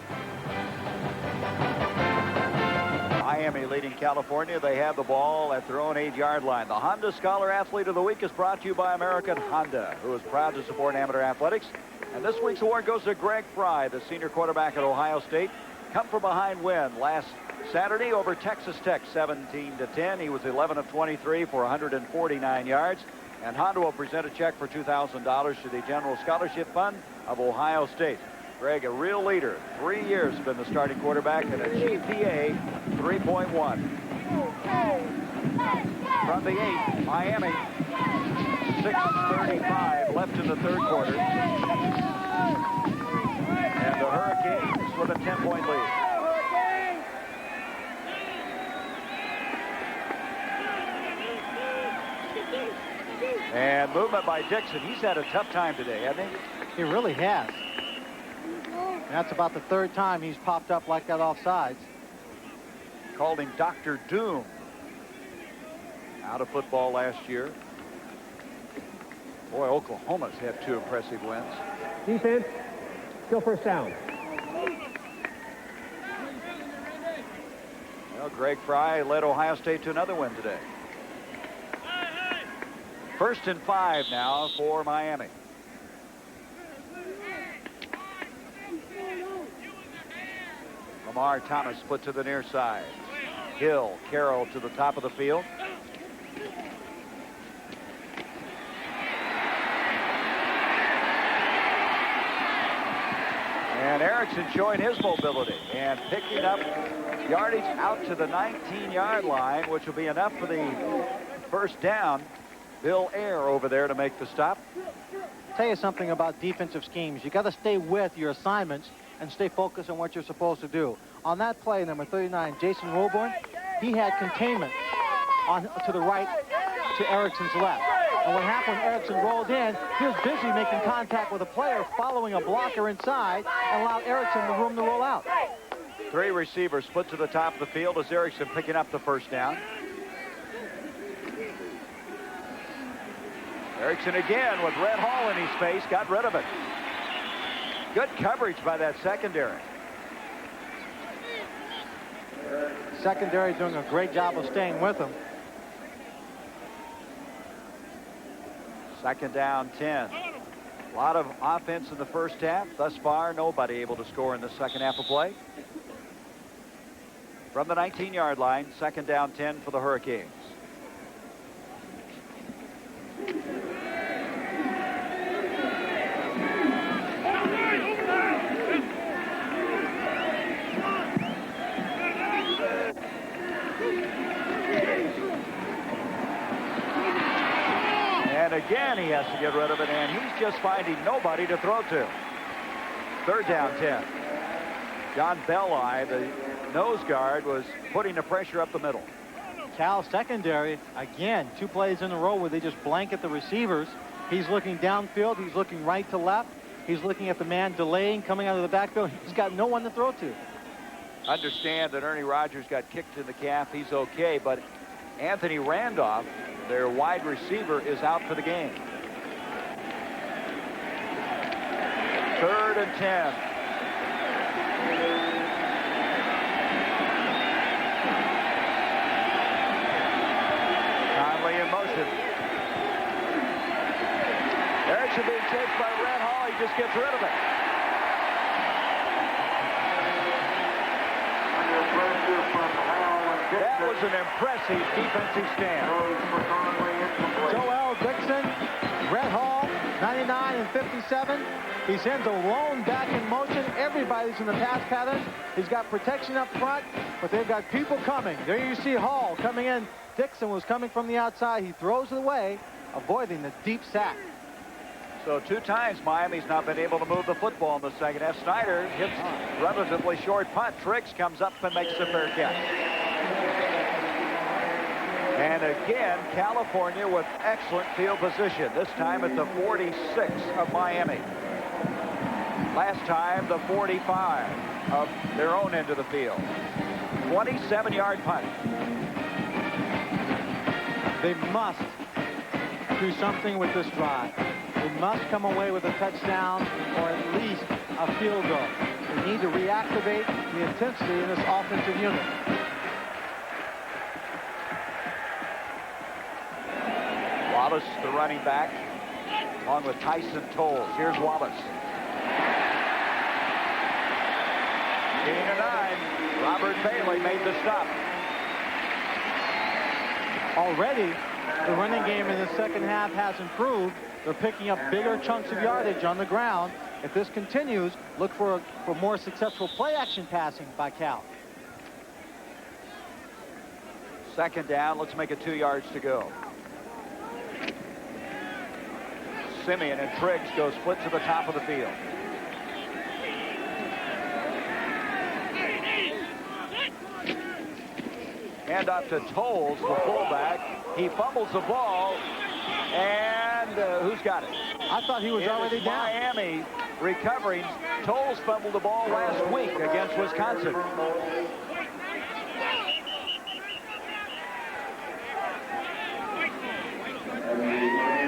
Miami leading California. They have the ball at their own 8-yard line. The Honda Scholar Athlete of the Week is brought to you by American Honda, who is proud to support amateur athletics. And this week's award goes to Greg Fry, the senior quarterback at Ohio State. Come from behind win last Saturday over Texas Tech, 17-10. He was 11 of 23 for 149 yards. And Honda will present a check for $2,000 to the General Scholarship Fund of Ohio State. Greg, a real leader. 3 years been the starting quarterback and a GPA 3.1. From the 8, Miami. 6:35 left in the 3rd quarter. And the Hurricanes with a 10-point lead. And movement by Dixon. He's had a tough time today, hasn't he? He really has. And that's about the 3rd time he's popped up like that offsides. Called him Dr. Doom. Out of football last year. Boy, Oklahoma's had 2 impressive wins. Defense, still 1st down. Well, Greg Fry led Ohio State to another win today. 1st and 5 now for Miami. Lamar Thomas put to the near side. Hill, Carroll to the top of the field. And Erickson showing his mobility and picking up yardage out to the 19-yard line, which will be enough for the 1st down. Bill Ayer over there to make the stop. Tell you something about defensive schemes. You got to stay with your assignments and stay focused on what you're supposed to do. On that play, number 39, Jason Wilborn, he had containment to the right to Erickson's left. And what happened when Erickson rolled in, he was busy making contact with a player following a blocker inside and allowed Erickson the room to roll out. 3 receivers split to the top of the field as Erickson picking up the 1st down. Erickson again with Red Hall in his face, got rid of it. Good coverage by that secondary. Secondary doing a great job of staying with him. 2nd down, 10. A lot of offense in the 1st half. Thus far, nobody able to score in the 2nd half of play. From the 19-yard line, 2nd down, 10 for the Hurricanes. again he has to get rid of it, and he's just finding nobody to throw to. 3rd down 10. John Belli, the nose guard, was putting the pressure up the middle. Cal secondary, again, 2 plays in a row where they just blanket the receivers. He's looking downfield. He's looking right to left. He's looking at the man delaying, coming out of the backfield. He's got no one to throw to. Understand that Ernie Rogers got kicked in the calf. He's okay, but Anthony Randolph, their wide receiver, is out for the game. 3rd and 10. Conley in motion. Erickson being chased by Red Hall. He just gets rid of it. That was an impressive defensive stand. Joel Dixon, Red Hall, 99 and 57. He sends a lone back in motion. Everybody's in the pass pattern. He's got protection up front, but they've got people coming. There you see Hall coming in. Dixon was coming from the outside. He throws it away, avoiding the deep sack. So 2 times Miami's not been able to move the football in the second half. Snyder hits relatively short punt. Triggs comes up and makes a fair catch. And again, California with excellent field position. This time at the 46 of Miami. Last time, the 45 of their own end of the field. 27-yard punt. They must do something with this drive. They must come away with a touchdown or at least a field goal. They need to reactivate the intensity in this offensive unit. Wallace, the running back, along with Tyson Tolles. Here's Wallace. 8-9. Robert Bailey made the stop. Already, the running game in the second half has improved. They're picking up bigger chunks of yardage on the ground. If this continues, look for more successful play-action passing by Cal. 2nd down. Let's make it 2 yards to go. Simeon and Triggs go split to the top of the field. Hand off to Tolles, the fullback. He fumbles the ball, and who's got it? I thought he was already down. Miami recovering. Tolles fumbled the ball last week against Wisconsin.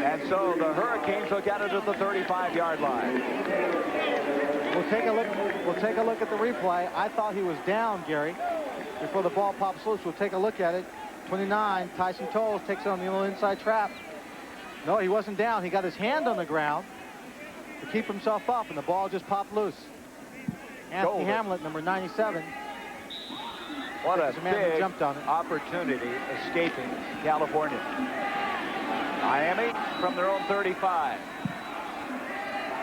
And so the Hurricanes will get it at the 35-yard line. We'll take a look at the replay. I thought he was down, Gary, before the ball pops loose. We'll take a look at it. 29, Tyson Tolles takes it on the little inside trap. No, he wasn't down. He got his hand on the ground to keep himself up, and the ball just popped loose. Anthony Hamlet, number 97. What a big jumped on it. Opportunity escaping California. Miami from their own 35.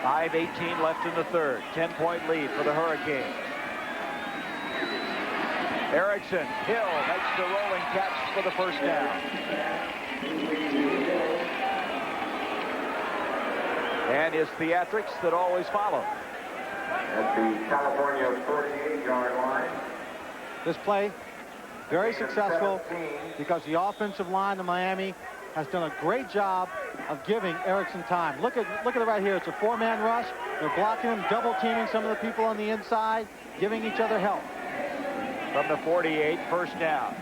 5:18 left in the 3rd. 10-point lead for the Hurricanes. Erickson, Hill makes the rolling catch for the 1st down. And his theatrics that always follow. At the California 48-yard line. This play, very successful because the offensive line of Miami has done a great job of giving Erickson time. Look at it right here. It's a 4-man rush. They're blocking him, double teaming some of the people on the inside, giving each other help. From the 48, 1st down.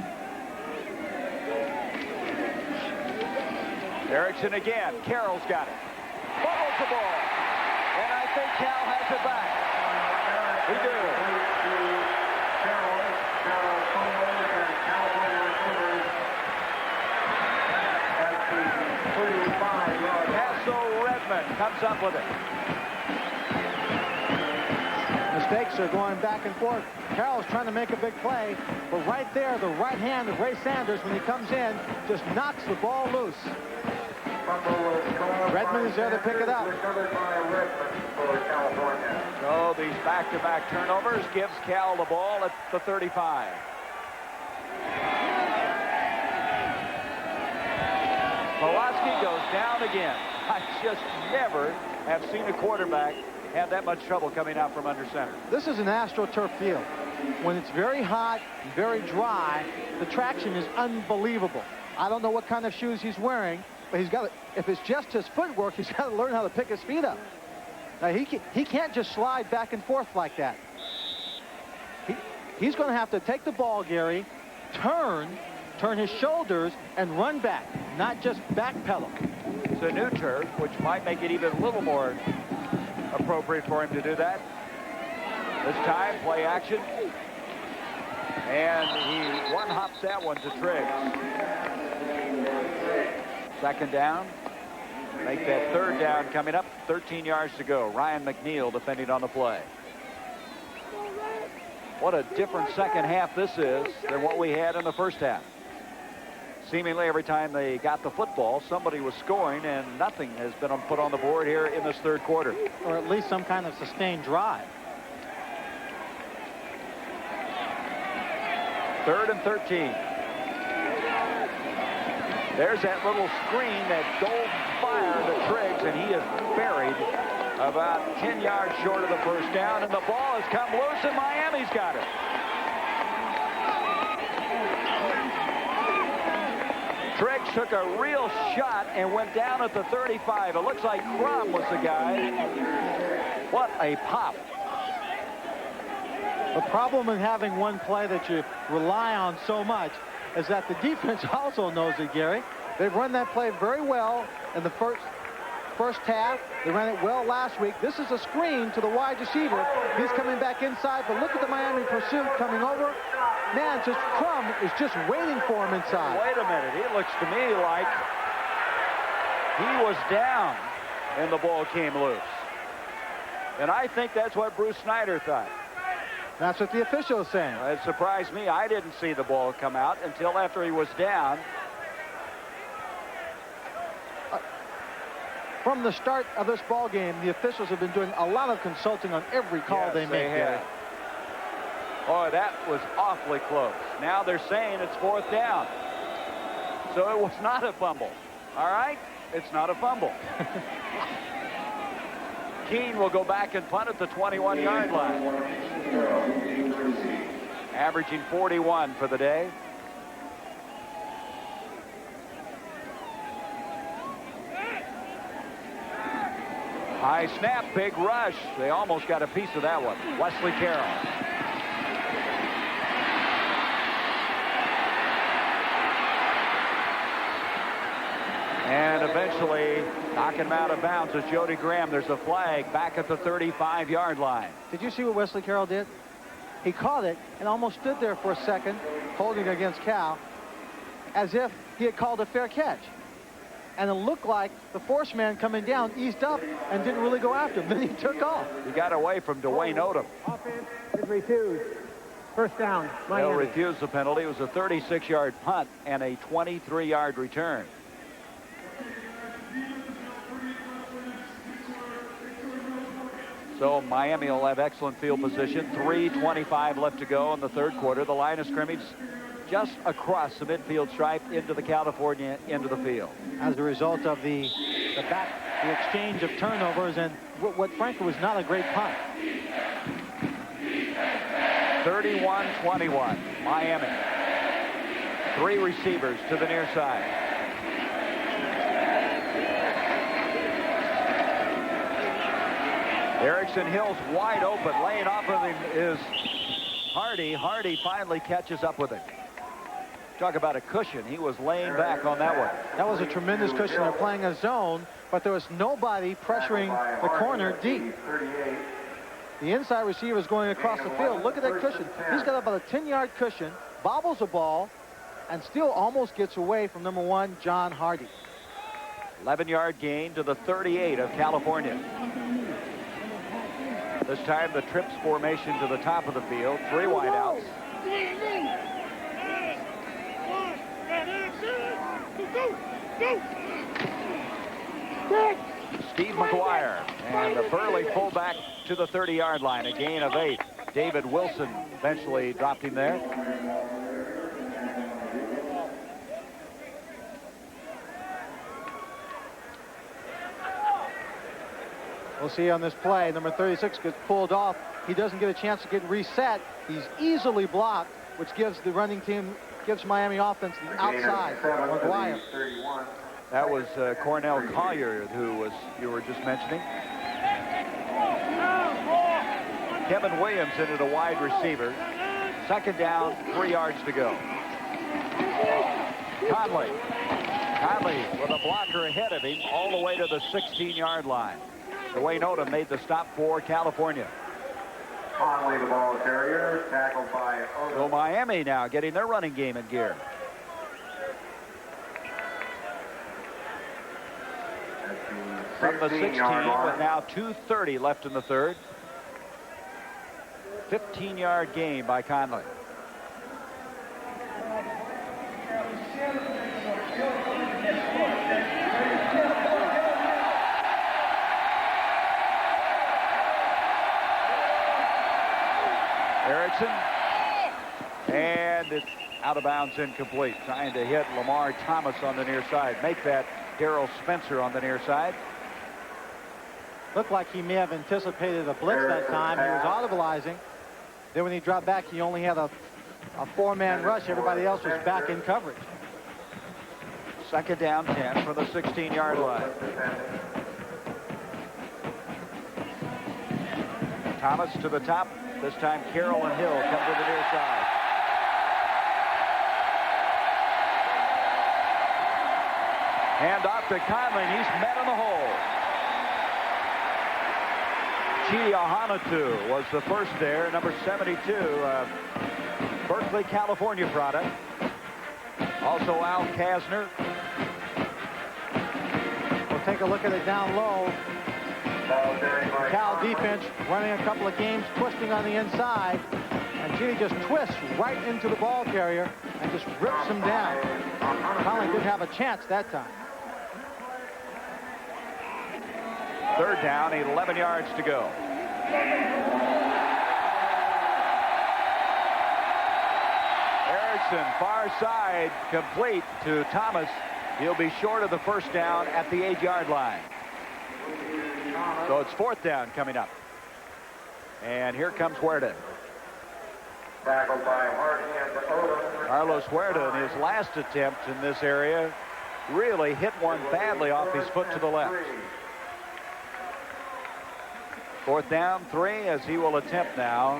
Erickson again. Carroll's got it. Fumbles the ball. And I think Cal has it back. We do. Hassel Redmond comes up with it. Mistakes are going back and forth. Carroll's trying to make a big play, but right there, the right hand of Ray Sanders, when he comes in, just knocks the ball loose. Redmond is there to pick it up. So these back-to-back turnovers gives Cal the ball at the 35. Pulaski goes down again. I just never have seen a quarterback have that much trouble coming out from under center. This is an AstroTurf field. When it's very hot, very dry, the traction is unbelievable. I don't know what kind of shoes he's wearing, but he's got to, if it's just his footwork, he's got to learn how to pick his feet up. Now, he can't just slide back and forth like that. He's going to have to take the ball, Gary, turn his shoulders, and run back, not just backpedal. It's a new turf, which might make it even a little more appropriate for him to do that. This time, play action. And he one-hops that one to Triggs. Second down. Make that third down coming up. 13 yards to go. Ryan McNeil defending on the play. What a different second half this is than what we had in the first half. Seemingly every time they got the football, somebody was scoring, and nothing has been put on the board here in this third quarter. Or at least some kind of sustained drive. 3rd and 13. There's that little screen, that gold fire to Triggs, and he is buried about 10 yards short of the first down, and the ball has come loose, and Miami's got it. Triggs took a real shot and went down at the 35. It looks like Crum was the guy. What a pop. The problem in having one play that you rely on so much is that the defense also knows it, Gary. They've run that play very well in the first half. They ran it well last week. This is a screen to the wide receiver. He's coming back inside, but look at the Miami pursuit coming over. Man, just Crum is just waiting for him inside. Wait a minute. It looks to me like he was down and the ball came loose. And I think that's what Bruce Snyder thought. That's what the official is saying. It surprised me. I didn't see the ball come out until after he was down. From the start of this ball game, the officials have been doing a lot of consulting on every call they make. Have. Oh, that was awfully close. Now they're saying it's 4th down. So it was not a fumble. All right? It's not a fumble. Keene will go back and punt at the 21-yard line. Averaging 41 for the day. High snap, big rush. They almost got a piece of that one. Wesley Carroll. And eventually knocking him out of bounds is Jody Graham. There's a flag back at the 35-yard line. Did you see what Wesley Carroll did? He caught it and almost stood there for a second, holding against Cal, as if he had called a fair catch. And it looked like the force man coming down eased up and didn't really go after him. Then he took off. He got away from Dwayne Odom. Offense is refused. First down, They'll Miami. refuse the penalty. It was a 36-yard punt and a 23-yard return. So Miami will have excellent field position. 3:25 left to go in the third quarter. The line of scrimmage just across the midfield stripe into the California end of the field. As a result of the exchange of turnovers and what frankly was not a great punt. 31-21, Miami. 3 receivers to the near side. Erickson Hill's wide open. Laying off of him is Hardy. Hardy finally catches up with it. Talk about a cushion. He was laying back on that one. That was a tremendous cushion. They're playing a zone, but there was nobody pressuring the corner deep. The inside receiver is going across the field. Look at that cushion. He's got about a 10-yard cushion, bobbles the ball, and still almost gets away from number 1, John Hardy. 11-yard gain to the 38 of California. This time the trips formation to the top of the field. 3 wideouts. Steve McGuire and the Berkley fullback to the 30-yard line. A gain of 8. David Wilson eventually dropped him there. We'll see on this play. Number 36 gets pulled off. He doesn't get a chance to get reset. He's easily blocked, which gives the running team, gives Miami offense the outside. McGuire. That was Cornell Collier, who you were just mentioning. Kevin Williams in at a wide receiver. Second down, 3 yards to go. Conley with a blocker ahead of him all the way to the 16-yard line. Dwayne Odom made the stop for California. Conley, the ball carrier, tackled by Odom. So Miami now getting their running game in gear. From the 16 with now 2:30 left in the third. 15-yard gain by Conley. Erickson, and it's out of bounds, incomplete. Trying to hit Lamar Thomas on the near side. Make that Darrell Spencer on the near side. Looked like he may have anticipated a blitz that time. He was audibleizing. Then when he dropped back, he only had a 4-man rush. Everybody else was back in coverage. Second down, 10 from the 16-yard line. Thomas to the top. This time Carroll and Hill come to the near side. Hand off to Conley, and he's met in the hole. Chidi Ahanatu was the first there, number 72, Berkley, California product. Also Al Kasner. We'll take a look at it down low. Cal defense running a couple of games, twisting on the inside. And Chidi just twists right into the ball carrier and just rips him down. Conley didn't have a chance that time. Third down, 11 yards to go. Erickson, far side, complete to Thomas. He'll be short of the first down at the 8-yard line. So it's fourth down coming up. And here comes Huerta. Tackled by Hardy and Odom. Carlos Huerta, in his last attempt in this area, really hit one badly off his foot to the left. Fourth down, 3, as he will attempt now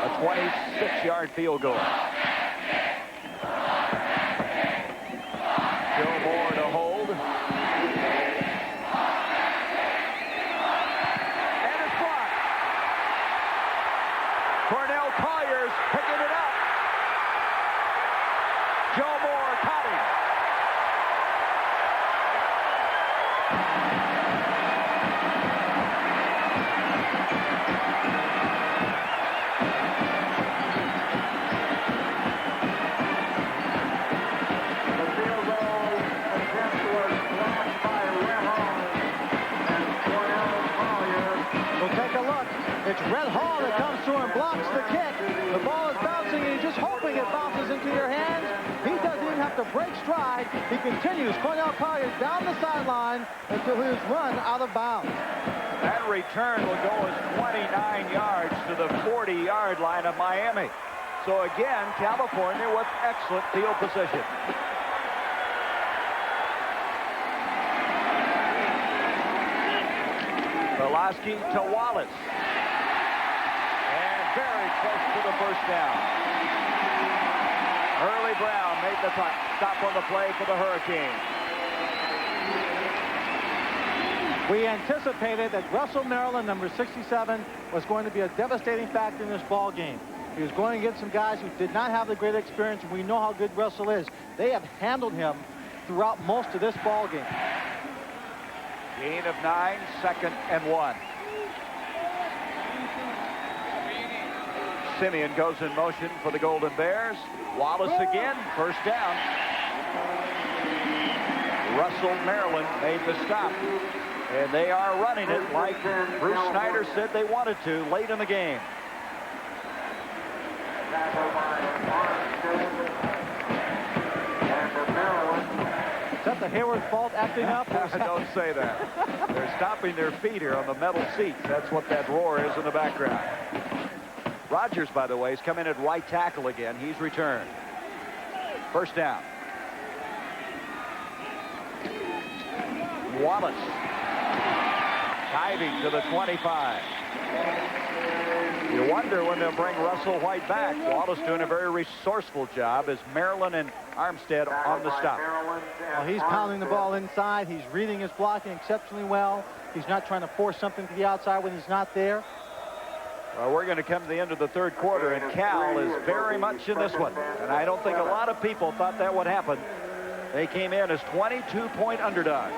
a 26-yard field goal. Gilmore to hold. And it's blocked. Cornell Collier's picking it up. Joe Moore caught him. It's Red Hall that comes through and blocks the kick. The ball is bouncing, and he's just hoping it bounces into your hands. He doesn't even have to break stride. He continues. Cornell Collier down the sideline until he is run out of bounds. That return will go as 29 yards to the 40-yard line of Miami. So again, California with excellent field position. Pulaski to Wallace. And very close to the first down. Early Brown made the stop on the play for the Hurricanes. We anticipated that Russell Maryland, number 67, was going to be a devastating factor in this ball game. He was going against some guys who did not have the great experience, and we know how good Russell is. They have handled him throughout most of this ball game. Gain of 9, 2nd and 1. Simeon goes in motion for the Golden Bears. Wallace again, first down. Russell Maryland made the stop. And they are running it like Bruce Snyder said they wanted to late in the game. that the Hayward fault acting up? Don't say that. They're stomping their feet here on the metal seats. That's what that roar is in the background. Rogers, by the way, has come in at right tackle again. He's returned. First down. Wallace diving to the 25. You wonder when they'll bring Russell White back. Wallace doing a very resourceful job as Maryland and Armstead on the stop. Well, he's pounding the ball inside. He's reading his blocking exceptionally well. He's not trying to force something to the outside when he's not there. Well, we're going to come to the end of the third quarter, and Cal is very much in this one. And I don't think a lot of people thought that would happen. They came in as 22-point underdogs.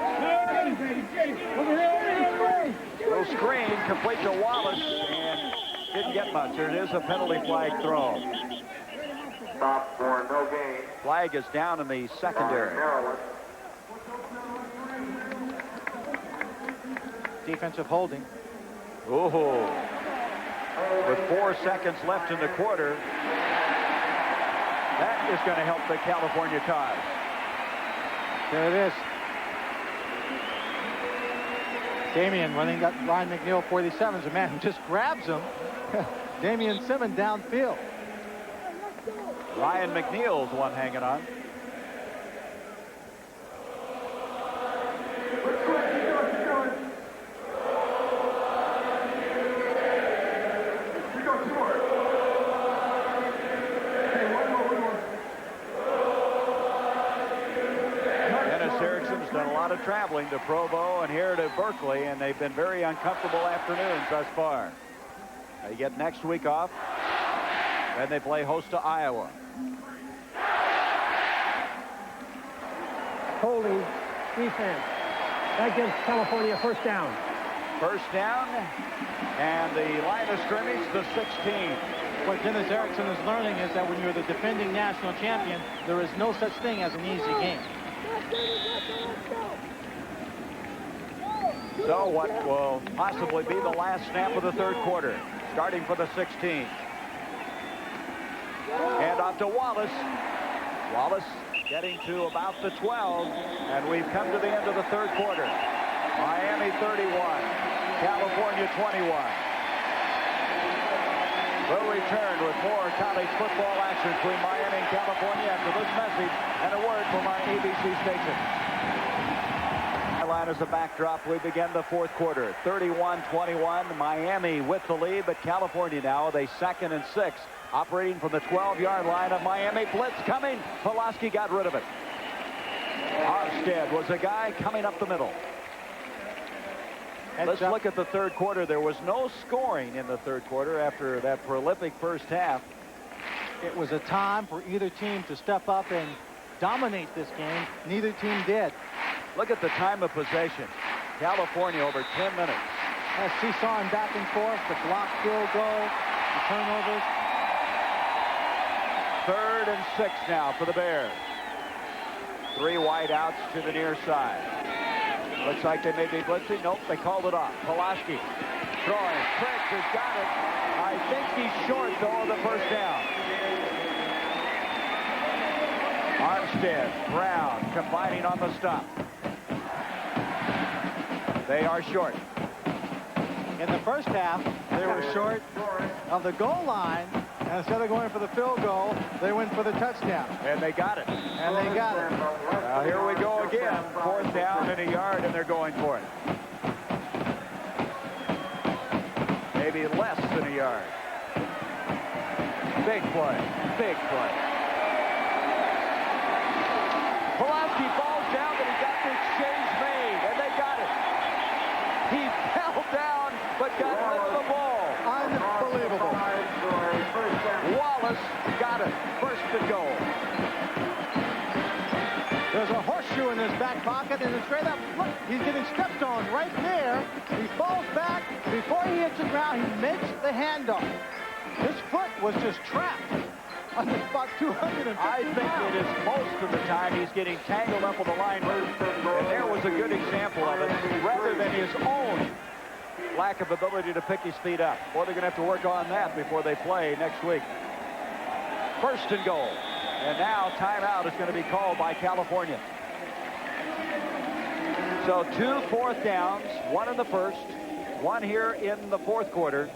Little screen complete to Wallace, and didn't get much. There is a penalty flag thrown. Stop for no gain. Flag is down in the secondary. Defensive holding. Ooh. With 4 seconds left in the quarter, that is going to help the California Tide. There it is. Damian running that Ryan McNeil 47 is a man who just grabs him. Damian Simmons downfield. Ryan McNeil's the one hanging on. Done a lot of traveling to Provo and here to Berkeley, and they've been very uncomfortable afternoons thus far. They get next week off, then they play host to Iowa. Holding defense. That gives California first down. First down, and the line of scrimmage, the 16. What Dennis Erickson is learning is that when you're the defending national champion, there is no such thing as an easy game. So what will possibly be the last snap of the third quarter, starting for the 16. And off to Wallace. Wallace getting to about the 12, and we've come to the end of the third quarter. Miami 31, California 21. We'll return with more college football action between Miami and California after this message and a word from our ABC station. Line as a backdrop, we begin the fourth quarter. 31-21, Miami with the lead, but California now with a 2nd and 6, operating from the 12-yard line of Miami. Blitz coming. Pulaski got rid of it. Armstead was a guy coming up the middle. Let's look at the third quarter. There was no scoring in the third quarter after that prolific first half. It was a time for either team to step up and dominate this game. Neither team did. Look at the time of possession. California over 10 minutes. Seesawing back and forth, the block, field goal, the turnovers. 3rd and 6 now for the Bears. 3 wide outs to the near side. Looks like they may be blitzing. Nope, they called it off. Pulaski throwing. Triggs has got it. I think he's short, though, of the first down. Armstead, Brown combining on the stop. They are short. In the first half, they were short of the goal line. And instead of going for the field goal, they went for the touchdown. And they got it. And they got it. Now here we go again. 4th down and a yard, and they're going for it. Maybe less than a yard. Big play. Big play. Pulaski falls down, but he got the exchange made, and they got it. He fell down, but got rid of the ball. Unbelievable. Wallace got it. First and goal. There's a horseshoe in his back pocket, and it's straight up. Look, he's getting stepped on right there. He falls back. Before he hits the ground, he makes the handoff. His foot was just trapped. Under about 250 I think it is most of the time he's getting tangled up with the line move. And there was a good example of it, rather than his own lack of ability to pick his feet up. Boy, they're going to have to work on that before they play next week. First and goal. And now timeout is going to be called by California. So 2 fourth downs, 1 in the first, 1 here in the fourth quarter,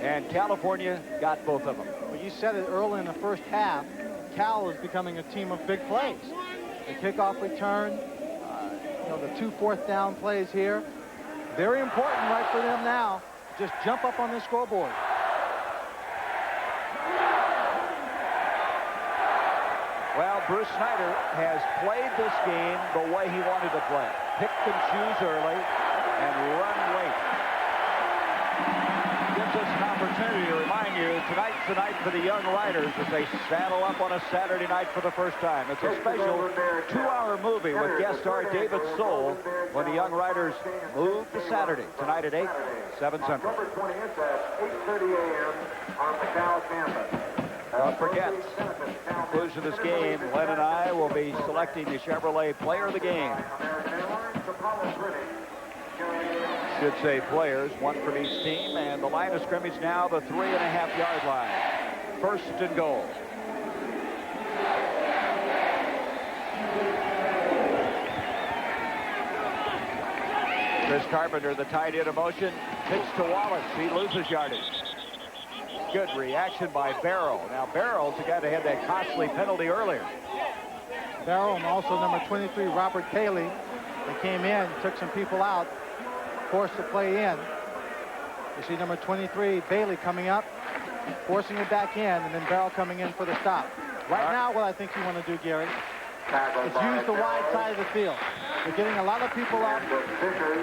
and California got both of them. Well, you said it early in the first half. Cal is becoming a team of big plays. The kickoff return, the 2 fourth down plays here. Very important right for them now. Just jump up on the scoreboard. Well, Bruce Snyder has played this game the way he wanted to play. Pick and choose early and run late. Gives us an opportunity to remind you, tonight's the night for the young riders as they saddle up on a Saturday night for the first time. It's a special 2-hour movie with guest star David Soul when the young riders move to Saturday. Tonight at 8, 7 Central. Number 20 is at 8:30 a.m. on the Cal campus. Don't forget, conclusion of this game, Len and I will be selecting the Chevrolet Player of the Game. Should say players, 1 from each team, and the line of scrimmage now the 3.5-yard line. First and goal. Chris Carpenter, the tight end of motion, pitch to Wallace. He loses yardage. Good reaction by Barrow. Now Barrow's the guy that had that costly penalty earlier. Barrow and also number 23, Robert Paley. They came in, took some people out, forced the play in. You see number 23, Bailey, coming up, forcing it back in, and then Barrow coming in for the stop. Right now, what I think you want to do, Gary, is use the wide side of the field. You're getting a lot of people out.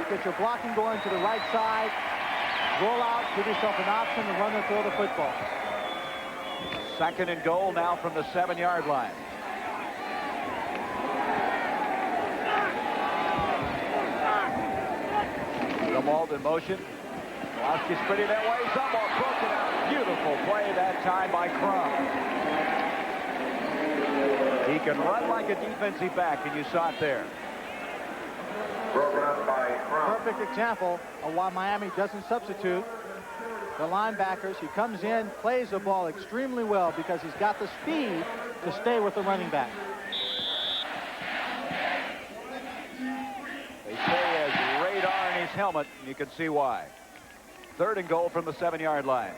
Get your blocking going to the right side. Roll out, give yourself an option to run or throw the football. Second and goal now from the 7-yard line. Gumald in motion. Pulaski sprinting that way. Someone broken out. Beautiful play that time by Crum. He can run like a defensive back, and you saw it there. Broken up by Crum. Perfect example of why Miami doesn't substitute the linebackers. He comes in, plays the ball extremely well because he's got the speed to stay with the running back. They say he has radar in his helmet, and you can see why. Third and goal from the 7-yard line.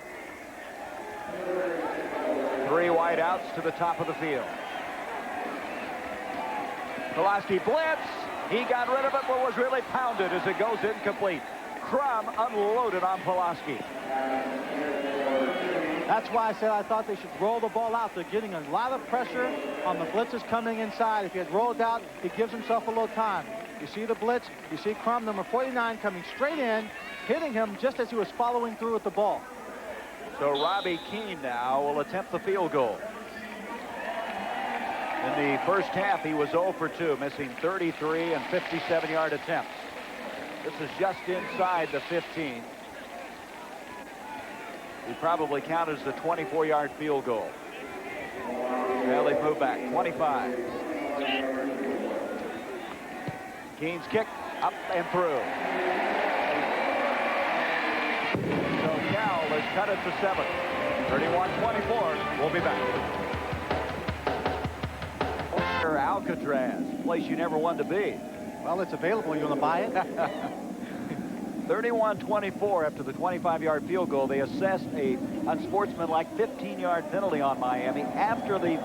3 wide outs to the top of the field. Pulaski blitz. He got rid of it, but was really pounded as it goes incomplete. Crum unloaded on Pulaski. That's why I said I thought they should roll the ball out. They're getting a lot of pressure on the blitzes coming inside. If he had rolled out, he gives himself a little time. You see the blitz. You see Crum, number 49, coming straight in, hitting him just as he was following through with the ball. So Robbie Keane now will attempt the field goal. In the first half, he was 0 for 2, missing 33 and 57-yard attempts. This is just inside the 15. He probably counted as the 24-yard field goal. Well, they've moved back. 25. Keane's kick up and through. So Cal has cut it to 7. 31-24. We'll be back. Alcatraz, place you never wanted to be. Well, it's available. You want to buy it? 31-24 after the 25-yard field goal. They assessed a unsportsmanlike 15-yard penalty on Miami after the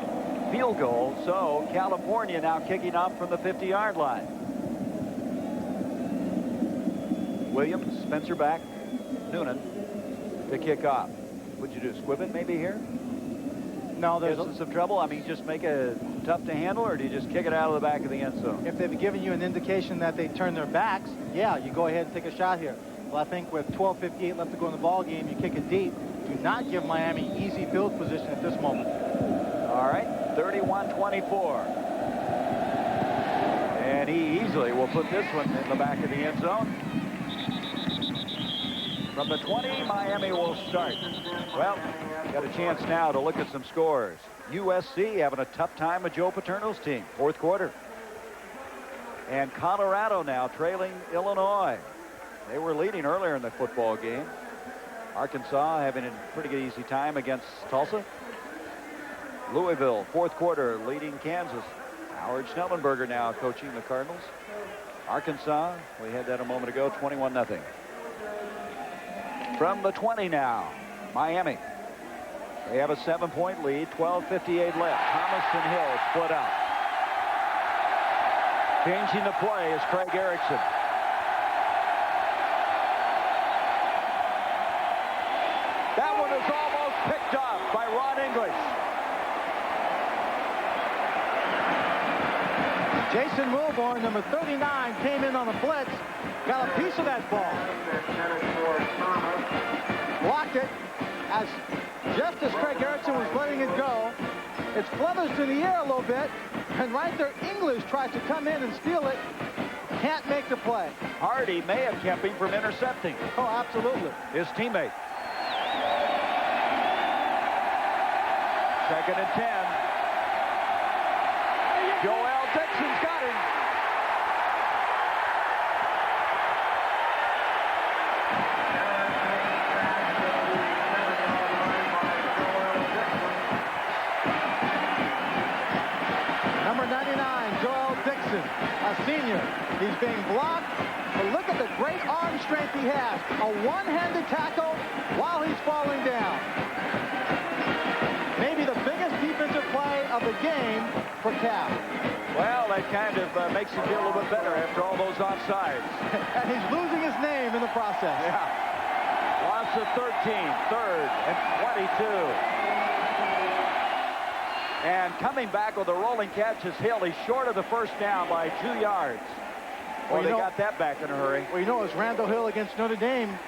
field goal. So California now kicking off from the 50-yard line. Williams, Spencer back, Noonan to kick off. What'd you do, squib it maybe here? No, there's some trouble. I mean, just make it tough to handle, or do you just kick it out of the back of the end zone? If they've given you an indication that they turn their backs, yeah, you go ahead and take a shot here. Well, I think with 12:58 left to go in the ball game, you kick it deep. Do not give Miami easy field position at this moment. All right, 31-24. And he easily will put this one in the back of the end zone. From the 20, Miami will start. Well, got a chance now to look at some scores. USC having a tough time with Joe Paterno's team, fourth quarter. And Colorado now trailing Illinois. They were leading earlier in the football game. Arkansas having a pretty good easy time against Tulsa. Louisville, fourth quarter, leading Kansas. Howard Schnellenberger now coaching the Cardinals. Arkansas, we had that a moment ago, 21-0. From the 20 now, Miami. They have a 7-point lead, 12:58 left. Thomas and Hill split up. Changing the play is Craig Erickson. That one is almost picked up by Ron English. Jason Wilborn, number 39, came in on a blitz, got a piece of that ball. Blocked it as just as Craig Erickson was letting it go. It flutters to the air a little bit, and right there, English tries to come in and steal it. Can't make the play. Hardy may have kept him from intercepting. Oh, absolutely. His teammate. 2nd and 10. Joel Dixon's got him. Number 99, Joel Dixon, a senior. He's being blocked, but look at the great arm strength he has. A one-handed tackle while he's falling down. Maybe the biggest defensive play of the game for Cal. Well, that kind of makes him feel a little bit better after all those offsides. And he's losing his name in the process. Yeah. Loss of 13, 3rd and 22. And coming back with a rolling catch is Hill. He's short of the first down by 2 yards. Well, they got that back in a hurry. Well, you know, it was Randall Hill against Notre Dame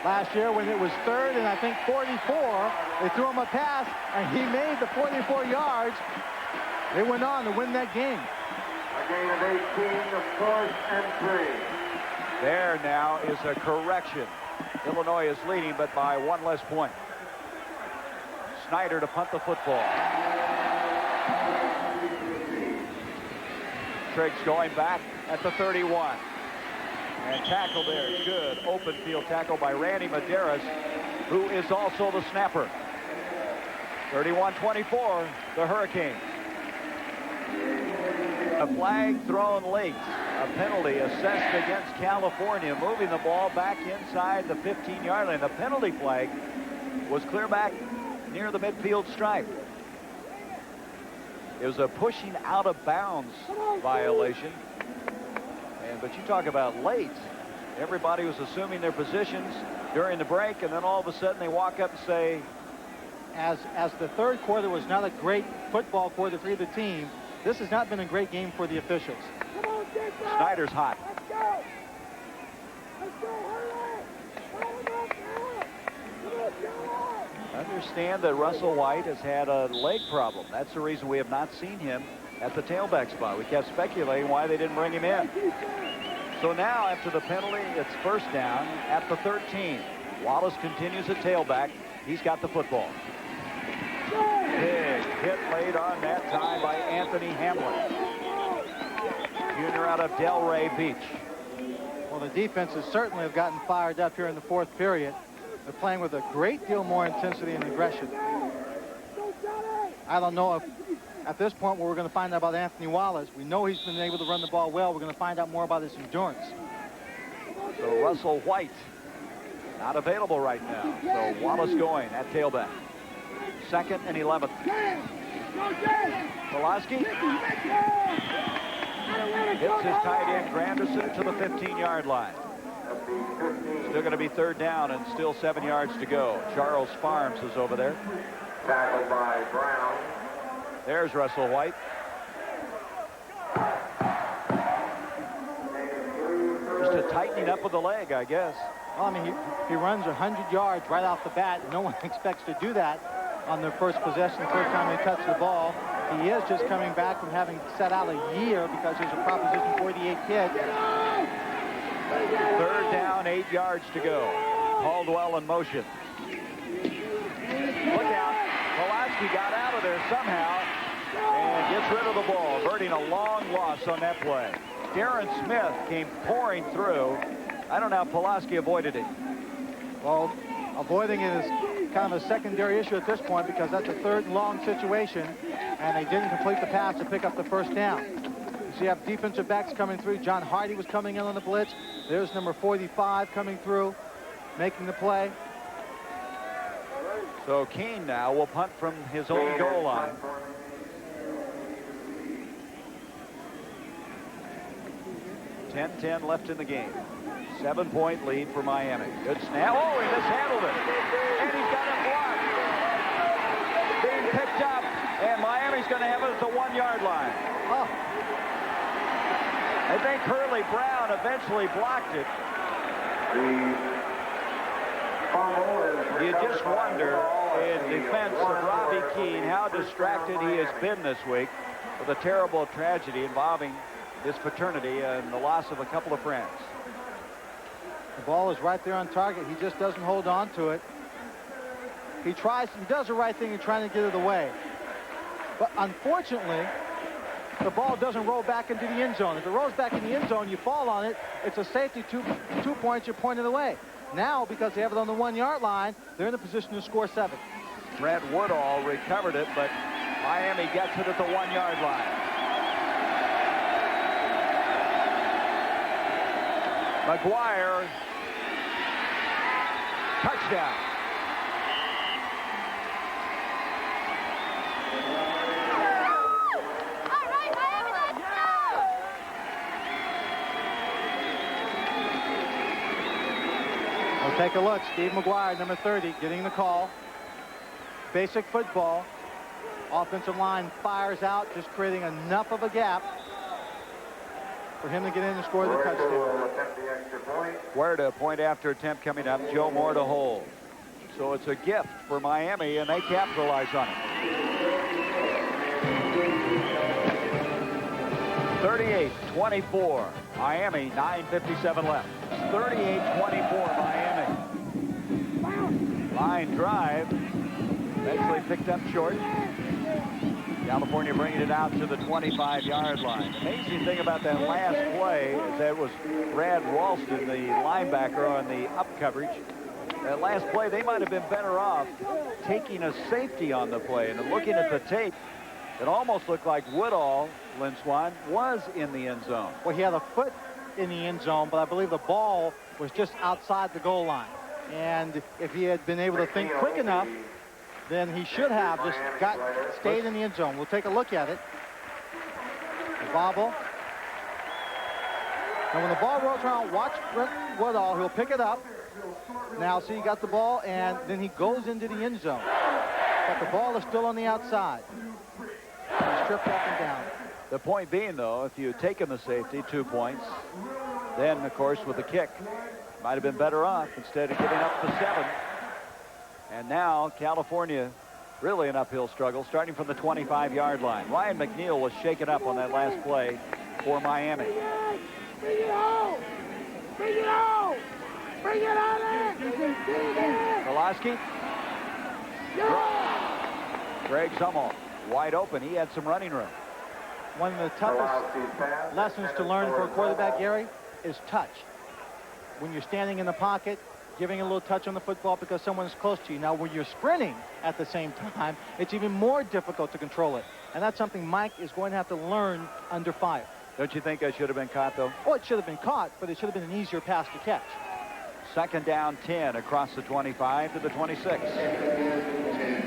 last year when it was 3rd and I think 44. They threw him a pass, and he made the 44 yards. They went on to win that game. A gain of 18, of course, and 3. There now is a correction. Illinois is leading, but by 1 less point. Snyder to punt the football. Triggs going back at the 31. And tackle there. Good open field tackle by Randy Medeiros, who is also the snapper. 31-24, the Hurricanes. A flag thrown late. A penalty assessed against California, moving the ball back inside the 15-yard line. The penalty flag was clear back near the midfield stripe. It was a pushing out of bounds violation. But you talk about late. Everybody was assuming their positions during the break, and then all of a sudden they walk up and say, as the 3rd quarter was not a great football quarter for either team, this has not been a great game for the officials. Snyder's hot. Understand that Russell White has had a leg problem. That's the reason we have not seen him at the tailback spot. We kept speculating why they didn't bring him in. So now, after the penalty, it's 1st down at the 13. Wallace continues at tailback. He's got the football. Big hit laid on that time by Anthony Hamlin, junior out of Delray Beach. Well, the defenses certainly have gotten fired up here in the 4th period. They're playing with a great deal more intensity and aggression. I don't know if at this point we're going to find out about Anthony Wallace. We know he's been able to run the ball well. We're going to find out more about his endurance. So Russell White not available right now. So Wallace going at tailback. 2nd and 11. Pulaski hits his tight end Granderson to the 15-yard line. Still going to be 3rd down and still 7 yards to go. Charles Farms is over there. Tackled by Brown. There's Russell White. Just a tightening up of the leg, I guess. Well, I mean, he runs 100 yards right off the bat. No one expects to do that on their first possession, the first time they touch the ball. He is just coming back from having set out a year because he's a Proposition 48 kid. 3rd down, 8 yards to go. Caldwell in motion. Look out. Pulaski got out of there somehow and gets rid of the ball, averting a long loss on that play. Darren Smith came pouring through. I don't know how Pulaski avoided it. Well, avoiding it is kind of a secondary issue at this point because that's a 3rd and long situation, and they didn't complete the pass to pick up the 1st down. So you have defensive backs coming through. John Hardy was coming in on the blitz. There's number 45 coming through, making the play. So Keene now will punt from his own goal line. 10-10 left in the game. 7-point lead for Miami. Good snap. Oh, he mishandled it. And he's got it blocked. Being picked up. And Miami's going to have it at the 1-yard line. Oh. I think Hurley Brown eventually blocked it. You just wonder, in defense of Robbie Keane, how distracted he has been this week with a terrible tragedy involving his fraternity and the loss of a couple of friends. The ball is right there on target. He just doesn't hold on to it. He does the right thing in trying to get it away. But unfortunately, the ball doesn't roll back into the end zone. If it rolls back in the end zone, you fall on it. It's a safety, 2 points, you're pointed away. Now, because they have it on the 1-yard line, they're in a position to score 7. Brent Woodall recovered it, but Miami gets it at the 1-yard line. McGuire, touchdown. We'll take a look. Steve McGuire, number 30, getting the call. Basic football. Offensive line fires out, just creating enough of a gap for him to get in and score the touchdown. Where to point after attempt coming up. Joe Moore to hold. So it's a gift for Miami, and they capitalize on it. 38-24. Miami, 9:57 left. 38-24 Miami. Line drive. Eventually picked up short. California bringing it out to the 25-yard line. Amazing thing about that last play is that it was Brad Ralston, the linebacker, on the up coverage. That last play, they might have been better off taking a safety on the play. And looking at the tape, it almost looked like Woodall, Lynn Swan, was in the end zone. Well, he had a foot in the end zone, but I believe the ball was just outside the goal line. And if he had been able to think quick enough, then he should have just stayed in the end zone. We'll take a look at it. The bobble. And when the ball rolls around, watch Brent Woodall. He'll pick it up. Now, see, he got the ball, and then he goes into the end zone. But the ball is still on the outside. He's tripped up and down. The point being, though, if you had taken the safety, 2 points, then, of course, with the kick, might have been better off instead of giving up the 7. And now California really an uphill struggle starting from the 25-yard line. Ryan McNeil was shaken up on that last play for Miami. Bring it out! Bring it out! Bring it on in! Pulaski. Greg Zummel wide open. He had some running room. One of the toughest lessons to learn for a quarterback, Gary, is touch. When you're standing in the pocket, giving a little touch on the football because someone's close to you. Now, when you're sprinting at the same time, it's even more difficult to control it. And that's something Mike is going to have to learn under fire. Don't you think I should have been caught, though? Oh, it should have been caught, but it should have been an easier pass to catch. 2nd down 10 across the 25 to the 26.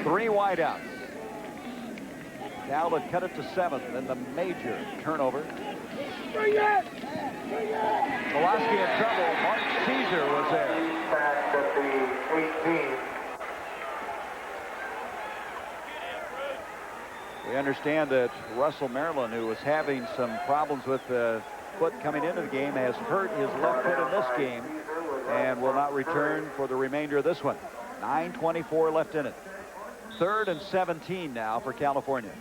3 wideouts. Cal had cut it to 7, then the major turnover. Bring it! Bring it! Pulaski in trouble. Mark Caesar was there. Back at the 18. We understand that Russell Maryland, who was having some problems with the foot coming into the game, has hurt his left foot in this game and will not return for the remainder of this one. 9:24 left in it. 3rd and 17 now for California.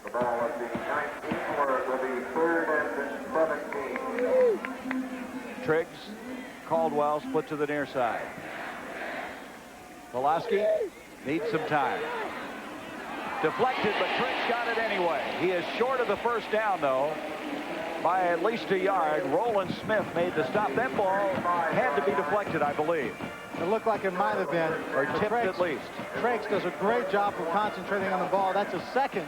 The ball at the 19, where it will be 3rd and 17. Triggs, Caldwell split to the near side. Pulaski needs some time. Deflected, but Triggs got it anyway. He is short of the first down, though, by at least a yard. Roland Smith made the stop. That ball had to be deflected, I believe. It looked like it might have been. Or tipped at least. Triggs does a great job of concentrating on the ball. That's a second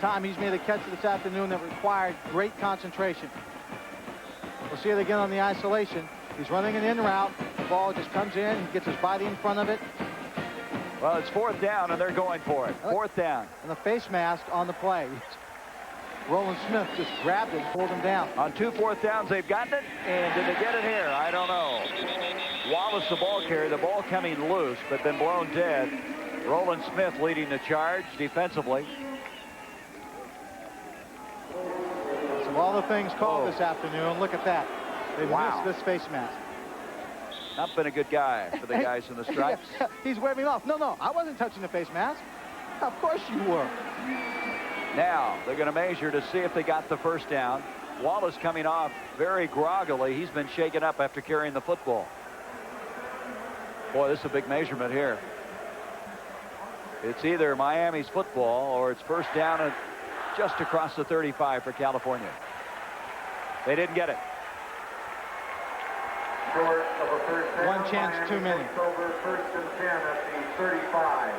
time he's made a catch this afternoon that required great concentration. We'll see it again on the isolation. He's running an in route. The ball just comes in. He gets his body in front of it. Well, it's 4th down, and they're going for it. 4th down. And the face mask on the play. Roland Smith just grabbed it and pulled him down. On 2 4th downs, they've gotten it. And did they get it here? I don't know. Wallace, the ball carrier, the ball coming loose, but been blown dead. Roland Smith leading the charge defensively. So all the things called this afternoon, look at that. They missed this face mask. Not been a good guy for the guys in the stripes. He's waving off. No, I wasn't touching the face mask. Of course you were. Now, they're going to measure to see if they got the 1st down. Wallace coming off very groggily. He's been shaken up after carrying the football. Boy, this is a big measurement here. It's either Miami's football or it's 1st down and just across the 35 for California. They didn't get it. Short of a first down. One chance too many. Over 1st and 10 at the 35.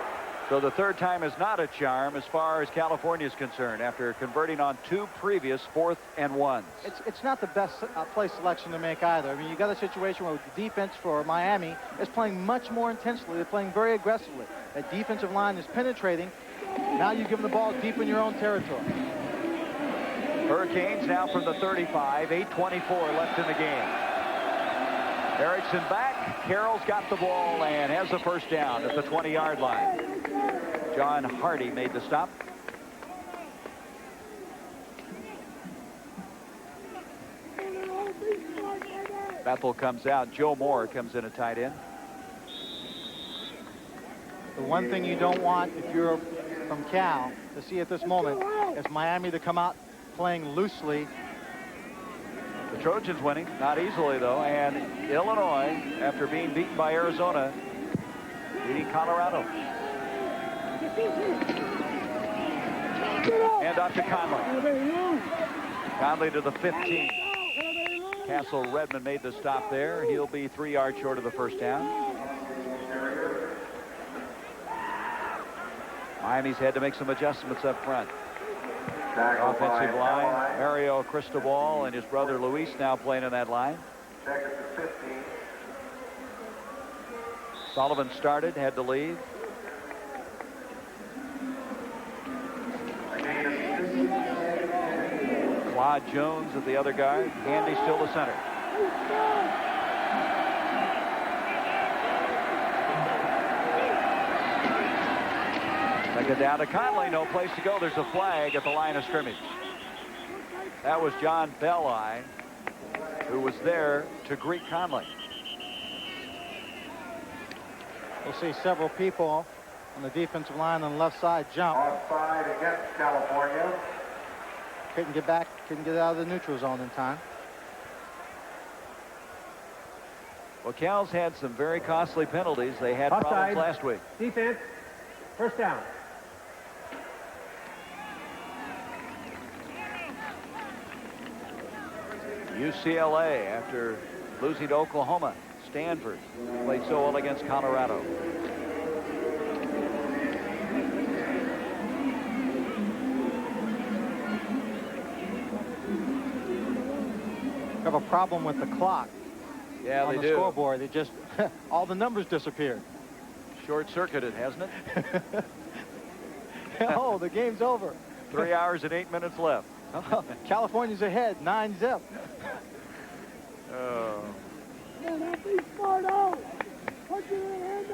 So the 3rd time is not a charm as far as California is concerned after converting on 2 previous 4th and 1s. It's not the best play selection to make either. I mean, you got a situation where the defense for Miami is playing much more intensely. They're playing very aggressively. That defensive line is penetrating. Now you give them the ball deep in your own territory. Hurricanes now from the 35, 8:24 left in the game. Erickson back. Carroll's got the ball and has the 1st down at the 20-yard line. John Hardy made the stop. Bethel comes out. Joe Moore comes in a tight end. The one thing you don't want if you're from Cal to see at this moment is Miami to come out playing loosely. The Trojans winning, not easily though, and Illinois, after being beaten by Arizona, beating Colorado. And off to Conley. Conley to the 15. Castle Redmond made the stop there. He'll be 3 yards short of the 1st down. Miami's had to make some adjustments up front. Offensive line, Mario Cristobal and his brother Luis now playing in that line. Sullivan started, had to leave. Claude Jones at the other guard. Handy still the center. Second down to Conley. No place to go. There's a flag at the line of scrimmage. That was John Belli, who was there to greet Conley. We'll see several people on the defensive line on the left side jump. Offside against California. Couldn't get back, couldn't get out of the neutral zone in time. Well, Cal's had some very costly penalties. They had Offside. problems last week. Defense. 1st down. UCLA, after losing to Oklahoma, Stanford played so well against Colorado. Have a problem with the clock. Yeah, on they the do. scoreboard. They just all the numbers disappeared. Short-circuited, hasn't it? Oh, the game's over. 3 hours and 8 minutes left. California's ahead, 9-0. Oh. Man, don't be smart out. Put your hand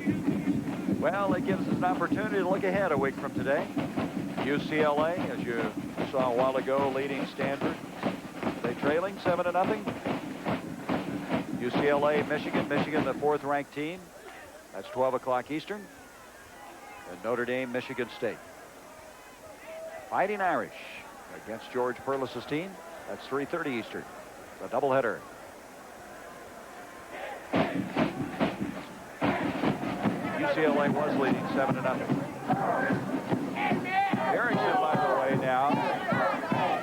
in. Well, it gives us an opportunity to look ahead a week from today. UCLA, as you saw a while ago, leading Stanford. They trailing 7-0. UCLA, Michigan, the 4th-ranked team. That's 12 o'clock Eastern. And Notre Dame, Michigan State. Fighting Irish against George Perlis's team. That's 3:30 Eastern. A doubleheader. UCLA was leading 7-0. Erickson, by the way, now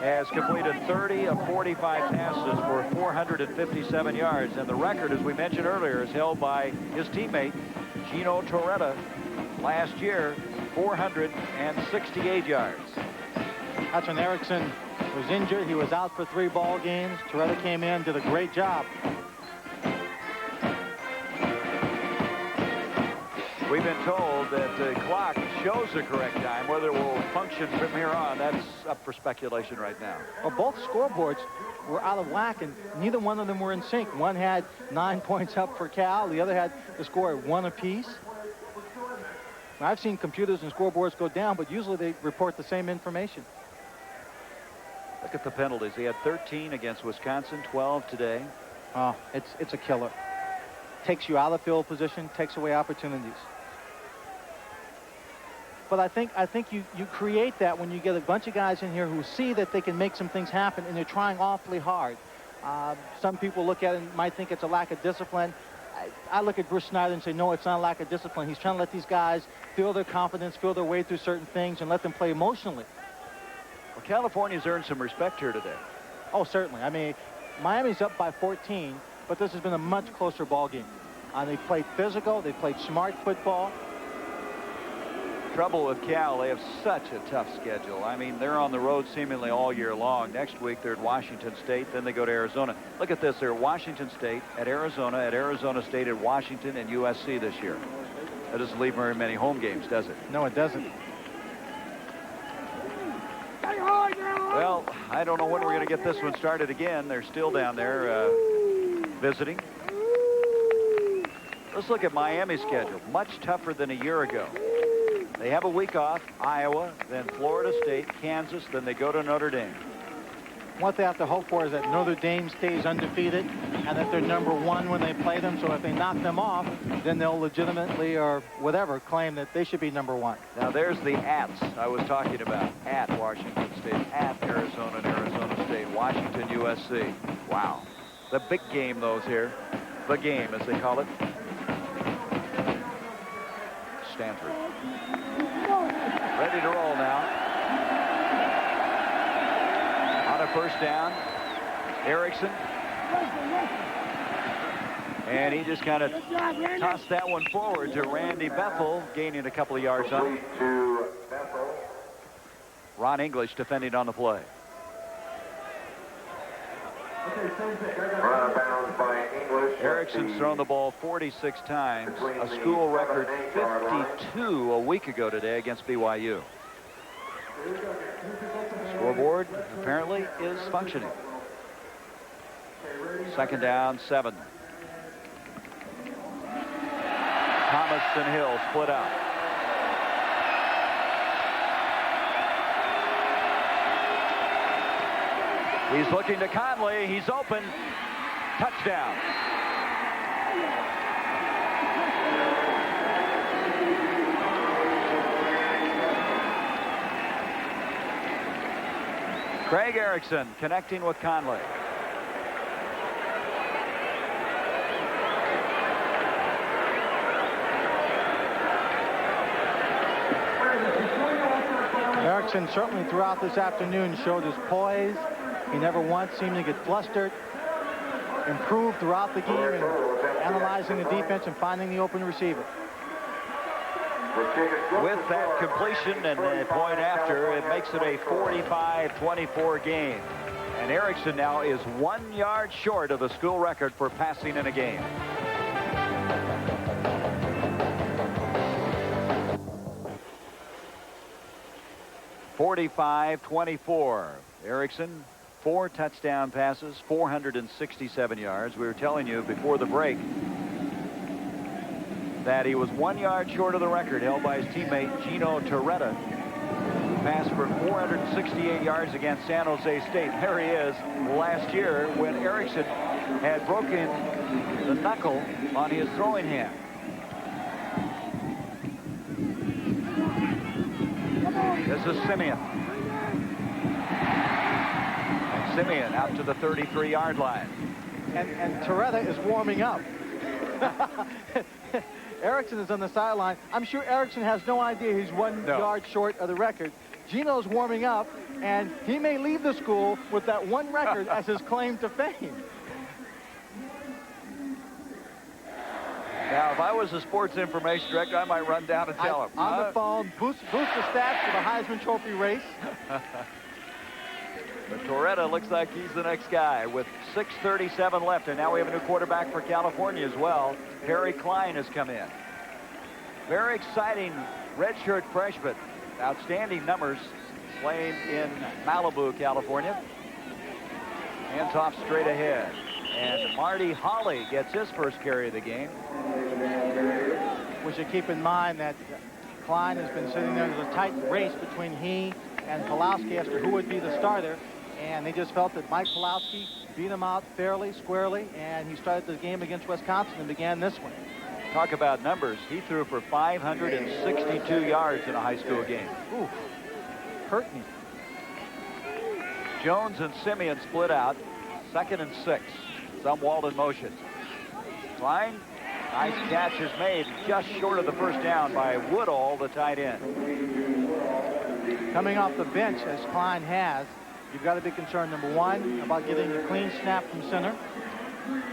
has completed 30 of 45 passes for 457 yards. And the record, as we mentioned earlier, is held by his teammate, Gino Torretta. Last year, 468 yards. That's when Erickson was injured. He was out for 3 ball games. Toretta came in, did a great job. We've been told that the clock shows the correct time. Whether it will function from here on, that's up for speculation right now. Well, both scoreboards were out of whack, and neither one of them were in sync. One had 9 points up for Cal. The other had the score at 1 apiece. Now, I've seen computers and scoreboards go down, but usually they report the same information. Look at the penalties. He had 13 against Wisconsin, 12 today. Oh, it's a killer. Takes you out of field position, takes away opportunities. But I think you create that when you get a bunch of guys in here who see that they can make some things happen, and they're trying awfully hard. Some people look at it and might think it's a lack of discipline. I look at Bruce Snyder and say, no, it's not a lack of discipline. He's trying to let these guys feel their confidence, feel their way through certain things, and let them play emotionally. Well, California's earned some respect here today. Oh, certainly. I mean, Miami's up by 14, but this has been a much closer ball game. They played physical. They played smart football. Trouble with Cal, they have such a tough schedule. I mean, they're on the road seemingly all year long. Next week, they're at Washington State. Then they go to Arizona. Look at this. They're at Washington State, at Arizona State, at Washington, and USC this year. That doesn't leave very many home games, does it? No, it doesn't. Well, I don't know when we're going to get this one started again. They're still down there visiting. Let's look at Miami's schedule. Much tougher than a year ago. They have a week off, Iowa, then Florida State, Kansas, then they go to Notre Dame. What they have to hope for is that Notre Dame stays undefeated and that they're #1 when they play them. So if they knock them off, then they'll legitimately or whatever claim that they should be #1. Now there's the ats I was talking about. At Washington State, at Arizona and Arizona State, Washington, USC. Wow. The big game, those here. The game, as they call it. Stanford. Ready to roll now. On a first down, Erickson. And he just kind of tossed that one forward to Randy Bethel, gaining a couple of yards on it. Ron English defending on the play. Erickson's thrown the ball 46 times, a school record 52 a week ago today against BYU. Scoreboard apparently is functioning. Second down, 7. Thomas and Hill split up. He's looking to Conley. He's open. Touchdown. Craig Erickson connecting with Conley. Erickson certainly throughout this afternoon showed his poise. He never once seemed to get flustered. Improved throughout the game and analyzing the defense and finding the open receiver. With that completion and the point after, it makes it a 45-24 game. And Erickson now is 1 yard short of the school record for passing in a game. (45-24). Erickson, 4 touchdown passes, 467 yards. We were telling you before the break that he was 1 yard short of the record held by his teammate Gino Toretta, who passed for 468 yards against San Jose State. There he is last year when Erickson had broken the knuckle on his throwing hand. This is Simeon. And Simeon out to the 33-yard line. And Toretta is warming up. Erickson is on the sideline. I'm sure Erickson has no idea he's 1 yard short of the record. Gino's warming up, and he may leave the school with that one record as his claim to fame. Now, if I was a sports information director, I might run down and tell him. On the phone, boost the stats for the Heisman Trophy race. But Torretta looks like he's the next guy with 6:37 left. And now we have a new quarterback for California as well. Harry Klein has come in. Very exciting redshirt freshman. Outstanding numbers playing in Malibu, California. Hands off straight ahead. And Marty Hawley gets his first carry of the game. We should keep in mind that Klein has been sitting there. There's a tight race between he and Pulowski as to who would be the starter. And they just felt that Mike Pulowski beat him out fairly, squarely. And he started the game against Wisconsin and began this one. Talk about numbers. He threw for 562 yards in a high school game. Ooh, hurt me. Jones and Simeon split out. 2nd and 6. Zumwalt in motion. Klein, nice catch is made just short of the first down by Woodall, the tight end. Coming off the bench, as Klein has, you've got to be concerned, number one, about getting a clean snap from center.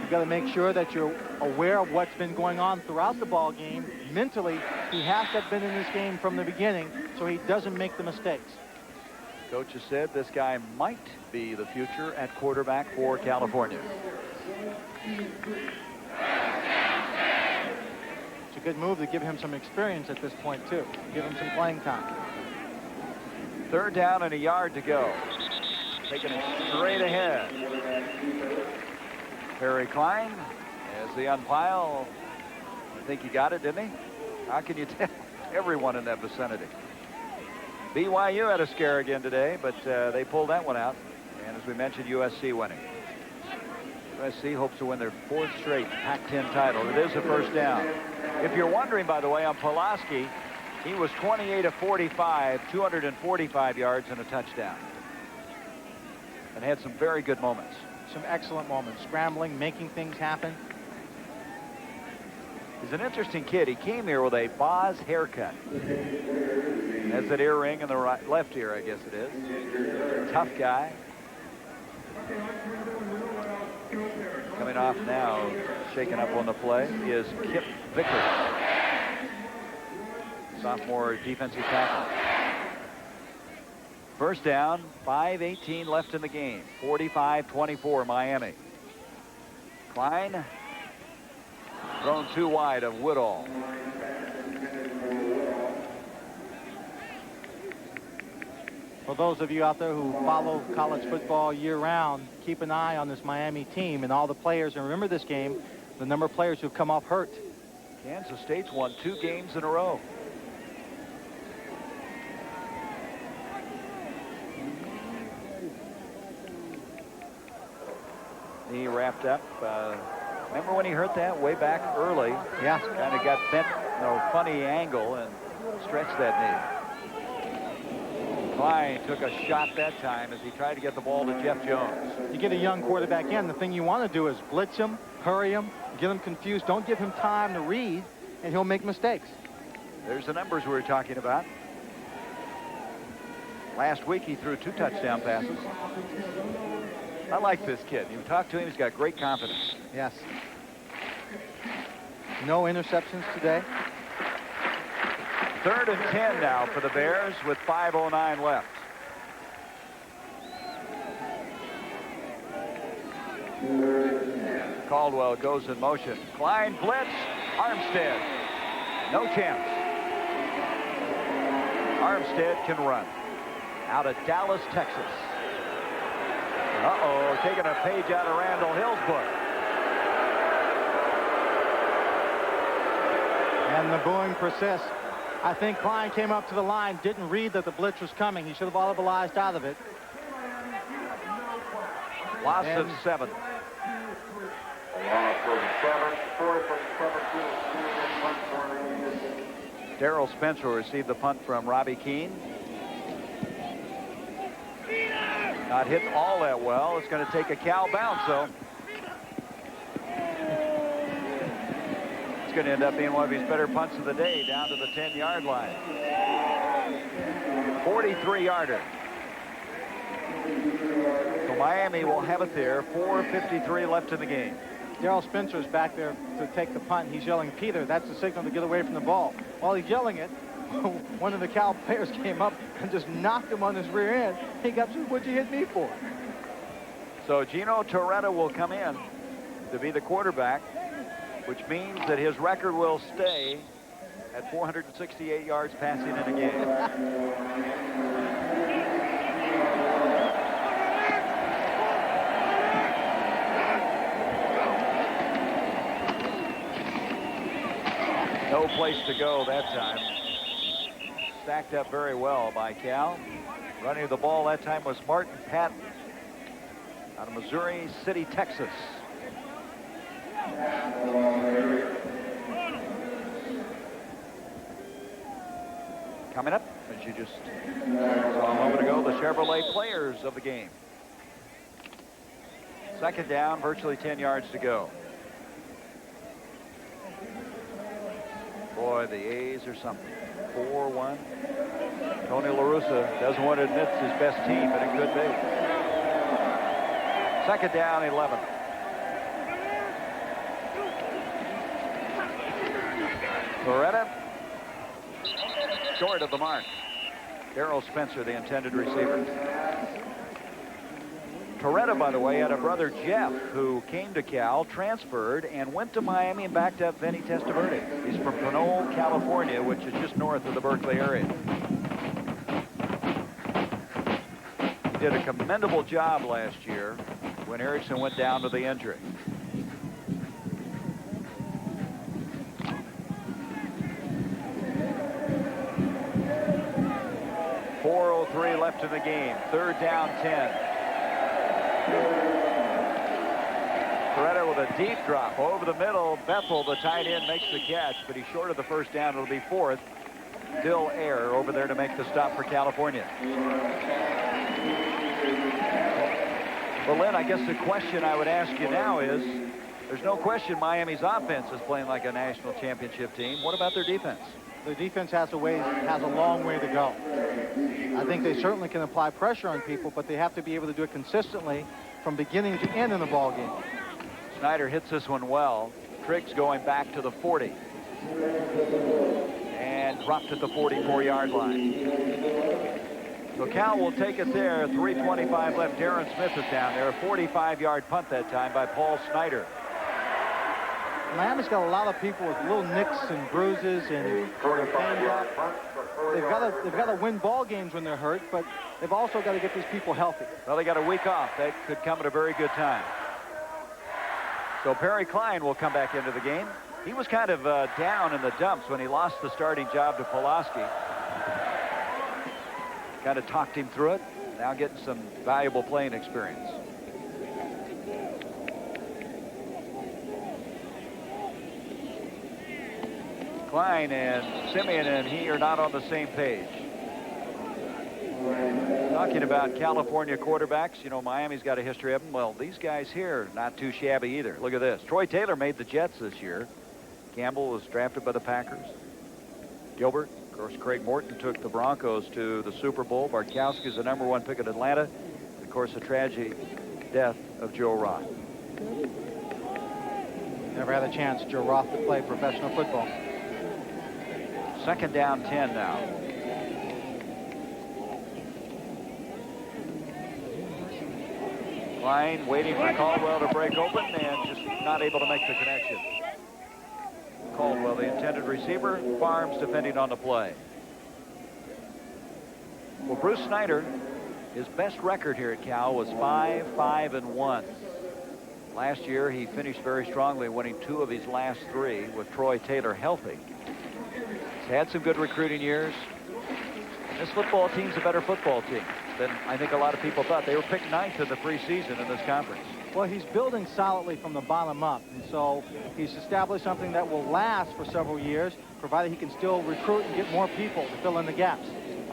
You've got to make sure that you're aware of what's been going on throughout the ball game. Mentally, he has to have been in this game from the beginning so he doesn't make the mistakes. Coach has said this guy might be the future at quarterback for California. It's a good move to give him some experience at this point, too. Give him some playing time. 3rd down and a yard to go. Taking it straight ahead. Harry Klein as the umpire. I think he got it, didn't he? How can you tell? Everyone in that vicinity. BYU had a scare again today, but they pulled that one out. And as we mentioned, USC winning. USC hopes to win their 4th straight Pac-10 title. It is a first down. If you're wondering, by the way, on Pulaski, he was 28 of 45, 245 yards and a touchdown. And had some very good moments. Some excellent moments. Scrambling, making things happen. He's an interesting kid. He came here with a Boz haircut. Has that earring in the left ear, I guess it is. Tough guy. Coming off now, shaking up on the play, is Kip Vickers. Sophomore defensive tackle. First down, 5:18 left in the game. 45-24 Miami. Klein thrown too wide of Woodall. For those of you out there who follow college football year-round, keep an eye on this Miami team and all the players. And remember this game, the number of players who've come off hurt. Kansas State's won 2 games in a row. He wrapped up. Remember when he hurt that way back early? Yeah. Kind of got bent, funny angle and stretched that knee. Klein took a shot that time as he tried to get the ball to Jeff Jones. You get a young quarterback in, the thing you want to do is blitz him, hurry him, get him confused. Don't give him time to read, and he'll make mistakes. There's the numbers we were talking about. Last week he threw 2 touchdown passes. I like this kid. You talk to him, he's got great confidence. Yes. No interceptions today. 3rd and 10 now for the Bears with 5:09 left. Caldwell goes in motion. Klein blitz. Armstead. No chance. Armstead can run. Out of Dallas, Texas. Uh-oh, taking a page out of Randall Hill's book. And the booing persists. I think Klein came up to the line, didn't read that the blitz was coming. He should have volleyballized out of it. Loss of 7. Darrell Spencer received the punt from Robbie Keane. Not hit all that well. It's going to take a cow bounce, though. It's going to end up being one of his better punts of the day, down to the 10-yard line. 43-yarder. So Miami will have it there. 4:53 left in the game. Darrell Spencer's back there to take the punt. He's yelling, Peter, that's the signal to get away from the ball. While he's yelling it, one of the Cal players came up and just knocked him on his rear end. He got, what'd you hit me for? So Gino Torretta will come in to be the quarterback, which means that his record will stay at 468 yards passing in a game. No place to go that time. Stacked up very well by Cal. Running the ball that time was Martin Patton out of Missouri City, Texas. Coming up, as you just saw a moment ago, the Chevrolet players of the game. Second down, virtually 10 yards to go. Boy, the A's are something. 4-1. Tony La Russa doesn't want to admit it's his best team, but it could be. Second down, 11. Torretta short of the mark. Darrell Spencer, the intended receiver. Torretta, by the way, had a brother, Jeff, who came to Cal, transferred, and went to Miami and backed up Vinny Testaverde. He's from Pinole, California, which is just north of the Berkeley area. He did a commendable job last year when Erickson went down to the injury. .403 left in the game. Third down, 10. Torretta with a deep drop over the middle. Bethel, the tight end, makes the catch, but he's short of the first down. It'll be fourth. Dill Air over there to make the stop for California. Well, Lynn, I guess the question I would ask you now is, there's no question Miami's offense is playing like a national championship team. What about their defense? Their defense has a long way to go. I think they certainly can apply pressure on people, but they have to be able to do it consistently from beginning to end in the ball game. Snyder hits this one well. Triggs going back to the 40. And dropped at the 44-yard line. So Cal will take it there. 3:25 left. Darren Smith is down there. A 45-yard punt that time by Paul Snyder. Miami's got a lot of people with little nicks and bruises and they've got to win ball games when they're hurt, but they've also got to get these people healthy. Well, they got a week off. That could come at a very good time. So Perry Klein will come back into the game. He was kind of down in the dumps when he lost the starting job to Pulaski. Kind of talked him through it. Now getting some valuable playing experience. Klein and Simeon and he are not on the same page. Talking about California quarterbacks, you know, Miami's got a history of them. Well, these guys here, not too shabby either. Look at this. Troy Taylor made the Jets this year. Campbell was drafted by the Packers. Gilbert, of course, Craig Morton took the Broncos to the Super Bowl. Barkowski's the #1 pick in Atlanta. Of course, the tragic death of Joe Roth. Never had a chance, Joe Roth, to play professional football. Second down, 10 now. Klein waiting for Caldwell to break open and just not able to make the connection. Caldwell, the intended receiver. Farms defending on the play. Well, Bruce Snyder, his best record here at Cal was 5-5-1. Last year, he finished very strongly, winning 2 of his last 3 with Troy Taylor healthy. He's had some good recruiting years. This football team's a better football team than I think a lot of people thought. They were picked 9th in the preseason in this conference. Well, he's building solidly from the bottom up, and so he's established something that will last for several years, provided he can still recruit and get more people to fill in the gaps.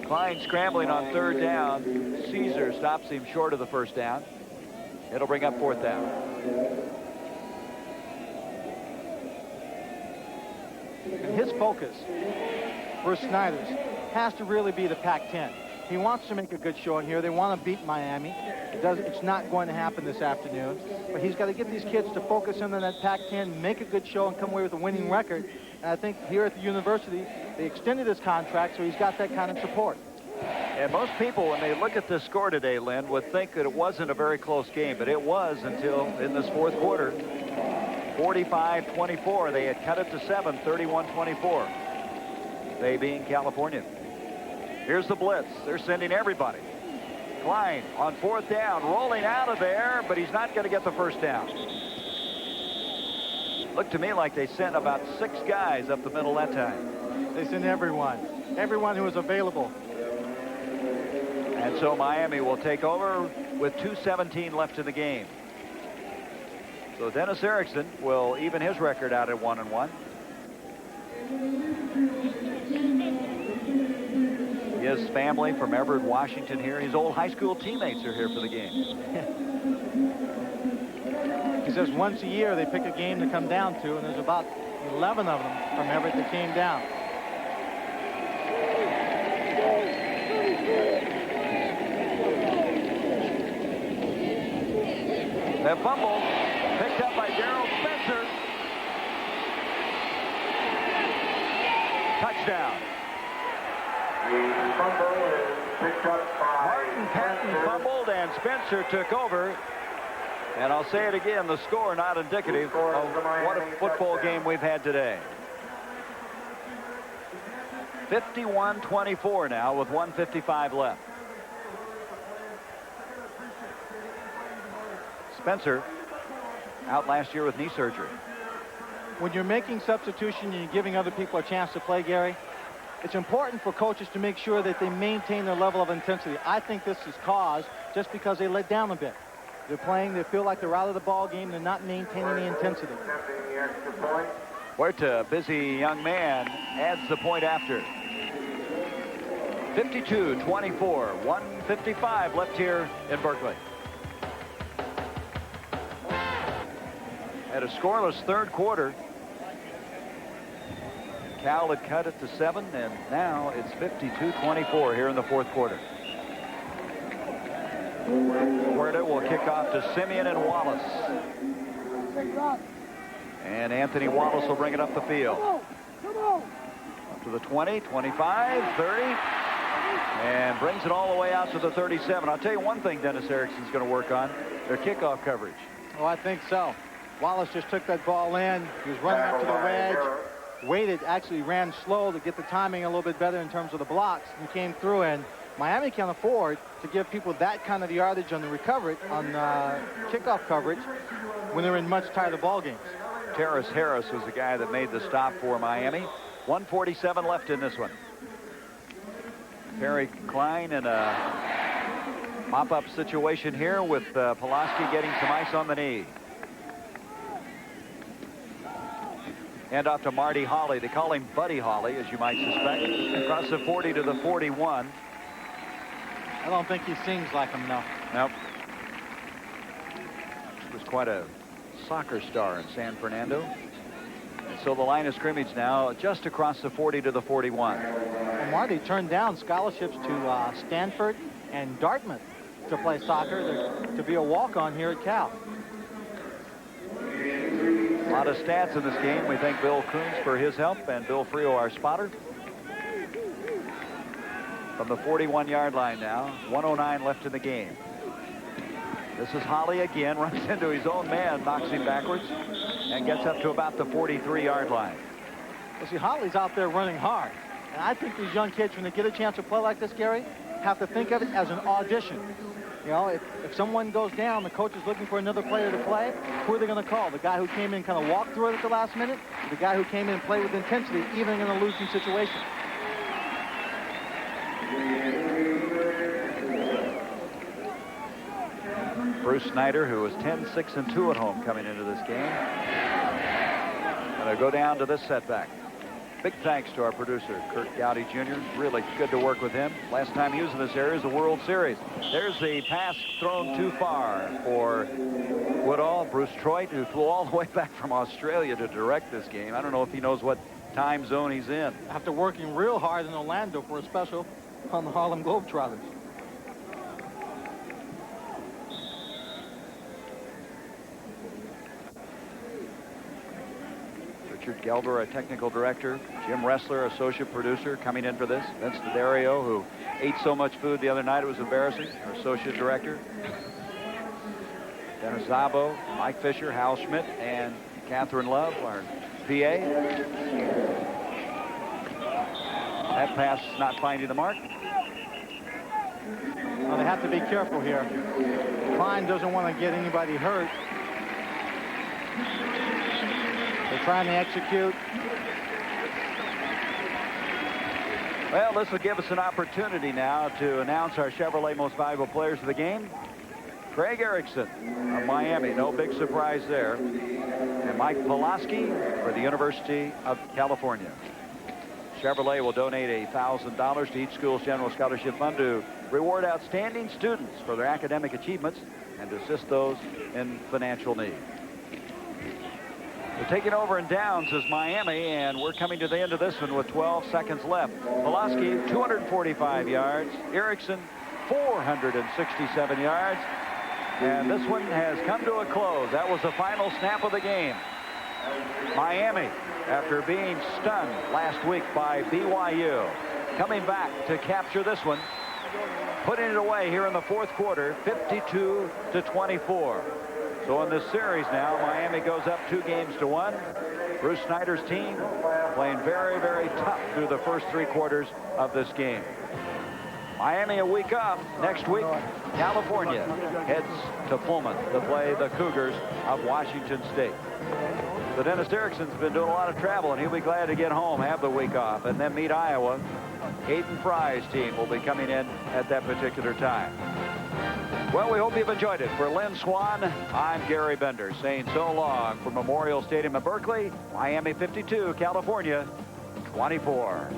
Klein scrambling on 3rd down. Caesar stops him short of the first down. It'll bring up 4th down. And his focus, Bruce Snyder's, has to really be the Pac-10. He wants to make a good showing here. They want to beat Miami. It's not going to happen this afternoon. But he's got to get these kids to focus in on that Pac-10, make a good show, and come away with a winning record. And I think here at the university, they extended his contract, so he's got that kind of support. And most people, when they look at this score today, Lynn, would think that it wasn't a very close game, but it was until in this fourth quarter. 45-24. They had cut it to 7, 31-24. They being California. Here's the blitz. They're sending everybody. Klein on fourth down, rolling out of there, but he's not going to get the first down. Looked to me like they sent about 6 guys up the middle that time. They sent everyone who was available. And so Miami will take over with 2:17 left in the game. So Dennis Erickson will even his record out at 1-1. His family from Everett, Washington here. His old high school teammates are here for the game. He says once a year they pick a game to come down to, and there's about 11 of them from Everett that came down. That fumble picked up by Darrell Spencer. Touchdown. The fumble is picked up by Martin Patton fumbled and Spencer took over. And I'll say it again, the score not indicative of what a football game we've had today. 51-24 now with 1:55 left. Spencer out last year with knee surgery. When you're making substitution and you're giving other people a chance to play, Gary, it's important for coaches to make sure that they maintain their level of intensity. I think this is caused just because they let down a bit. They're playing, they feel like they're out of the ball game, they're not maintaining the intensity. Huerta, busy young man, adds the point after. 52-24, 1:55 left here in Berkeley. At a scoreless third quarter, Cal had cut it to 7, and now it's 52-24 here in the fourth quarter. Huerta will kick off to Simeon and Wallace. And Anthony Wallace will bring it up the field. Up to the 20, 25, 30. And brings it all the way out to the 37. I'll tell you one thing Dennis Erickson's going to work on. Their kickoff coverage. Oh, I think so. Wallace just took that ball in. He was running up to the wedge. Waited, actually ran slow to get the timing a little bit better in terms of the blocks. And came through, and Miami can afford to give people that kind of yardage on the recovery, on kickoff coverage, when they're in much tighter ball games. Terrace Harris was the guy that made the stop for Miami. 1:47 left in this one. Perry Klein in a mop-up situation here with Pulaski getting some ice on the knee. Hand off to Marty Hawley. They call him Buddy Hawley, as you might suspect. Across the 40 to the 41. I don't think he sings like him, no. Nope. He was quite a soccer star in San Fernando. And so the line of scrimmage now just across the 40 to the 41. And Marty turned down scholarships to Stanford and Dartmouth to play soccer, to be a walk-on here at Cal. A lot of stats in this game. We thank Bill Coons for his help, and Bill Frio, our spotter. From the 41-yard line now, 1:09 left in the game. This is Hawley again, runs into his own man, knocks him backwards, and gets up to about the 43-yard line. Well, see, Hawley's out there running hard. And I think these young kids, when they get a chance to play like this, Gary, have to think of it as an audition. You know, if someone goes down, the coach is looking for another player to play, who are they going to call? The guy who came in and kind of walked through it at the last minute? Or the guy who came in and played with intensity, even in a losing situation? Bruce Snyder, who was 10-6-2 at home coming into this game. And they'll go down to this setback. Big thanks to our producer, Kurt Gowdy Jr. Really good to work with him. Last time he was in this area is the World Series. There's the pass thrown too far for Woodall. Bruce Troit, who flew all the way back from Australia to direct this game. I don't know if he knows what time zone he's in. After working real hard in Orlando for a special on the Harlem Globetrotters. Richard Gelber, a technical director. Jim Ressler, associate producer, coming in for this. Vince D'Addario, who ate so much food the other night it was embarrassing, our associate director. Dennis Zabo, Mike Fisher, Hal Schmidt, and Catherine Love, our PA. That pass not finding the mark. Well, they have to be careful here. Klein doesn't want to get anybody hurt. They're trying to execute. Well, this will give us an opportunity now to announce our Chevrolet Most Valuable Players of the game. Craig Erickson of Miami, no big surprise there. And Mike Pulaski for the University of California. Chevrolet will donate $1,000 to each school's general scholarship fund to reward outstanding students for their academic achievements and to assist those in financial need. We're taking over in downs is Miami, and we're coming to the end of this one with 12 seconds left. Pulaski, 245 yards. Erickson, 467 yards. And this one has come to a close. That was the final snap of the game. Miami, after being stunned last week by BYU, coming back to capture this one, putting it away here in the fourth quarter, 52-24. So in this series now, Miami goes up 2-1. Bruce Snyder's team playing very, very tough through the first 3 quarters of this game. Miami a week off. Next week, California heads to Pullman to play the Cougars of Washington State. So Dennis Erickson's been doing a lot of travel, and he'll be glad to get home, have the week off, and then meet Iowa. Hayden Fry's team will be coming in at that particular time. Well, we hope you've enjoyed it. For Lynn Swan, I'm Gary Bender saying so long from Memorial Stadium in Berkeley, Miami 52, California 24.